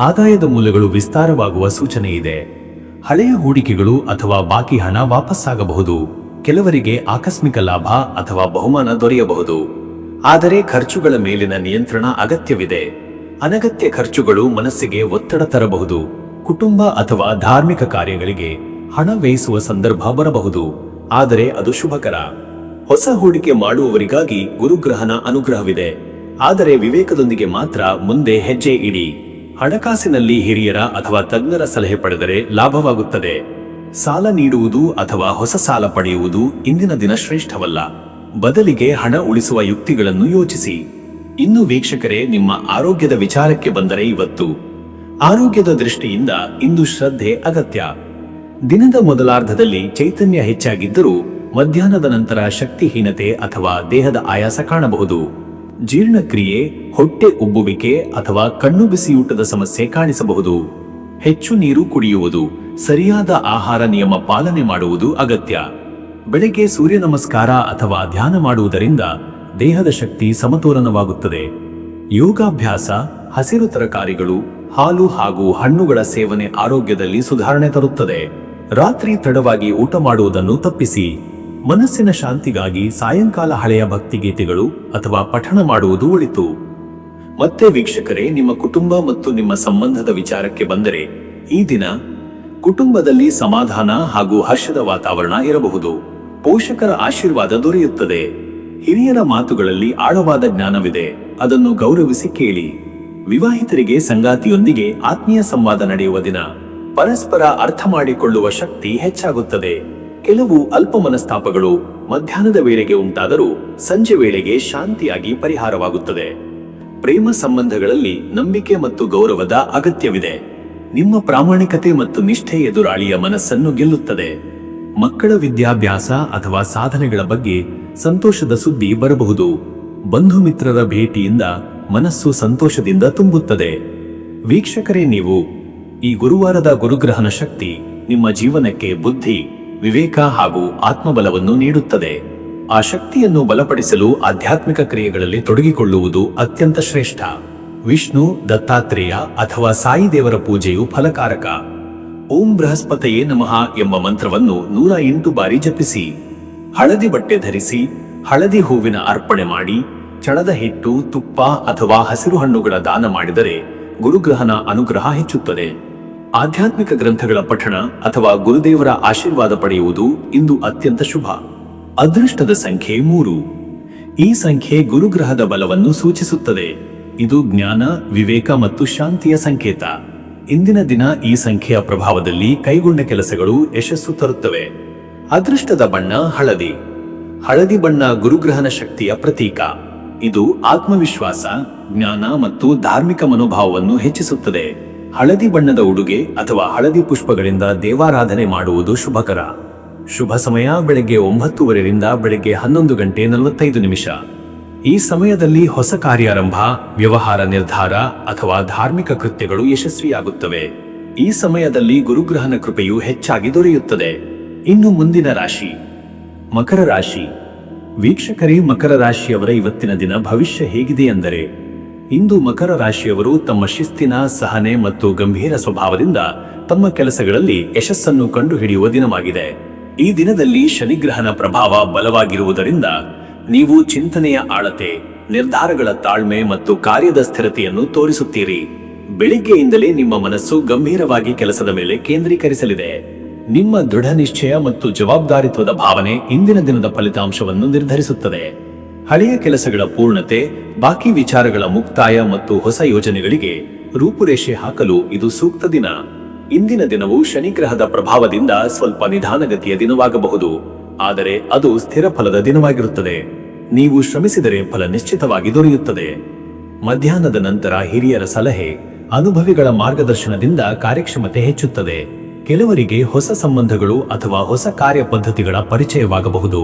ಆದಾಯದ ಮೂಲಗಳು ವಿಸ್ತಾರವಾಗುವ ಸೂಚನೆ ಇದೆ. ಹಳೆಯ ಹೂಡಿಕೆಗಳು ಅಥವಾ ಬಾಕಿ ಹಣ ವಾಪಸ್ಸಾಗಬಹುದು. ಕೆಲವರಿಗೆ ಆಕಸ್ಮಿಕ ಲಾಭ ಅಥವಾ ಬಹುಮಾನ ದೊರೆಯಬಹುದು. ಆದರೆ ಖರ್ಚುಗಳ ಮೇಲಿನ ನಿಯಂತ್ರಣ ಅಗತ್ಯವಿದೆ. ಅನಗತ್ಯ ಖರ್ಚುಗಳು ಮನಸ್ಸಿಗೆ ಒತ್ತಡ ತರಬಹುದು. ಕುಟುಂಬ ಅಥವಾ ಧಾರ್ಮಿಕ ಕಾರ್ಯಗಳಿಗೆ ಹಣ ವ್ಯಯಿಸುವ ಸಂದರ್ಭ ಬರಬಹುದು, ಆದರೆ ಅದು ಶುಭಕರ. ಹೊಸ ಹೂಡಿಕೆ ಮಾಡುವವರಿಗಾಗಿ ಗುರುಗ್ರಹನ ಅನುಗ್ರಹವಿದೆ, ಆದರೆ ವಿವೇಕದೊಂದಿಗೆ ಮಾತ್ರ ಮುಂದೆ ಹೆಜ್ಜೆ ಇಡಿ. ಹಣಕಾಸಿನಲ್ಲಿ ಹಿರಿಯರ ಅಥವಾ ತಜ್ಞರ ಸಲಹೆ ಪಡೆದರೆ ಲಾಭವಾಗುತ್ತದೆ. ಸಾಲ ನೀಡುವುದು ಅಥವಾ ಹೊಸ ಸಾಲ ಪಡೆಯುವುದು ಇಂದಿನ ದಿನ ಶ್ರೇಷ್ಠವಲ್ಲ. ಬದಲಿಗೆ ಹಣ ಉಳಿಸುವ ಯುಕ್ತಿಗಳನ್ನು ಯೋಚಿಸಿ. ಇನ್ನು ವೀಕ್ಷಕರೇ, ನಿಮ್ಮ ಆರೋಗ್ಯದ ವಿಚಾರಕ್ಕೆ ಬಂದರೆ ಇವತ್ತು ಆರೋಗ್ಯದ ದೃಷ್ಟಿಯಿಂದ ಇಂದು ಶ್ರದ್ಧೆ ಅಗತ್ಯ. ದಿನದ ಮೊದಲಾರ್ಧದಲ್ಲಿ ಚೈತನ್ಯ ಹೆಚ್ಚಾಗಿದ್ದರೂ ಮಧ್ಯಾಹ್ನದ ನಂತರ ಶಕ್ತಿಹೀನತೆ ಅಥವಾ ದೇಹದ ಆಯಾಸ ಕಾಣಬಹುದು. ಜೀರ್ಣಕ್ರಿಯೆ, ಹೊಟ್ಟೆ ಉಬ್ಬುವಿಕೆ ಅಥವಾ ಕಣ್ಣು ಬಿಸಿಯೂಟದ ಸಮಸ್ಯೆ ಕಾಣಿಸಬಹುದು. ಹೆಚ್ಚು ನೀರು ಕುಡಿಯುವುದು, ಸರಿಯಾದ ಆಹಾರ ನಿಯಮ ಪಾಲನೆ ಮಾಡುವುದು ಅಗತ್ಯ. ಬೆಳಗ್ಗೆ ಸೂರ್ಯ ನಮಸ್ಕಾರ ಅಥವಾ ಧ್ಯಾನ ಮಾಡುವುದರಿಂದ ದೇಹದ ಶಕ್ತಿ ಸಮತೋಲನವಾಗುತ್ತದೆ. ಯೋಗಾಭ್ಯಾಸ, ಹಸಿರು ತರಕಾರಿಗಳು, ಹಾಲು ಹಾಗೂ ಹಣ್ಣುಗಳ ಸೇವನೆ ಆರೋಗ್ಯದಲ್ಲಿ ಸುಧಾರಣೆ ತರುತ್ತದೆ. ರಾತ್ರಿ ತಡವಾಗಿ ಊಟ ಮಾಡುವುದನ್ನು ತಪ್ಪಿಸಿ. ಮನಸ್ಸಿನ ಶಾಂತಿಗಾಗಿ ಸಾಯಂಕಾಲ ಹಳೆಯ ಭಕ್ತಿಗೀತೆಗಳು ಅಥವಾ ಪಠಣ ಮಾಡುವುದು ಒಳಿತು. ಮತ್ತೆ ವೀಕ್ಷಕರೇ, ನಿಮ್ಮ ಕುಟುಂಬ ಮತ್ತು ನಿಮ್ಮ ಸಂಬಂಧದ ವಿಚಾರಕ್ಕೆ ಬಂದರೆ ಈ ದಿನ ಕುಟುಂಬದಲ್ಲಿ ಸಮಾಧಾನ ಹಾಗೂ ಹರ್ಷದ ವಾತಾವರಣ ಇರಬಹುದು. ಪೋಷಕರ ಆಶೀರ್ವಾದ ದೊರೆಯುತ್ತದೆ. ಹಿರಿಯರ ಮಾತುಗಳಲ್ಲಿ ಆಳವಾದ ಜ್ಞಾನವಿದೆ, ಅದನ್ನು ಗೌರವಿಸಿ ಕೇಳಿ. ವಿವಾಹಿತರಿಗೆ ಸಂಗಾತಿಯೊಂದಿಗೆ ಆತ್ಮೀಯ ಸಂವಾದ ನಡೆಯುವ ದಿನ. ಪರಸ್ಪರ ಅರ್ಥ ಮಾಡಿಕೊಳ್ಳುವ ಶಕ್ತಿ ಹೆಚ್ಚಾಗುತ್ತದೆ. ಕೆಲವು ಅಲ್ಪ ಮನಸ್ತಾಪಗಳು ಮಧ್ಯಾಹ್ನದ ವೇಳೆಗೆ ಉಂಟಾದರೂ ಸಂಜೆ ವೇಳೆಗೆ ಶಾಂತಿಯಾಗಿ ಪರಿಹಾರವಾಗುತ್ತದೆ. ಪ್ರೇಮ ಸಂಬಂಧಗಳಲ್ಲಿ ನಂಬಿಕೆ ಮತ್ತು ಗೌರವದ ಅಗತ್ಯವಿದೆ. ನಿಮ್ಮ ಪ್ರಾಮಾಣಿಕತೆ ಮತ್ತು ನಿಷ್ಠೆ ಎದುರಾಳಿಯ ಮನಸ್ಸನ್ನು ಗೆಲ್ಲುತ್ತದೆ. ಮಕ್ಕಳ ವಿದ್ಯಾಭ್ಯಾಸ ಅಥವಾ ಸಾಧನೆಗಳ ಬಗ್ಗೆ ಸಂತೋಷದ ಸುದ್ದಿ ಬರಬಹುದು. ಬಂಧು ಮಿತ್ರರ ಭೇಟಿಯಿಂದ ಮನಸ್ಸು ಸಂತೋಷದಿಂದ ತುಂಬುತ್ತದೆ. ವೀಕ್ಷಕರೇ, ನೀವು ಈ ಗುರುವಾರದ ಗುರುಗ್ರಹನ ಶಕ್ತಿ ನಿಮ್ಮ ಜೀವನಕ್ಕೆ ಬುದ್ಧಿ, ವಿವೇಕ ಹಾಗೂ ಆತ್ಮಬಲವನ್ನು ನೀಡುತ್ತದೆ. ಆ ಶಕ್ತಿಯನ್ನು ಬಲಪಡಿಸಲು ಆಧ್ಯಾತ್ಮಿಕ ಕ್ರಿಯೆಗಳಲ್ಲಿ ತೊಡಗಿಕೊಳ್ಳುವುದು ಅತ್ಯಂತ ಶ್ರೇಷ್ಠ. ವಿಷ್ಣು, ದತ್ತಾತ್ರೇಯ ಅಥವಾ ಸಾಯಿ ದೇವರ ಪೂಜೆಯು ಫಲಕಾರಕ. ಓಂ ಬೃಹಸ್ಪತಯೇ ನಮಃ ಎಂಬ ಮಂತ್ರವನ್ನು 108 ಬಾರಿ ಜಪಿಸಿ. ಹಳದಿ ಬಟ್ಟೆ ಧರಿಸಿ, ಹಳದಿ ಹೂವಿನ ಅರ್ಪಣೆ ಮಾಡಿ, ಚಣದ ಹಿಟ್ಟು, ತುಪ್ಪ ಅಥವಾ ಹಸಿರು ಹಣ್ಣುಗಳ ದಾನ ಮಾಡಿದರೆ ಗುರುಗ್ರಹನ ಅನುಗ್ರಹ ಹೆಚ್ಚುತ್ತದೆ. ಆಧ್ಯಾತ್ಮಿಕ ಗ್ರಂಥಗಳ ಪಠಣ ಅಥವಾ ಗುರುದೇವರ ಆಶೀರ್ವಾದ ಪಡೆಯುವುದು ಇಂದು ಅತ್ಯಂತ ಶುಭ. ಅದೃಷ್ಟದ ಸಂಖ್ಯೆ 3. ಈ ಸಂಖ್ಯೆ ಗುರುಗ್ರಹದ ಬಲವನ್ನು ಸೂಚಿಸುತ್ತದೆ. ಇದು ಜ್ಞಾನ, ವಿವೇಕ ಮತ್ತು ಶಾಂತಿಯ ಸಂಕೇತ. ಇಂದಿನ ದಿನ ಈ ಸಂಖ್ಯೆಯ ಪ್ರಭಾವದಲ್ಲಿ ಕೈಗೊಂಡ ಕೆಲಸಗಳು ಯಶಸ್ಸು ತರುತ್ತವೆ. ಅದೃಷ್ಟದ ಬಣ್ಣ ಹಳದಿ. ಹಳದಿ ಬಣ್ಣ ಗುರುಗ್ರಹನ ಶಕ್ತಿಯ ಪ್ರತೀಕ. ಇದು ಆತ್ಮವಿಶ್ವಾಸ, ಜ್ಞಾನ ಮತ್ತು ಧಾರ್ಮಿಕ ಮನೋಭಾವವನ್ನು ಹೆಚ್ಚಿಸುತ್ತದೆ. ಹಳದಿ ಬಣ್ಣದ ಉಡುಗೆ ಅಥವಾ ಹಳದಿ ಪುಷ್ಪಗಳಿಂದ ದೇವಾರಾಧನೆ ಮಾಡುವುದು ಶುಭಕರ. ಶುಭ ಸಮಯ ಬೆಳಗ್ಗೆ 9:30 ರಿಂದ ಬೆಳಗ್ಗೆ 11:45. ಈ ಸಮಯದಲ್ಲಿ ಹೊಸ ಕಾರ್ಯಾರಂಭ, ವ್ಯವಹಾರ ನಿರ್ಧಾರ ಅಥವಾ ಧಾರ್ಮಿಕ ಕೃತ್ಯಗಳು ಯಶಸ್ವಿಯಾಗುತ್ತವೆ. ಈ ಸಮಯದಲ್ಲಿ ಗುರುಗ್ರಹನ ಕೃಪೆಯು ಹೆಚ್ಚಾಗಿ ದೊರೆಯುತ್ತದೆ. ಇನ್ನು ಮುಂದಿನ ರಾಶಿ ಮಕರ ರಾಶಿ. ವೀಕ್ಷಕರೇ, ಮಕರ ರಾಶಿಯವರ ಇವತ್ತಿನ ದಿನ ಭವಿಷ್ಯ ಹೇಗಿದೆ ಎಂದರೆ, ಇಂದು ಮಕರ ರಾಶಿಯವರು ತಮ್ಮ ಶಿಸ್ತಿನ, ಸಹನೆ ಮತ್ತು ಗಂಭೀರ ಸ್ವಭಾವದಿಂದ ತಮ್ಮ ಕೆಲಸಗಳಲ್ಲಿ ಯಶಸ್ಸನ್ನು ಕಂಡುಹಿಡಿಯುವ ದಿನವಾಗಿದೆ. ಈ ದಿನದಲ್ಲಿ ಶನಿಗ್ರಹನ ಪ್ರಭಾವ ಬಲವಾಗಿರುವುದರಿಂದ ನೀವು ಚಿಂತನೆಯ ಆಳತೆ, ನಿರ್ಧಾರಗಳ ತಾಳ್ಮೆ ಮತ್ತು ಕಾರ್ಯದ ಸ್ಥಿರತೆಯನ್ನು ತೋರಿಸುತ್ತೀರಿ. ಬೆಳಿಗ್ಗೆಯಿಂದಲೇ ನಿಮ್ಮ ಮನಸ್ಸು ಗಂಭೀರವಾಗಿ ಕೆಲಸದ ಮೇಲೆ ಕೇಂದ್ರೀಕರಿಸಲಿದೆ. ನಿಮ್ಮ ದೃಢ ನಿಶ್ಚಯ ಮತ್ತು ಜವಾಬ್ದಾರಿತ್ವದ ಭಾವನೆ ಇಂದಿನ ದಿನದ ಫಲಿತಾಂಶವನ್ನು ನಿರ್ಧರಿಸುತ್ತದೆ. ಹಳೆಯ ಕೆಲಸಗಳ ಪೂರ್ಣತೆ, ಬಾಕಿ ವಿಚಾರಗಳ ಮುಕ್ತಾಯ ಮತ್ತು ಹೊಸ ಯೋಜನೆಗಳಿಗೆ ರೂಪುರೇಷೆ ಹಾಕಲು ಇದು ಸೂಕ್ತ ದಿನ. ಇಂದಿನ ದಿನವು ಶನಿಗ್ರಹದ ಪ್ರಭಾವದಿಂದ ಸ್ವಲ್ಪ ನಿಧಾನಗತಿಯ ದಿನವಾಗಬಹುದು, ಆದರೆ ಅದು ಸ್ಥಿರ ಫಲದ ದಿನವಾಗಿರುತ್ತದೆ. ನೀವು ಶ್ರಮಿಸಿದರೆ ಫಲ ನಿಶ್ಚಿತವಾಗಿ ದೊರೆಯುತ್ತದೆ. ಮಧ್ಯಾಹ್ನದ ನಂತರ ಹಿರಿಯರ ಸಲಹೆ, ಅನುಭವಿಗಳ ಮಾರ್ಗದರ್ಶನದಿಂದ ಕಾರ್ಯಕ್ಷಮತೆ ಹೆಚ್ಚುತ್ತದೆ. ಕೆಲವರಿಗೆ ಹೊಸ ಸಂಬಂಧಗಳು ಅಥವಾ ಹೊಸ ಕಾರ್ಯ ಪದ್ಧತಿಗಳ ಪರಿಚಯವಾಗಬಹುದು.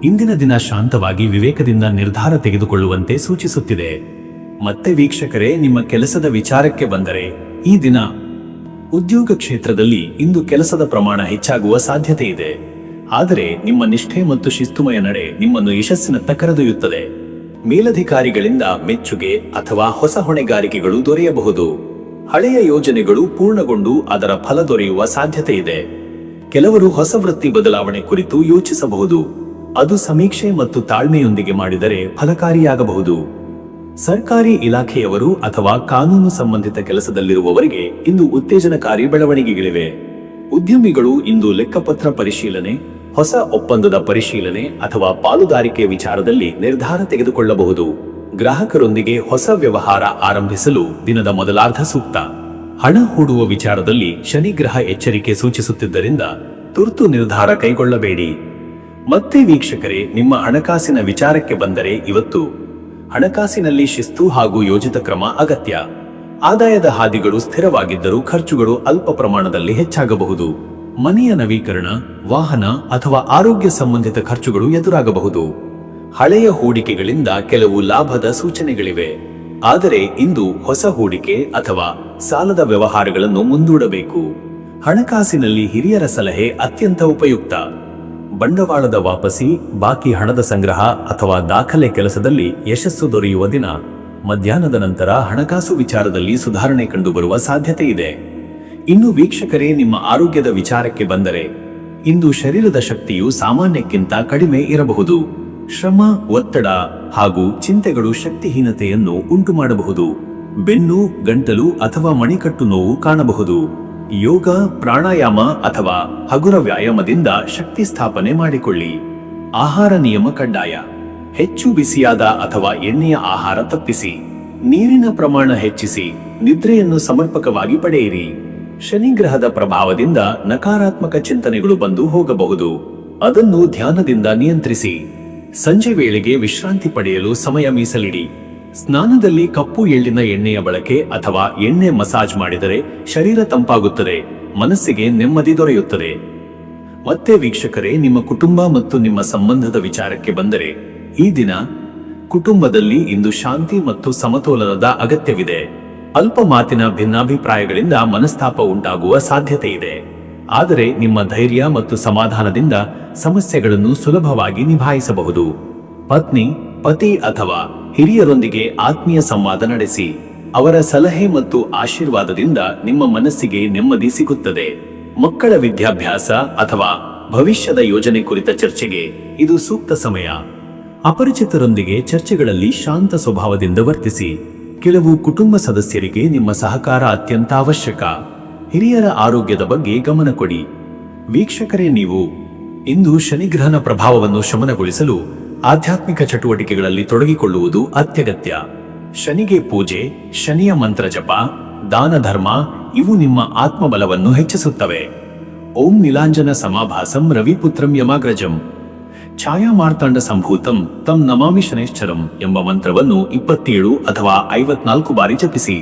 ಇಂದಿನ ದಿನ ಶಾಂತವಾಗಿ ವಿವೇಕದಿಂದ ನಿರ್ಧಾರ ತೆಗೆದುಕೊಳ್ಳುವಂತೆ ಸೂಚಿಸುತ್ತಿದೆ. ಮತ್ತೆ ವೀಕ್ಷಕರೇ, ನಿಮ್ಮ ಕೆಲಸದ ವಿಚಾರಕ್ಕೆ ಬಂದರೆ, ಈ ದಿನ ಉದ್ಯೋಗ ಕ್ಷೇತ್ರದಲ್ಲಿ ಇಂದು ಕೆಲಸದ ಪ್ರಮಾಣ ಹೆಚ್ಚಾಗುವ ಸಾಧ್ಯತೆ ಇದೆ. ಆದರೆ ನಿಮ್ಮ ನಿಷ್ಠೆ ಮತ್ತು ಶಿಸ್ತುಮಯ ನಡೆ ನಿಮ್ಮನ್ನು ಯಶಸ್ಸಿನತ್ತ ಕರೆದೊಯ್ಯುತ್ತದೆ. ಮೇಲಧಿಕಾರಿಗಳಿಂದ ಮೆಚ್ಚುಗೆ ಅಥವಾ ಹೊಸ ಹೊಣೆಗಾರಿಕೆಗಳು ದೊರೆಯಬಹುದು. ಹಳೆಯ ಯೋಜನೆಗಳು ಪೂರ್ಣಗೊಂಡು ಅದರ ಫಲ ದೊರೆಯುವ ಸಾಧ್ಯತೆ ಇದೆ. ಕೆಲವರು ಹೊಸ ವೃತ್ತಿ ಬದಲಾವಣೆ ಕುರಿತು ಯೋಚಿಸಬಹುದು. ಅದು ಸಮೀಕ್ಷೆ ಮತ್ತು ತಾಳ್ಮೆಯೊಂದಿಗೆ ಮಾಡಿದರೆ ಫಲಕಾರಿಯಾಗಬಹುದು. ಸರ್ಕಾರಿ ಇಲಾಖೆಯವರು ಅಥವಾ ಕಾನೂನು ಸಂಬಂಧಿತ ಕೆಲಸದಲ್ಲಿರುವವರಿಗೆ ಇಂದು ಉತ್ತೇಜನಕಾರಿ ಬೆಳವಣಿಗೆಗಳಿವೆ. ಉದ್ಯಮಿಗಳು ಇಂದು ಲೆಕ್ಕಪತ್ರ ಪರಿಶೀಲನೆ, ಹೊಸ ಒಪ್ಪಂದದ ಪರಿಶೀಲನೆ ಅಥವಾ ಪಾಲುದಾರಿಕೆ ವಿಚಾರದಲ್ಲಿ ನಿರ್ಧಾರ ತೆಗೆದುಕೊಳ್ಳಬಹುದು. ಗ್ರಾಹಕರೊಂದಿಗೆ ಹೊಸ ವ್ಯವಹಾರ ಆರಂಭಿಸಲು ದಿನದ ಮೊದಲಾರ್ಧ ಸೂಕ್ತ. ಹಣ ಹೂಡುವ ವಿಚಾರದಲ್ಲಿ ಶನಿಗ್ರಹ ಎಚ್ಚರಿಕೆ ಸೂಚಿಸುತ್ತಿದ್ದರಿಂದ ತುರ್ತು ನಿರ್ಧಾರ ಕೈಗೊಳ್ಳಬೇಡಿ. ಮತ್ತೆ ವೀಕ್ಷಕರೇ, ನಿಮ್ಮ ಹಣಕಾಸಿನ ವಿಚಾರಕ್ಕೆ ಬಂದರೆ, ಇವತ್ತು ಹಣಕಾಸಿನಲ್ಲಿ ಶಿಸ್ತು ಹಾಗೂ ಯೋಜಿತ ಕ್ರಮ ಅಗತ್ಯ. ಆದಾಯದ ಹಾದಿಗಳು ಸ್ಥಿರವಾಗಿದ್ದರೂ ಖರ್ಚುಗಳು ಅಲ್ಪ ಪ್ರಮಾಣದಲ್ಲಿ ಹೆಚ್ಚಾಗಬಹುದು. ಮನೆಯ ನವೀಕರಣ, ವಾಹನ ಅಥವಾ ಆರೋಗ್ಯ ಸಂಬಂಧಿತ ಖರ್ಚುಗಳು ಎದುರಾಗಬಹುದು. ಹಳೆಯ ಹೂಡಿಕೆಗಳಿಂದ ಕೆಲವು ಲಾಭದ ಸೂಚನೆಗಳಿವೆ. ಆದರೆ ಇಂದು ಹೊಸ ಹೂಡಿಕೆ ಅಥವಾ ಸಾಲದ ವ್ಯವಹಾರಗಳನ್ನು ಮುಂದೂಡಬೇಕು. ಹಣಕಾಸಿನಲ್ಲಿ ಹಿರಿಯರ ಸಲಹೆ ಅತ್ಯಂತ ಉಪಯುಕ್ತ. ಬಂಡವಾಳದ ವಾಪಸಿ, ಬಾಕಿ ಹಣದ ಸಂಗ್ರಹ ಅಥವಾ ದಾಖಲೆ ಕೆಲಸದಲ್ಲಿ ಯಶಸ್ಸು ದೊರೆಯುವ ದಿನ. ಮಧ್ಯಾಹ್ನದ ನಂತರ ಹಣಕಾಸು ವಿಚಾರದಲ್ಲಿ ಸುಧಾರಣೆ ಕಂಡುಬರುವ ಸಾಧ್ಯತೆ ಇದೆ. ಇನ್ನು ವೀಕ್ಷಕರೇ, ನಿಮ್ಮ ಆರೋಗ್ಯದ ವಿಚಾರಕ್ಕೆ ಬಂದರೆ, ಇಂದು ಶರೀರದ ಶಕ್ತಿಯು ಸಾಮಾನ್ಯಕ್ಕಿಂತ ಕಡಿಮೆ ಇರಬಹುದು. ಶ್ರಮ, ಒತ್ತಡ ಹಾಗೂ ಚಿಂತೆಗಳು ಶಕ್ತಿಹೀನತೆಯನ್ನು ಉಂಟು ಮಾಡಬಹುದು. ಬೆನ್ನು, ಗಂಟಲು ಅಥವಾ ಮಣಿಕಟ್ಟು ನೋವು ಕಾಣಬಹುದು. ಯೋಗ, ಪ್ರಾಣಾಯಾಮ ಅಥವಾ ಹಗುರ ವ್ಯಾಯಾಮದಿಂದ ಶಕ್ತಿ ಸ್ಥಾಪನೆ ಮಾಡಿಕೊಳ್ಳಿ. ಆಹಾರ ನಿಯಮ ಕಡ್ಡಾಯ. ಹೆಚ್ಚು ಬಿಸಿಯಾದ ಅಥವಾ ಎಣ್ಣೆಯ ಆಹಾರ ತಪ್ಪಿಸಿ. ನೀರಿನ ಪ್ರಮಾಣ ಹೆಚ್ಚಿಸಿ. ನಿದ್ರೆಯನ್ನು ಸಮರ್ಪಕವಾಗಿ ಪಡೆಯಿರಿ. ಶನಿಗ್ರಹದ ಪ್ರಭಾವದಿಂದ ನಕಾರಾತ್ಮಕ ಚಿಂತನೆಗಳು ಬಂದು ಹೋಗಬಹುದು. ಅದನ್ನು ಧ್ಯಾನದಿಂದ ನಿಯಂತ್ರಿಸಿ. ಸಂಜೆ ವೇಳೆಗೆ ವಿಶ್ರಾಂತಿ ಪಡೆಯಲು ಸಮಯ ಮೀಸಲಿಡಿ. ಸ್ನಾನದಲ್ಲಿ ಕಪ್ಪು ಎಳ್ಳಿನ ಎಣ್ಣೆಯ ಬಳಕೆ ಅಥವಾ ಎಣ್ಣೆ ಮಸಾಜ್ ಮಾಡಿದರೆ ಶರೀರ ತಂಪಾಗುತ್ತದೆ, ಮನಸ್ಸಿಗೆ ನೆಮ್ಮದಿ ದೊರೆಯುತ್ತದೆ. ಮತ್ತೆ ವೀಕ್ಷಕರೇ, ನಿಮ್ಮ ಕುಟುಂಬ ಮತ್ತು ನಿಮ್ಮ ಸಂಬಂಧದ ವಿಚಾರಕ್ಕೆ ಬಂದರೆ, ಈ ದಿನ ಕುಟುಂಬದಲ್ಲಿ ಇಂದು ಶಾಂತಿ ಮತ್ತು ಸಮತೋಲನದ ಅಗತ್ಯವಿದೆ. ಅಲ್ಪ ಮಾತಿನ ಭಿನ್ನಾಭಿಪ್ರಾಯಗಳಿಂದ ಮನಸ್ತಾಪ ಉಂಟಾಗುವ ಸಾಧ್ಯತೆ ಇದೆ. ಆದರೆ ನಿಮ್ಮ ಧೈರ್ಯ ಮತ್ತು ಸಮಾಧಾನದಿಂದ ಸಮಸ್ಯೆಗಳನ್ನು ಸುಲಭವಾಗಿ ನಿಭಾಯಿಸಬಹುದು. ಪತ್ನಿ, ಪತಿ ಅಥವಾ ಹಿರಿಯರೊಂದಿಗೆ ಆತ್ಮೀಯ ಸಂವಾದ ನಡೆಸಿ. ಅವರ ಸಲಹೆ ಮತ್ತು ಆಶೀರ್ವಾದದಿಂದ ನಿಮ್ಮ ಮನಸ್ಸಿಗೆ ನೆಮ್ಮದಿ ಸಿಗುತ್ತದೆ. ಮಕ್ಕಳ ವಿದ್ಯಾಭ್ಯಾಸ ಅಥವಾ ಭವಿಷ್ಯದ ಯೋಜನೆ ಕುರಿತ ಚರ್ಚೆಗೆ ಇದು ಸೂಕ್ತ ಸಮಯ. ಅಪರಿಚಿತರೊಂದಿಗೆ ಚರ್ಚೆಗಳಲ್ಲಿ ಶಾಂತ ಸ್ವಭಾವದಿಂದ ವರ್ತಿಸಿ. ಕೆಲವು ಕುಟುಂಬ ಸದಸ್ಯರಿಗೆ ನಿಮ್ಮ ಸಹಕಾರ ಅತ್ಯಂತ ಅವಶ್ಯಕ. ಹಿರಿಯರ ಆರೋಗ್ಯದ ಬಗ್ಗೆ ಗಮನ ಕೊಡಿ. ವೀಕ್ಷಕರೇ, ನೀವು ಇಂದು ಶನಿಗ್ರಹನ ಪ್ರಭಾವವನ್ನು ಶಮನಗೊಳಿಸಲು ಆಧ್ಯಾತ್ಮಿಕ ಚಟುವಟಿಕೆಗಳಲ್ಲಿ ತೊಡಗಿಕೊಳ್ಳುವುದು ಅತ್ಯಗತ್ಯ. ಶನಿಗೆ ಪೂಜೆ, ಶನಿಯ ಮಂತ್ರ ಜಪ, ದಾನ ಧರ್ಮ ಇವು ನಿಮ್ಮ ಆತ್ಮಬಲವನ್ನು ಹೆಚ್ಚಿಸುತ್ತವೆ. ಓಂ ನೀಲಾಂಜನ ಸಮಾಭಾಸಂ ರವಿಪುತ್ರಂ ಯಮಾಗ್ರಜಂ ಛಾಯಾ ಮಾರ್ತಾಂಡ ಸಂಭೂತಂ ತಂ ನಮಾಮಿ ಶನೈಶ್ಚರಂ ಎಂಬ ಮಂತ್ರವನ್ನು 27 ಅಥವಾ 54 ಬಾರಿ ಜಪಿಸಿ.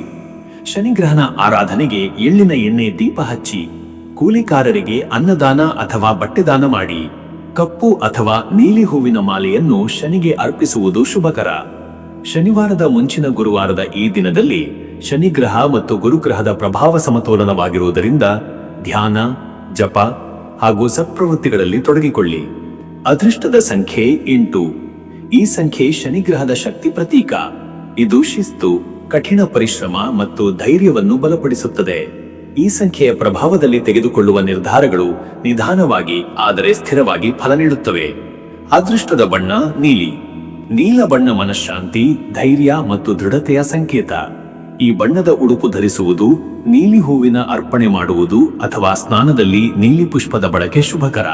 ಶನಿಗ್ರಹನ ಆರಾಧನೆಗೆ ಎಳ್ಳಿನ ಎಣ್ಣೆ ದೀಪ ಹಚ್ಚಿ. ಕೂಲಿಕಾರರಿಗೆ ಅನ್ನದಾನ ಅಥವಾ ಬಟ್ಟೆದಾನ ಮಾಡಿ. ಕಪ್ಪು ಅಥವಾ ನೀಲಿ ಹೂವಿನ ಮಾಲೆಯನ್ನು ಶನಿಗೆ ಅರ್ಪಿಸುವುದು ಶುಭಕರ. ಶನಿವಾರದ ಮುಂಚಿನ ಗುರುವಾರದ ಈ ದಿನದಲ್ಲಿ ಶನಿಗ್ರಹ ಮತ್ತು ಗುರುಗ್ರಹದ ಪ್ರಭಾವ ಸಮತೋಲನವಾಗಿರುವುದರಿಂದ ಧ್ಯಾನ, ಜಪ ಹಾಗೂ ಸತ್ಪ್ರವೃತ್ತಿಗಳಲ್ಲಿ ತೊಡಗಿಕೊಳ್ಳಿ. ಅದೃಷ್ಟದ ಸಂಖ್ಯೆ 8. ಈ ಸಂಖ್ಯೆ ಶನಿಗ್ರಹದ ಶಕ್ತಿ ಪ್ರತೀಕ. ಇದು ಶಿಸ್ತು, ಕಠಿಣ ಪರಿಶ್ರಮ ಮತ್ತು ಧೈರ್ಯವನ್ನು ಬಲಪಡಿಸುತ್ತದೆ. ಈ ಸಂಖ್ಯೆಯ ಪ್ರಭಾವದಲ್ಲಿ ತೆಗೆದುಕೊಳ್ಳುವ ನಿರ್ಧಾರಗಳು ನಿಧಾನವಾಗಿ ಆದರೆ ಸ್ಥಿರವಾಗಿ ಫಲ ನೀಡುತ್ತವೆ. ಅದೃಷ್ಟದ ಬಣ್ಣ ನೀಲಿ. ನೀಲ ಬಣ್ಣ ಮನಃಶಾಂತಿ, ಧೈರ್ಯ ಮತ್ತು ದೃಢತೆಯ ಸಂಕೇತ. ಈ ಬಣ್ಣದ ಉಡುಪು ಧರಿಸುವುದು, ನೀಲಿ ಹೂವಿನ ಅರ್ಪಣೆ ಮಾಡುವುದು ಅಥವಾ ಸ್ನಾನದಲ್ಲಿ ನೀಲಿ ಪುಷ್ಪದ ಬಳಕೆ ಶುಭಕರ.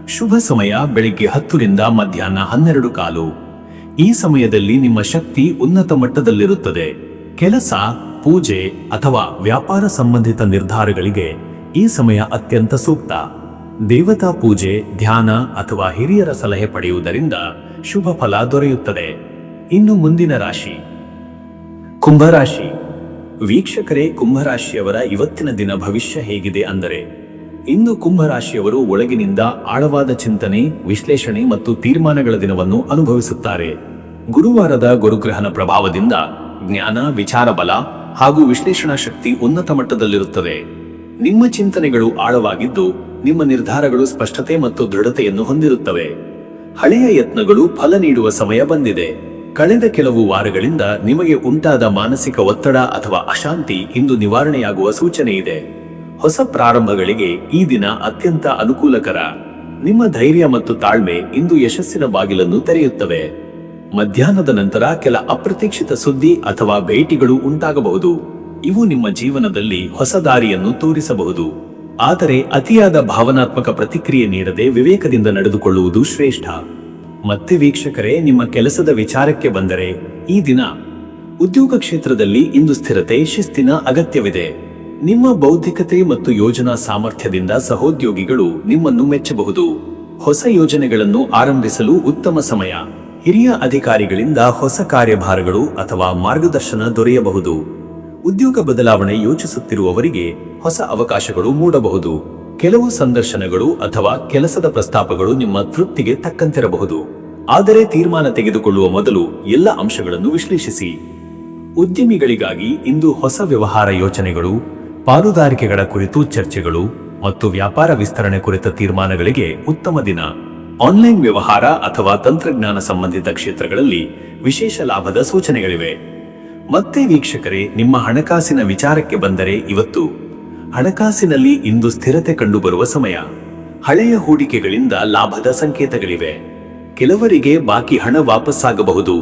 ಶುಭ ಸಮಯ ಬೆಳಿಗ್ಗೆ 10 ರಿಂದ ಮಧ್ಯಾಹ್ನ 12:15. ಈ ಸಮಯದಲ್ಲಿ ನಿಮ್ಮ ಶಕ್ತಿ ಉನ್ನತ ಮಟ್ಟದಲ್ಲಿರುತ್ತದೆ. ಕೆಲಸ, ಪೂಜೆ ಅಥವಾ ವ್ಯಾಪಾರ ಸಂಬಂಧಿತ ನಿರ್ಧಾರಗಳಿಗೆ ಈ ಸಮಯ ಅತ್ಯಂತ ಸೂಕ್ತ. ದೇವತಾ ಪೂಜೆ, ಧ್ಯಾನ ಅಥವಾ ಹಿರಿಯರ ಸಲಹೆ ಪಡೆಯುವುದರಿಂದ ಶುಭ ಫಲ ದೊರೆಯುತ್ತದೆ. ಇನ್ನು ಮುಂದಿನ ರಾಶಿ ಕುಂಭರಾಶಿ. ವೀಕ್ಷಕರೇ, ಕುಂಭರಾಶಿಯವರ ಇವತ್ತಿನ ದಿನ ಭವಿಷ್ಯ ಹೇಗಿದೆ ಅಂದರೆ, ಇಂದು ಕುಂಭರಾಶಿಯವರು ಒಳಗಿನಿಂದ ಆಳವಾದ ಚಿಂತನೆ, ವಿಶ್ಲೇಷಣೆ ಮತ್ತು ತೀರ್ಮಾನಗಳ ದಿನವನ್ನು ಅನುಭವಿಸುತ್ತಾರೆ. ಗುರುವಾರದ ಗುರುಗ್ರಹನ ಪ್ರಭಾವದಿಂದ ಜ್ಞಾನ, ವಿಚಾರ ಬಲ ಹಾಗೂ ವಿಶ್ಲೇಷಣಾ ಶಕ್ತಿ ಉನ್ನತ ಮಟ್ಟದಲ್ಲಿರುತ್ತದೆ. ನಿಮ್ಮ ಚಿಂತನೆಗಳು ಆಳವಾಗಿದ್ದು ನಿಮ್ಮ ನಿರ್ಧಾರಗಳು ಸ್ಪಷ್ಟತೆ ಮತ್ತು ದೃಢತೆಯನ್ನು ಹೊಂದಿರುತ್ತವೆ. ಹಳೆಯ ಯತ್ನಗಳು ಫಲ ನೀಡುವ ಸಮಯ ಬಂದಿದೆ. ಕಳೆದ ಕೆಲವು ವಾರಗಳಿಂದ ನಿಮಗೆ ಉಂಟಾದ ಮಾನಸಿಕ ಒತ್ತಡ ಅಥವಾ ಅಶಾಂತಿ ಇಂದು ನಿವಾರಣೆಯಾಗುವ ಸೂಚನೆ ಇದೆ. ಹೊಸ ಪ್ರಾರಂಭಗಳಿಗೆ ಈ ದಿನ ಅತ್ಯಂತ ಅನುಕೂಲಕರ. ನಿಮ್ಮ ಧೈರ್ಯ ಮತ್ತು ತಾಳ್ಮೆ ಇಂದು ಯಶಸ್ಸಿನ ಬಾಗಿಲನ್ನು ತೆರೆಯುತ್ತವೆ. ಮಧ್ಯಾಹ್ನದ ನಂತರ ಕೆಲ ಅಪ್ರತೀಕ್ಷಿತ ಸುದ್ದಿ ಅಥವಾ ಭೇಟಿಗಳು ಉಂಟಾಗಬಹುದು. ಇವು ನಿಮ್ಮ ಜೀವನದಲ್ಲಿ ಹೊಸ ದಾರಿಯನ್ನು ತೋರಿಸಬಹುದು. ಆದರೆ ಅತಿಯಾದ ಭಾವನಾತ್ಮಕ ಪ್ರತಿಕ್ರಿಯೆ ನೀಡದೆ ವಿವೇಕದಿಂದ ನಡೆದುಕೊಳ್ಳುವುದು ಶ್ರೇಷ್ಠ. ಮತ್ತೆ ವೀಕ್ಷಕರೇ, ನಿಮ್ಮ ಕೆಲಸದ ವಿಚಾರಕ್ಕೆ ಬಂದರೆ, ಈ ದಿನ ಉದ್ಯೋಗ ಕ್ಷೇತ್ರದಲ್ಲಿ ಇಂದು ಸ್ಥಿರತೆ, ಶಿಸ್ತಿನ ಅಗತ್ಯವಿದೆ. ನಿಮ್ಮ ಬೌದ್ಧಿಕತೆ ಮತ್ತು ಯೋಜನಾ ಸಾಮರ್ಥ್ಯದಿಂದ ಸಹೋದ್ಯೋಗಿಗಳು ನಿಮ್ಮನ್ನು ಮೆಚ್ಚಬಹುದು. ಹೊಸ ಯೋಜನೆಗಳನ್ನು ಆರಂಭಿಸಲು ಉತ್ತಮ ಸಮಯ. ಹಿರಿಯ ಅಧಿಕಾರಿಗಳಿಂದ ಹೊಸ ಕಾರ್ಯಭಾರಗಳು ಅಥವಾ ಮಾರ್ಗದರ್ಶನ ದೊರೆಯಬಹುದು. ಉದ್ಯೋಗ ಬದಲಾವಣೆ ಯೋಚಿಸುತ್ತಿರುವವರಿಗೆ ಹೊಸ ಅವಕಾಶಗಳು ಮೂಡಬಹುದು. ಕೆಲವು ಸಂದರ್ಶನಗಳು ಅಥವಾ ಕೆಲಸದ ಪ್ರಸ್ತಾಪಗಳು ನಿಮ್ಮ ತೃಪ್ತಿಗೆ ತಕ್ಕಂತಿರಬಹುದು. ಆದರೆ ತೀರ್ಮಾನ ತೆಗೆದುಕೊಳ್ಳುವ ಮೊದಲು ಎಲ್ಲ ಅಂಶಗಳನ್ನು ವಿಶ್ಲೇಷಿಸಿ. ಉದ್ಯಮಿಗಳಿಗಾಗಿ ಇಂದು ಹೊಸ ವ್ಯವಹಾರ ಯೋಚನೆಗಳು, ಪಾಲುದಾರಿಕೆಗಳ ಕುರಿತು ಚರ್ಚೆಗಳು ಮತ್ತು ವ್ಯಾಪಾರ ವಿಸ್ತರಣೆ ಕುರಿತ ತೀರ್ಮಾನಗಳಿಗೆ ಉತ್ತಮ ದಿನ. ಆನ್ಲೈನ್ ವ್ಯವಹಾರ ಅಥವಾ ತಂತ್ರಜ್ಞಾನ ಸಂಬಂಧಿತ ಕ್ಷೇತ್ರಗಳಲ್ಲಿ ವಿಶೇಷ ಲಾಭದ ಸೂಚನೆಗಳಿವೆ. ಮತ್ತೆ ವೀಕ್ಷಕರೇ, ನಿಮ್ಮ ಹಣಕಾಸಿನ ವಿಚಾರಕ್ಕೆ ಬಂದರೆ, ಇವತ್ತು ಹಣಕಾಸಿನಲ್ಲಿ ಇಂದು ಸ್ಥಿರತೆ ಕಂಡುಬರುವ ಸಮಯ. ಹಳೆಯ ಹೂಡಿಕೆಗಳಿಂದ ಲಾಭದ ಸಂಕೇತಗಳಿವೆ. ಕೆಲವರಿಗೆ ಬಾಕಿ ಹಣ ವಾಪಸ್ಸಾಗಬಹುದು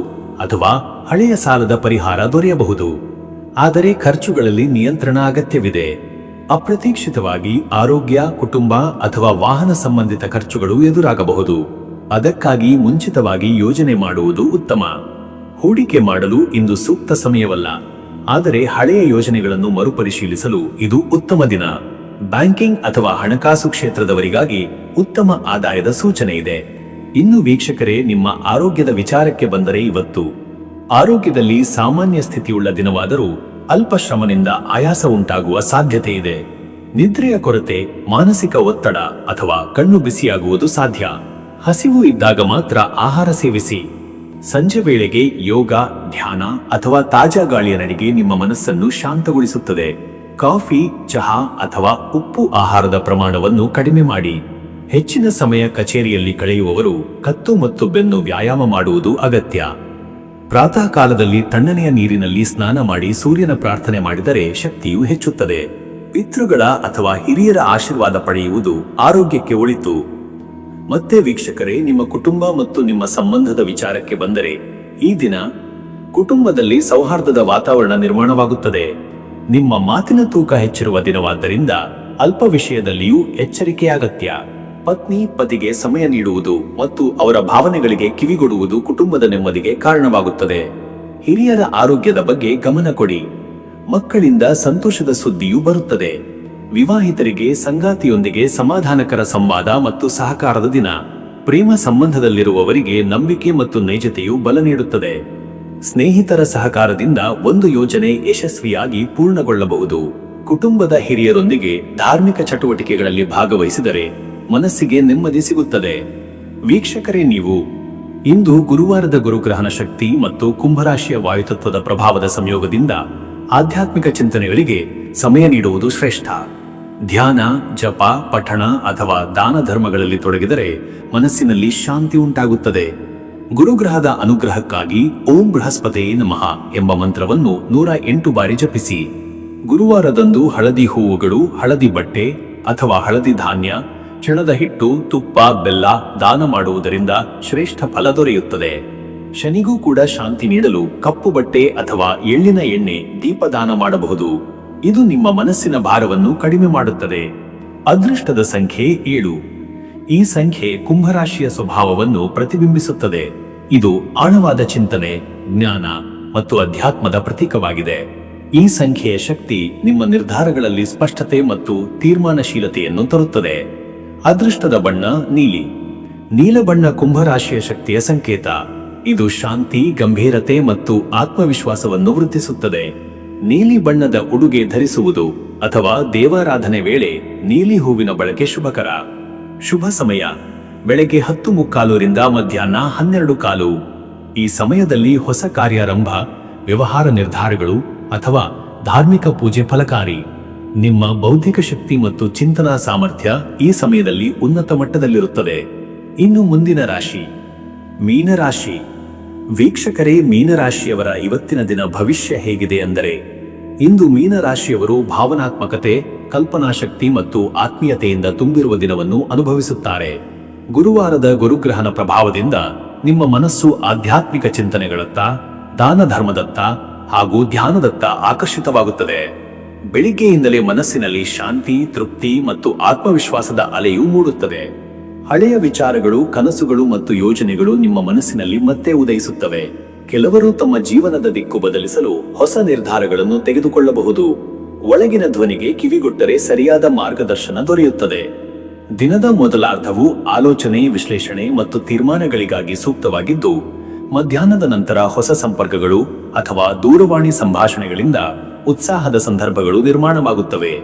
ಅಥವಾ ಹಳೆಯ ಸಾಲದ ಪರಿಹಾರ ದೊರೆಯಬಹುದು. ಆದರೆ ಖರ್ಚುಗಳಲ್ಲಿ ನಿಯಂತ್ರಣ ಅಗತ್ಯವಿದೆ. ಅಪ್ರತೀಕ್ಷಿತವಾಗಿ ಆರೋಗ್ಯ, ಕುಟುಂಬ ಅಥವಾ ವಾಹನ ಸಂಬಂಧಿತ ಖರ್ಚುಗಳು ಎದುರಾಗಬಹುದು. ಅದಕ್ಕಾಗಿ ಮುಂಚಿತವಾಗಿ ಯೋಜನೆ ಮಾಡುವುದು ಉತ್ತಮ. ಹೂಡಿಕೆ ಮಾಡಲು ಇಂದು ಸೂಕ್ತ ಸಮಯವಲ್ಲ, ಆದರೆ ಹಳೆಯ ಯೋಜನೆಗಳನ್ನು ಮರುಪರಿಶೀಲಿಸಲು ಇದು ಉತ್ತಮ ದಿನ. ಬ್ಯಾಂಕಿಂಗ್ ಅಥವಾ ಹಣಕಾಸು ಕ್ಷೇತ್ರದವರಿಗಾಗಿ ಉತ್ತಮ ಆದಾಯದ ಸೂಚನೆ ಇದೆ. ಇನ್ನು ವೀಕ್ಷಕರೇ, ನಿಮ್ಮ ಆರೋಗ್ಯದ ವಿಚಾರಕ್ಕೆ ಬಂದರೆ, ಇವತ್ತು ಆರೋಗ್ಯದಲ್ಲಿ ಸಾಮಾನ್ಯ ಸ್ಥಿತಿಯುಳ್ಳ ದಿನವಾದರೂ ಅಲ್ಪ ಶ್ರಮದಿಂದ ಆಯಾಸ ಉಂಟಾಗುವ ಸಾಧ್ಯತೆ ಇದೆ. ನಿದ್ರೆಯ ಕೊರತೆ, ಮಾನಸಿಕ ಒತ್ತಡ ಅಥವಾ ಕಣ್ಣು ಬಿಸಿಯಾಗುವುದು ಸಾಧ್ಯ. ಹಸಿವು ಇದ್ದಾಗ ಮಾತ್ರ ಆಹಾರ ಸೇವಿಸಿ. ಸಂಜೆ ವೇಳೆಗೆ ಯೋಗ, ಧ್ಯಾನ ಅಥವಾ ತಾಜಾ ಗಾಳಿಯ ನಡಿಗೆ ನಿಮ್ಮ ಮನಸ್ಸನ್ನು ಶಾಂತಗೊಳಿಸುತ್ತದೆ. ಕಾಫಿ, ಚಹಾ ಅಥವಾ ಉಪ್ಪು ಆಹಾರದ ಪ್ರಮಾಣವನ್ನು ಕಡಿಮೆ ಮಾಡಿ. ಹೆಚ್ಚಿನ ಸಮಯ ಕಚೇರಿಯಲ್ಲಿ ಕಳೆಯುವವರು ಕತ್ತು ಮತ್ತು ಬೆನ್ನು ವ್ಯಾಯಾಮ ಮಾಡುವುದು ಅಗತ್ಯ. ಪ್ರಾತಃ ಕಾಲದಲ್ಲಿ ತಣ್ಣನೆಯ ನೀರಿನಲ್ಲಿ ಸ್ನಾನ ಮಾಡಿ ಸೂರ್ಯನ ಪ್ರಾರ್ಥನೆ ಮಾಡಿದರೆ ಶಕ್ತಿಯು ಹೆಚ್ಚುತ್ತದೆ. ಪಿತೃಗಳ ಅಥವಾ ಹಿರಿಯರ ಆಶೀರ್ವಾದ ಪಡೆಯುವುದು ಆರೋಗ್ಯಕ್ಕೆ ಒಳಿತು. ಮತ್ತೆ ವೀಕ್ಷಕರೇ, ನಿಮ್ಮ ಕುಟುಂಬ ಮತ್ತು ನಿಮ್ಮ ಸಂಬಂಧದ ವಿಚಾರಕ್ಕೆ ಬಂದರೆ, ಈ ದಿನ ಕುಟುಂಬದಲ್ಲಿ ಸೌಹಾರ್ದದ ವಾತಾವರಣ ನಿರ್ಮಾಣವಾಗುತ್ತದೆ. ನಿಮ್ಮ ಮಾತಿನ ತೂಕ ಹೆಚ್ಚಿರುವ ದಿನವಾದ್ದರಿಂದ ಅಲ್ಪ ವಿಷಯದಲ್ಲಿಯೂ ಎಚ್ಚರಿಕೆ ಅಗತ್ಯ. ಪತ್ನಿ ಪತಿಗೆ ಸಮಯ ನೀಡುವುದು ಮತ್ತು ಅವರ ಭಾವನೆಗಳಿಗೆ ಕಿವಿಗೊಡುವುದು ಕುಟುಂಬದ ನೆಮ್ಮದಿಗೆ ಕಾರಣವಾಗುತ್ತದೆ. ಹಿರಿಯರ ಆರೋಗ್ಯದ ಬಗ್ಗೆ ಗಮನ ಕೊಡಿ. ಮಕ್ಕಳಿಂದ ಸಂತೋಷದ ಸುದ್ದಿಯೂ ಬರುತ್ತದೆ. ವಿವಾಹಿತರಿಗೆ ಸಂಗಾತಿಯೊಂದಿಗೆ ಸಮಾಧಾನಕರ ಸಂವಾದ ಮತ್ತು ಸಹಕಾರದ ದಿನ. ಪ್ರೇಮ ಸಂಬಂಧದಲ್ಲಿರುವವರಿಗೆ ನಂಬಿಕೆ ಮತ್ತು ನೈಜತೆಯು ಬಲ ನೀಡುತ್ತದೆ. ಸ್ನೇಹಿತರ ಸಹಕಾರದಿಂದ ಒಂದು ಯೋಜನೆ ಯಶಸ್ವಿಯಾಗಿ ಪೂರ್ಣಗೊಳ್ಳಬಹುದು. ಕುಟುಂಬದ ಹಿರಿಯರೊಂದಿಗೆ ಧಾರ್ಮಿಕ ಚಟುವಟಿಕೆಗಳಲ್ಲಿ ಭಾಗವಹಿಸಿದರೆ ಮನಸ್ಸಿಗೆ ನೆಮ್ಮದಿ ಸಿಗುತ್ತದೆ. ವೀಕ್ಷಕರೇ, ನೀವು ಇಂದು ಗುರುವಾರದ ಗುರುಗ್ರಹಣ ಶಕ್ತಿ ಮತ್ತು ಕುಂಭರಾಶಿಯ ವಾಯುತತ್ವದ ಪ್ರಭಾವದ ಸಂಯೋಗದಿಂದ ಆಧ್ಯಾತ್ಮಿಕ ಚಿಂತನೆಗಳಿಗೆ ಸಮಯ ನೀಡುವುದು ಶ್ರೇಷ್ಠ. ಧ್ಯಾನ, ಜಪ, ಪಠಣ ಅಥವಾ ದಾನ ಧರ್ಮಗಳಲ್ಲಿ ತೊಡಗಿದರೆ ಮನಸ್ಸಿನಲ್ಲಿ ಶಾಂತಿ ಉಂಟಾಗುತ್ತದೆ. ಗುರುಗ್ರಹದ ಅನುಗ್ರಹಕ್ಕಾಗಿ ಓಂ ಬೃಹಸ್ಪತಿಯೇ ನಮಃ ಎಂಬ ಮಂತ್ರವನ್ನು 108 ಬಾರಿ ಜಪಿಸಿ. ಗುರುವಾರದಂದು ಹಳದಿ ಹೂವುಗಳು, ಹಳದಿ ಬಟ್ಟೆ ಅಥವಾ ಹಳದಿ ಧಾನ್ಯ, ಚಣದ ಹಿಟ್ಟು, ತುಪ್ಪ, ಬೆಲ್ಲ ದಾನ ಮಾಡುವುದರಿಂದ ಶ್ರೇಷ್ಠ ಫಲ ದೊರೆಯುತ್ತದೆ. ಶನಿಗೂ ಕೂಡ ಶಾಂತಿ ನೀಡಲು ಕಪ್ಪು ಬಟ್ಟೆ ಅಥವಾ ಎಳ್ಳಿನ ಎಣ್ಣೆ ದೀಪದಾನ ಮಾಡಬಹುದು. ಇದು ನಿಮ್ಮ ಮನಸ್ಸಿನ ಭಾರವನ್ನು ಕಡಿಮೆ ಮಾಡುತ್ತದೆ. ಅದೃಷ್ಟದ ಸಂಖ್ಯೆ 7. ಈ ಸಂಖ್ಯೆ ಕುಂಭರಾಶಿಯ ಸ್ವಭಾವವನ್ನು ಪ್ರತಿಬಿಂಬಿಸುತ್ತದೆ. ಇದು ಆಳವಾದ ಚಿಂತನೆ, ಜ್ಞಾನ ಮತ್ತು ಅಧ್ಯಾತ್ಮದ ಪ್ರತೀಕವಾಗಿದೆ. ಈ ಸಂಖ್ಯೆಯ ಶಕ್ತಿ ನಿಮ್ಮ ನಿರ್ಧಾರಗಳಲ್ಲಿ ಸ್ಪಷ್ಟತೆ ಮತ್ತು ತೀರ್ಮಾನಶೀಲತೆಯನ್ನು ತರುತ್ತದೆ. ಅದೃಷ್ಟದ ಬಣ್ಣ ನೀಲಿ. ನೀಲ ಬಣ್ಣ ಕುಂಭರಾಶಿಯ ಶಕ್ತಿಯ ಸಂಕೇತ. ಇದು ಶಾಂತಿ, ಗಂಭೀರತೆ ಮತ್ತು ಆತ್ಮವಿಶ್ವಾಸವನ್ನು ವೃದ್ಧಿಸುತ್ತದೆ. ನೀಲಿ ಬಣ್ಣದ ಉಡುಗೆ ಧರಿಸುವುದು ಅಥವಾ ದೇವಾರಾಧನೆ ವೇಳೆ ನೀಲಿ ಹೂವಿನ ಬಳಕೆ ಶುಭಕರ. ಶುಭ ಸಮಯ ಬೆಳಗ್ಗೆ 10:15 ರಿಂದ ಮಧ್ಯಾಹ್ನ 12:15. ಈ ಸಮಯದಲ್ಲಿ ಹೊಸ ಕಾರ್ಯಾರಂಭ, ವ್ಯವಹಾರ ನಿರ್ಧಾರಗಳು ಅಥವಾ ಧಾರ್ಮಿಕ ಪೂಜೆ ಫಲಕಾರಿ. ನಿಮ್ಮ ಬೌದ್ಧಿಕ ಶಕ್ತಿ ಮತ್ತು ಚಿಂತನಾ ಸಾಮರ್ಥ್ಯ ಈ ಸಮಯದಲ್ಲಿ ಉನ್ನತ ಮಟ್ಟದಲ್ಲಿರುತ್ತದೆ. ಇನ್ನು ಮುಂದಿನ ರಾಶಿ ಮೀನರಾಶಿ. ವೀಕ್ಷಕರೇ, ಮೀನರಾಶಿಯವರ ಇವತ್ತಿನ ದಿನ ಭವಿಷ್ಯ ಹೇಗಿದೆ ಅಂದರೆ, ಇಂದು ಮೀನರಾಶಿಯವರು ಭಾವನಾತ್ಮಕತೆ, ಕಲ್ಪನಾಶಕ್ತಿ ಮತ್ತು ಆತ್ಮೀಯತೆಯಿಂದ ತುಂಬಿರುವ ದಿನವನ್ನು ಅನುಭವಿಸುತ್ತಾರೆ. ಗುರುವಾರದ ಗುರುಗ್ರಹನ ಪ್ರಭಾವದಿಂದ ನಿಮ್ಮ ಮನಸ್ಸು ಆಧ್ಯಾತ್ಮಿಕ ಚಿಂತನೆಗಳತ್ತ, ದಾನ ಧರ್ಮದತ್ತ ಹಾಗೂ ಧ್ಯಾನದತ್ತ ಆಕರ್ಷಿತವಾಗುತ್ತದೆ. ಬೆಳಿಗ್ಗೆಯಿಂದಲೇ ಮನಸ್ಸಿನಲ್ಲಿ ಶಾಂತಿ, ತೃಪ್ತಿ ಮತ್ತು ಆತ್ಮವಿಶ್ವಾಸದ ಅಲೆಯೂ ಮೂಡುತ್ತದೆ. ಹಳೆಯ ವಿಚಾರಗಳು, ಕನಸುಗಳು ಮತ್ತು ಯೋಜನೆಗಳು ನಿಮ್ಮ ಮನಸ್ಸಿನಲ್ಲಿ ಮತ್ತೆ ಉದಯಿಸುತ್ತವೆ. ಕೆಲವರು ತಮ್ಮ ಜೀವನದ ದಿಕ್ಕು ಬದಲಿಸಲು ಹೊಸ ನಿರ್ಧಾರಗಳನ್ನು ತೆಗೆದುಕೊಳ್ಳಬಹುದು. ಒಳಗಿನ ಧ್ವನಿಗೆ ಕಿವಿಗೊಟ್ಟರೆ ಸರಿಯಾದ ಮಾರ್ಗದರ್ಶನ ದೊರೆಯುತ್ತದೆ. ದಿನದ ಮೊದಲಾರ್ಧವು ಆಲೋಚನೆ, ವಿಶ್ಲೇಷಣೆ ಮತ್ತು ತೀರ್ಮಾನಗಳಿಗಾಗಿ ಸೂಕ್ತವಾಗಿದ್ದು, ಮಧ್ಯಾಹ್ನದ ನಂತರ ಹೊಸ ಸಂಪರ್ಕಗಳು ಅಥವಾ ದೂರವಾಣಿ ಸಂಭಾಷಣೆಗಳಿಂದ ಉತ್ಸಾಹದ ಸಂದರ್ಭಗಳು ನಿರ್ಮಾಣವಾಗುತ್ತವೆ.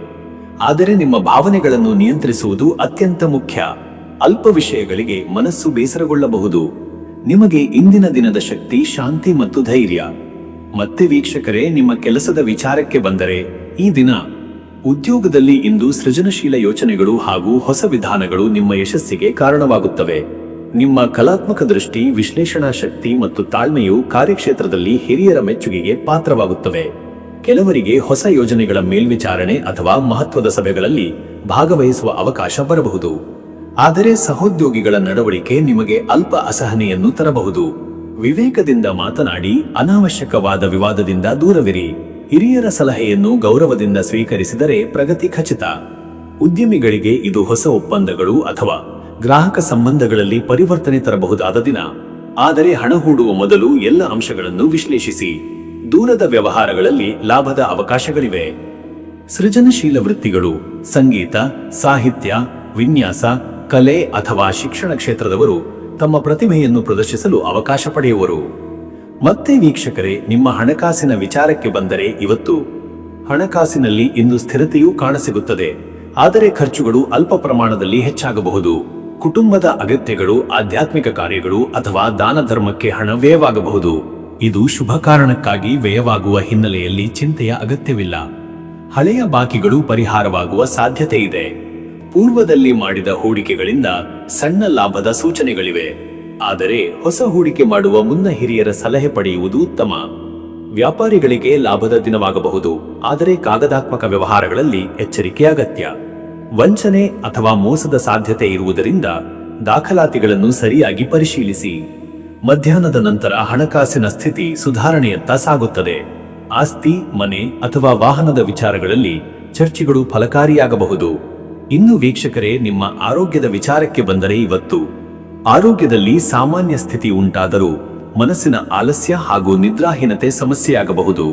ಆದರೆ ನಿಮ್ಮ ಭಾವನೆಗಳನ್ನು ನಿಯಂತ್ರಿಸುವುದು ಅತ್ಯಂತ ಮುಖ್ಯ. ಅಲ್ಪ ವಿಷಯಗಳಿಗೆ ಮನಸ್ಸು ಬೇಸರಗೊಳ್ಳಬಹುದು. ನಿಮಗೆ ಇಂದಿನ ದಿನದ ಶಕ್ತಿ, ಶಾಂತಿ ಮತ್ತು ಧೈರ್ಯ. ಮತ್ತೆ ವೀಕ್ಷಕರೇ, ನಿಮ್ಮ ಕೆಲಸದ ವಿಚಾರಕ್ಕೆ ಬಂದರೆ, ಈ ದಿನ ಉದ್ಯೋಗದಲ್ಲಿ ಇಂದು ಸೃಜನಶೀಲ ಯೋಚನೆಗಳು ಹಾಗೂ ಹೊಸ ವಿಧಾನಗಳು ನಿಮ್ಮ ಯಶಸ್ಸಿಗೆ ಕಾರಣವಾಗುತ್ತವೆ. ನಿಮ್ಮ ಕಲಾತ್ಮಕ ದೃಷ್ಟಿ, ವಿಶ್ಲೇಷಣಾ ಶಕ್ತಿ ಮತ್ತು ತಾಳ್ಮೆಯು ಕಾರ್ಯಕ್ಷೇತ್ರದಲ್ಲಿ ಹಿರಿಯರ ಮೆಚ್ಚುಗೆಗೆ ಪಾತ್ರವಾಗುತ್ತವೆ. ಕೆಲವರಿಗೆ ಹೊಸ ಯೋಜನೆಗಳ ಮೇಲ್ವಿಚಾರಣೆ ಅಥವಾ ಮಹತ್ವದ ಸಭೆಗಳಲ್ಲಿ ಭಾಗವಹಿಸುವ ಅವಕಾಶ ಬರಬಹುದು. ಆದರೆ ಸಹೋದ್ಯೋಗಿಗಳ ನಡವಳಿಕೆ ನಿಮಗೆ ಅಲ್ಪ ಅಸಹನೆಯನ್ನು ತರಬಹುದು. ವಿವೇಕದಿಂದ ಮಾತನಾಡಿ, ಅನಾವಶ್ಯಕವಾದ ವಿವಾದದಿಂದ ದೂರವಿರಿ. ಹಿರಿಯರ ಸಲಹೆಯನ್ನು ಗೌರವದಿಂದ ಸ್ವೀಕರಿಸಿದರೆ ಪ್ರಗತಿ ಖಚಿತ. ಉದ್ಯಮಿಗಳಿಗೆ ಇದು ಹೊಸ ಒಪ್ಪಂದಗಳು ಅಥವಾ ಗ್ರಾಹಕ ಸಂಬಂಧಗಳಲ್ಲಿ ಪರಿವರ್ತನೆ ತರಬಹುದಾದ ದಿನ. ಆದರೆ ಹಣ ಹೂಡುವ ಮೊದಲು ಎಲ್ಲ ಅಂಶಗಳನ್ನು ವಿಶ್ಲೇಷಿಸಿ. ದೂರದ ವ್ಯವಹಾರಗಳಲ್ಲಿ ಲಾಭದ ಅವಕಾಶಗಳಿವೆ. ಸೃಜನಶೀಲ ವೃತ್ತಿಗಳು, ಸಂಗೀತ, ಸಾಹಿತ್ಯ, ವಿನ್ಯಾಸ, ಕಲೆ ಅಥವಾ ಶಿಕ್ಷಣ ಕ್ಷೇತ್ರದವರು ತಮ್ಮ ಪ್ರತಿಭೆಯನ್ನು ಪ್ರದರ್ಶಿಸಲು ಅವಕಾಶ ಪಡೆಯುವರು. ಮತ್ತೆ ವೀಕ್ಷಕರೇ, ನಿಮ್ಮ ಹಣಕಾಸಿನ ವಿಚಾರಕ್ಕೆ ಬಂದರೆ, ಇವತ್ತು ಹಣಕಾಸಿನಲ್ಲಿ ಇಂದು ಸ್ಥಿರತೆಯೂ ಕಾಣಸಿಗುತ್ತದೆ. ಆದರೆ ಖರ್ಚುಗಳು ಅಲ್ಪ ಪ್ರಮಾಣದಲ್ಲಿ ಹೆಚ್ಚಾಗಬಹುದು. ಕುಟುಂಬದ ಅಗತ್ಯಗಳು, ಆಧ್ಯಾತ್ಮಿಕ ಕಾರ್ಯಗಳು ಅಥವಾ ದಾನ ಧರ್ಮಕ್ಕೆ ಹಣ ವ್ಯಯವಾಗಬಹುದು. ಇದು ಶುಭ ಕಾರಣಕ್ಕಾಗಿ ವ್ಯಯವಾಗುವ ಹಿನ್ನೆಲೆಯಲ್ಲಿ ಚಿಂತೆಯ ಅಗತ್ಯವಿಲ್ಲ. ಹಳೆಯ ಬಾಕಿಗಳು ಪರಿಹಾರವಾಗುವ ಸಾಧ್ಯತೆ ಇದೆ. ಪೂರ್ವದಲ್ಲಿ ಮಾಡಿದ ಹೂಡಿಕೆಗಳಿಂದ ಸಣ್ಣ ಲಾಭದ ಸೂಚನೆಗಳಿವೆ. ಆದರೆ ಹೊಸ ಹೂಡಿಕೆ ಮಾಡುವ ಮುನ್ನ ಹಿರಿಯರ ಸಲಹೆ ಪಡೆಯುವುದು ಉತ್ತಮ. ವ್ಯಾಪಾರಿಗಳಿಗೆ ಲಾಭದ ದಿನವಾಗಬಹುದು, ಆದರೆ ಕಾಗದಾತ್ಮಕ ವ್ಯವಹಾರಗಳಲ್ಲಿ ಎಚ್ಚರಿಕೆ ಅಗತ್ಯ. ವಂಚನೆ ಅಥವಾ ಮೋಸದ ಸಾಧ್ಯತೆ ಇರುವುದರಿಂದ ದಾಖಲಾತಿಗಳನ್ನು ಸರಿಯಾಗಿ ಪರಿಶೀಲಿಸಿ. ಮಧ್ಯಾಹ್ನದ ನಂತರ ಹಣಕಾಸಿನ ಸ್ಥಿತಿ ಸುಧಾರಣೆಯತ್ತ ಸಾಗುತ್ತದೆ. ಆಸ್ತಿ, ಮನೆ ಅಥವಾ ವಾಹನದ ವಿಚಾರಗಳಲ್ಲಿ ಚರ್ಚೆಗಳು ಫಲಕಾರಿಯಾಗಬಹುದು. ಇನ್ನು ವೀಕ್ಷಕರೇ, ನಿಮ್ಮ ಆರೋಗ್ಯದ ವಿಚಾರಕ್ಕೆ ಬಂದರೆ, ಇವತ್ತು ಆರೋಗ್ಯದಲ್ಲಿ ಸಾಮಾನ್ಯ ಸ್ಥಿತಿ ಉಂಟಾದರೂ ಮನಸ್ಸಿನ ಆಲಸ್ಯ ಹಾಗೂ ನಿದ್ರಾಹೀನತೆ ಸಮಸ್ಯೆಯಾಗಬಹುದು.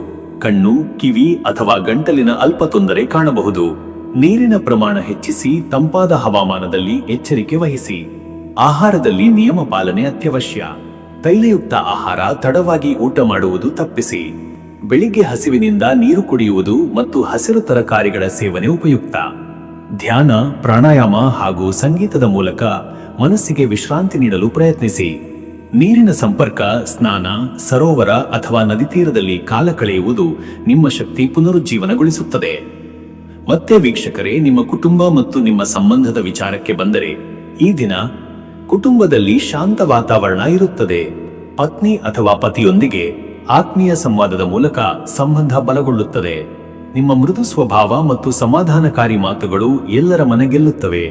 ಕಣ್ಣು, ಕಿವಿ ಅಥವಾ ಗಂಟಲಿನ ಅಲ್ಪ ತೊಂದರೆ ಕಾಣಬಹುದು. ನೀರಿನ ಪ್ರಮಾಣ ಹೆಚ್ಚಿಸಿ. ತಂಪಾದ ಹವಾಮಾನದಲ್ಲಿ ಎಚ್ಚರಿಕೆ ವಹಿಸಿ. ಆಹಾರದಲ್ಲಿ ನಿಯಮ ಪಾಲನೆ ಅತ್ಯವಶ್ಯ. ತೈಲಯುಕ್ತ ಆಹಾರ, ತಡವಾಗಿ ಊಟ ಮಾಡುವುದು ತಪ್ಪಿಸಿ. ಬೆಳಿಗ್ಗೆ ಹಸಿವಿನಿಂದ ನೀರು ಕುಡಿಯುವುದು ಮತ್ತು ಹಸಿರು ತರಕಾರಿಗಳ ಸೇವನೆ ಉಪಯುಕ್ತ. ಧ್ಯಾನ, ಪ್ರಾಣಾಯಾಮ ಹಾಗೂ ಸಂಗೀತದ ಮೂಲಕ ಮನಸ್ಸಿಗೆ ವಿಶ್ರಾಂತಿ ನೀಡಲು ಪ್ರಯತ್ನಿಸಿ. ನೀರಿನ ಸಂಪರ್ಕ, ಸ್ನಾನ, ಸರೋವರ ಅಥವಾ ನದಿ ತೀರದಲ್ಲಿ ಕಾಲ ಕಳೆಯುವುದು ನಿಮ್ಮ ಶಕ್ತಿ ಪುನರುಜ್ಜೀವನಗೊಳಿಸುತ್ತದೆ. ಮತ್ತೆ ವೀಕ್ಷಕರೇ, ನಿಮ್ಮ ಕುಟುಂಬ ಮತ್ತು ನಿಮ್ಮ ಸಂಬಂಧದ ವಿಚಾರಕ್ಕೆ ಬಂದರೆ, ಈ ದಿನ ಕುಟುಂಬದಲ್ಲಿ ಶಾಂತ ವಾತಾವರಣ ಇರುತ್ತದೆ. ಪತ್ನಿ ಅಥವಾ ಪತಿಯೊಂದಿಗೆ ಆತ್ಮೀಯ ಸಂವಾದದ ಮೂಲಕ ಸಂಬಂಧ ಬಲಗೊಳ್ಳುತ್ತದೆ. ನಿಮ್ಮ ಮೃದು ಸ್ವಭಾವ ಮತ್ತು ಸಮಾಧಾನಕಾರಿ ಮಾತುಗಳು ಎಲ್ಲರ ಮನ ಗೆಲ್ಲುತ್ತವೆ.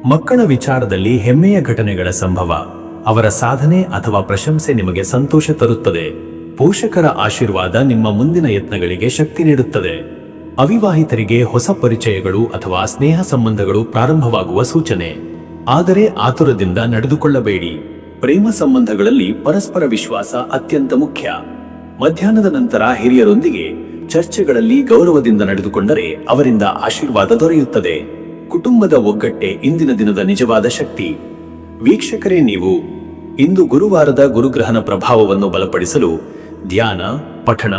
ಮಕ್ಕಳ ವಿಚಾರದಲ್ಲಿ ಹೆಮ್ಮೆಯ ಘಟನೆಗಳ ಸಂಭವ. ಅವರ ಸಾಧನೆ ಅಥವಾ ಪ್ರಶಂಸೆ ನಿಮಗೆ ಸಂತೋಷ ತರುತ್ತದೆ. ಪೋಷಕರ ಆಶೀರ್ವಾದ ನಿಮ್ಮ ಮುಂದಿನ ಯತ್ನಗಳಿಗೆ ಶಕ್ತಿ ನೀಡುತ್ತದೆ. ಅವಿವಾಹಿತರಿಗೆ ಹೊಸ ಪರಿಚಯಗಳು ಅಥವಾ ಸ್ನೇಹ ಸಂಬಂಧಗಳು ಪ್ರಾರಂಭವಾಗುವ ಸೂಚನೆ. ಆದರೆ ಆತುರದಿಂದ ನಡೆದುಕೊಳ್ಳಬೇಡಿ. ಪ್ರೇಮ ಸಂಬಂಧಗಳಲ್ಲಿ ಪರಸ್ಪರ ವಿಶ್ವಾಸ ಅತ್ಯಂತ ಮುಖ್ಯ. ಮಧ್ಯಾಹ್ನದ ನಂತರ ಹಿರಿಯರೊಂದಿಗೆ ಚರ್ಚೆಗಳಲ್ಲಿ ಗೌರವದಿಂದ ನಡೆದುಕೊಂಡರೆ ಅವರಿಂದ ಆಶೀರ್ವಾದ ದೊರೆಯುತ್ತದೆ. ಕುಟುಂಬದ ಒಗ್ಗಟ್ಟೆ ಇಂದಿನ ದಿನದ ನಿಜವಾದ ಶಕ್ತಿ. ವೀಕ್ಷಕರೇ, ನೀವು ಇಂದು ಗುರುವಾರದ ಗುರುಗ್ರಹನ ಪ್ರಭಾವವನ್ನು ಬಲಪಡಿಸಲು ಧ್ಯಾನ, ಪಠಣ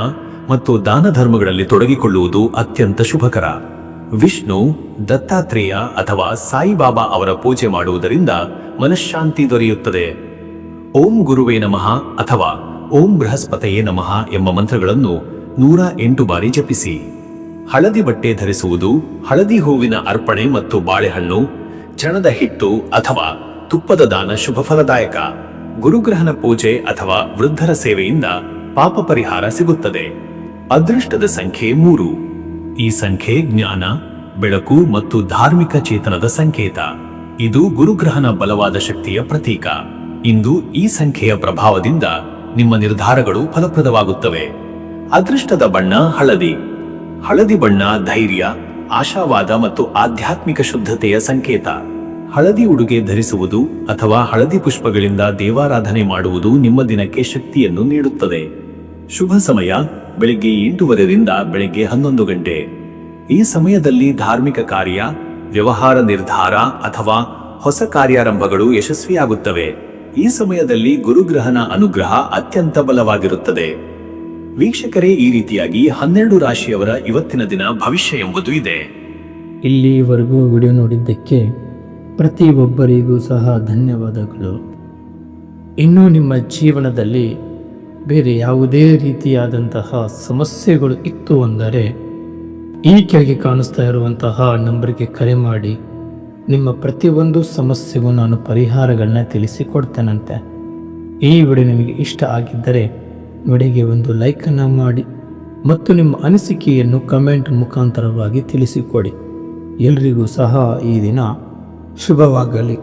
ಮತ್ತು ದಾನ ಧರ್ಮಗಳಲ್ಲಿ ತೊಡಗಿಕೊಳ್ಳುವುದು ಅತ್ಯಂತ ಶುಭಕರ. ವಿಷ್ಣು, ದತ್ತಾತ್ರೇಯ ಅಥವಾ ಸಾಯಿಬಾಬಾ ಅವರ ಪೂಜೆ ಮಾಡುವುದರಿಂದ ಮನಃಶಾಂತಿ ದೊರೆಯುತ್ತದೆ. ಓಂ ಗುರುವೇ ನಮಃ ಅಥವಾ ಓಂ ಬೃಹಸ್ಪತಯೇ ನಮಃ ಎಂಬ ಮಂತ್ರಗಳನ್ನು 108 ಬಾರಿ ಜಪಿಸಿ. ಹಳದಿ ಬಟ್ಟೆ ಧರಿಸುವುದು, ಹಳದಿ ಹೂವಿನ ಅರ್ಪಣೆ ಮತ್ತು ಬಾಳೆಹಣ್ಣು, ಚಣದ ಹಿಟ್ಟು ಅಥವಾ ತುಪ್ಪದ ದಾನ ಶುಭ ಫಲದಾಯಕ. ಗುರುಗ್ರಹನ ಪೂಜೆ ಅಥವಾ ವೃದ್ಧರ ಸೇವೆಯಿಂದ ಪಾಪ ಪರಿಹಾರ ಸಿಗುತ್ತದೆ. ಅದೃಷ್ಟದ ಸಂಖ್ಯೆ 3. ಈ ಸಂಖ್ಯೆ ಜ್ಞಾನ, ಬೆಳಕು ಮತ್ತು ಧಾರ್ಮಿಕ ಚೇತನದ ಸಂಕೇತ. ಇದು ಗುರುಗ್ರಹನ ಬಲವಾದ ಶಕ್ತಿಯ ಪ್ರತೀಕ. ಇಂದು ಈ ಸಂಖ್ಯೆಯ ಪ್ರಭಾವದಿಂದ ನಿಮ್ಮ ನಿರ್ಧಾರಗಳು ಫಲಪ್ರದವಾಗುತ್ತವೆ. ಅದೃಷ್ಟದ ಬಣ್ಣ ಹಳದಿ. ಹಳದಿ ಬಣ್ಣ ಧೈರ್ಯ, ಆಶಾವಾದ ಮತ್ತು ಆಧ್ಯಾತ್ಮಿಕ ಶುದ್ಧತೆಯ ಸಂಕೇತ. ಹಳದಿ ಉಡುಗೆ ಧರಿಸುವುದು ಅಥವಾ ಹಳದಿ ಪುಷ್ಪಗಳಿಂದ ದೇವಾರಾಧನೆ ಮಾಡುವುದು ನಿಮ್ಮ ದಿನಕ್ಕೆ ಶಕ್ತಿಯನ್ನು ನೀಡುತ್ತದೆ. ಶುಭ ಸಮಯ ಬೆಳಿಗ್ಗೆ 8:30ರಿಂದ ಬೆಳಿಗ್ಗೆ 11 ಗಂಟೆ. ಈ ಸಮಯದಲ್ಲಿ ಧಾರ್ಮಿಕ ಕಾರ್ಯ, ವ್ಯವಹಾರ ನಿರ್ಧಾರ ಅಥವಾ ಹೊಸ ಕಾರ್ಯಾರಂಭಗಳು ಯಶಸ್ವಿಯಾಗುತ್ತವೆ. ಈ ಸಮಯದಲ್ಲಿ ಗುರುಗ್ರಹನ ಅನುಗ್ರಹ ಅತ್ಯಂತ ಬಲವಾಗಿರುತ್ತದೆ. ವೀಕ್ಷಕರೇ, ಈ ರೀತಿಯಾಗಿ 12 ರಾಶಿಯವರ ಇವತ್ತಿನ ದಿನ ಭವಿಷ್ಯ ಎಂಬುದು ಇದೆ. ಇಲ್ಲಿವರೆಗೂ ವಿಡಿಯೋ ನೋಡಿದ್ದಕ್ಕೆ ಪ್ರತಿಯೊಬ್ಬರಿಗೂ ಸಹ ಧನ್ಯವಾದಗಳು. ಇನ್ನೂ ನಿಮ್ಮ ಜೀವನದಲ್ಲಿ ಬೇರೆ ಯಾವುದೇ ರೀತಿಯಾದಂತಹ ಸಮಸ್ಯೆಗಳು ಇತ್ತು ಅಂದರೆ ಈ ಕೆಳಗೆ ಕಾಣಿಸ್ತಾ ಇರುವಂತಹ ನಂಬರ್ಗೆ ಕರೆ ಮಾಡಿ. ನಿಮ್ಮ ಪ್ರತಿಯೊಂದು ಸಮಸ್ಯೆಗೂ ನಾನು ಪರಿಹಾರಗಳನ್ನ ತಿಳಿಸಿಕೊಡ್ತೇನಂತೆ. ಈ ವಿಡಿಯೋ ನಿಮಗೆ ಇಷ್ಟ ಆಗಿದ್ದರೆ ವಿಡಿಯೋಗೆ ಒಂದು ಲೈಕನ್ನು ಮಾಡಿ ಮತ್ತು ನಿಮ್ಮ ಅನಿಸಿಕೆಯನ್ನು ಕಮೆಂಟ್ ಮುಖಾಂತರವಾಗಿ ತಿಳಿಸಿಕೊಡಿ. ಎಲ್ರಿಗೂ ಸಹ ಈ ದಿನ ಶುಭವಾಗಲಿ.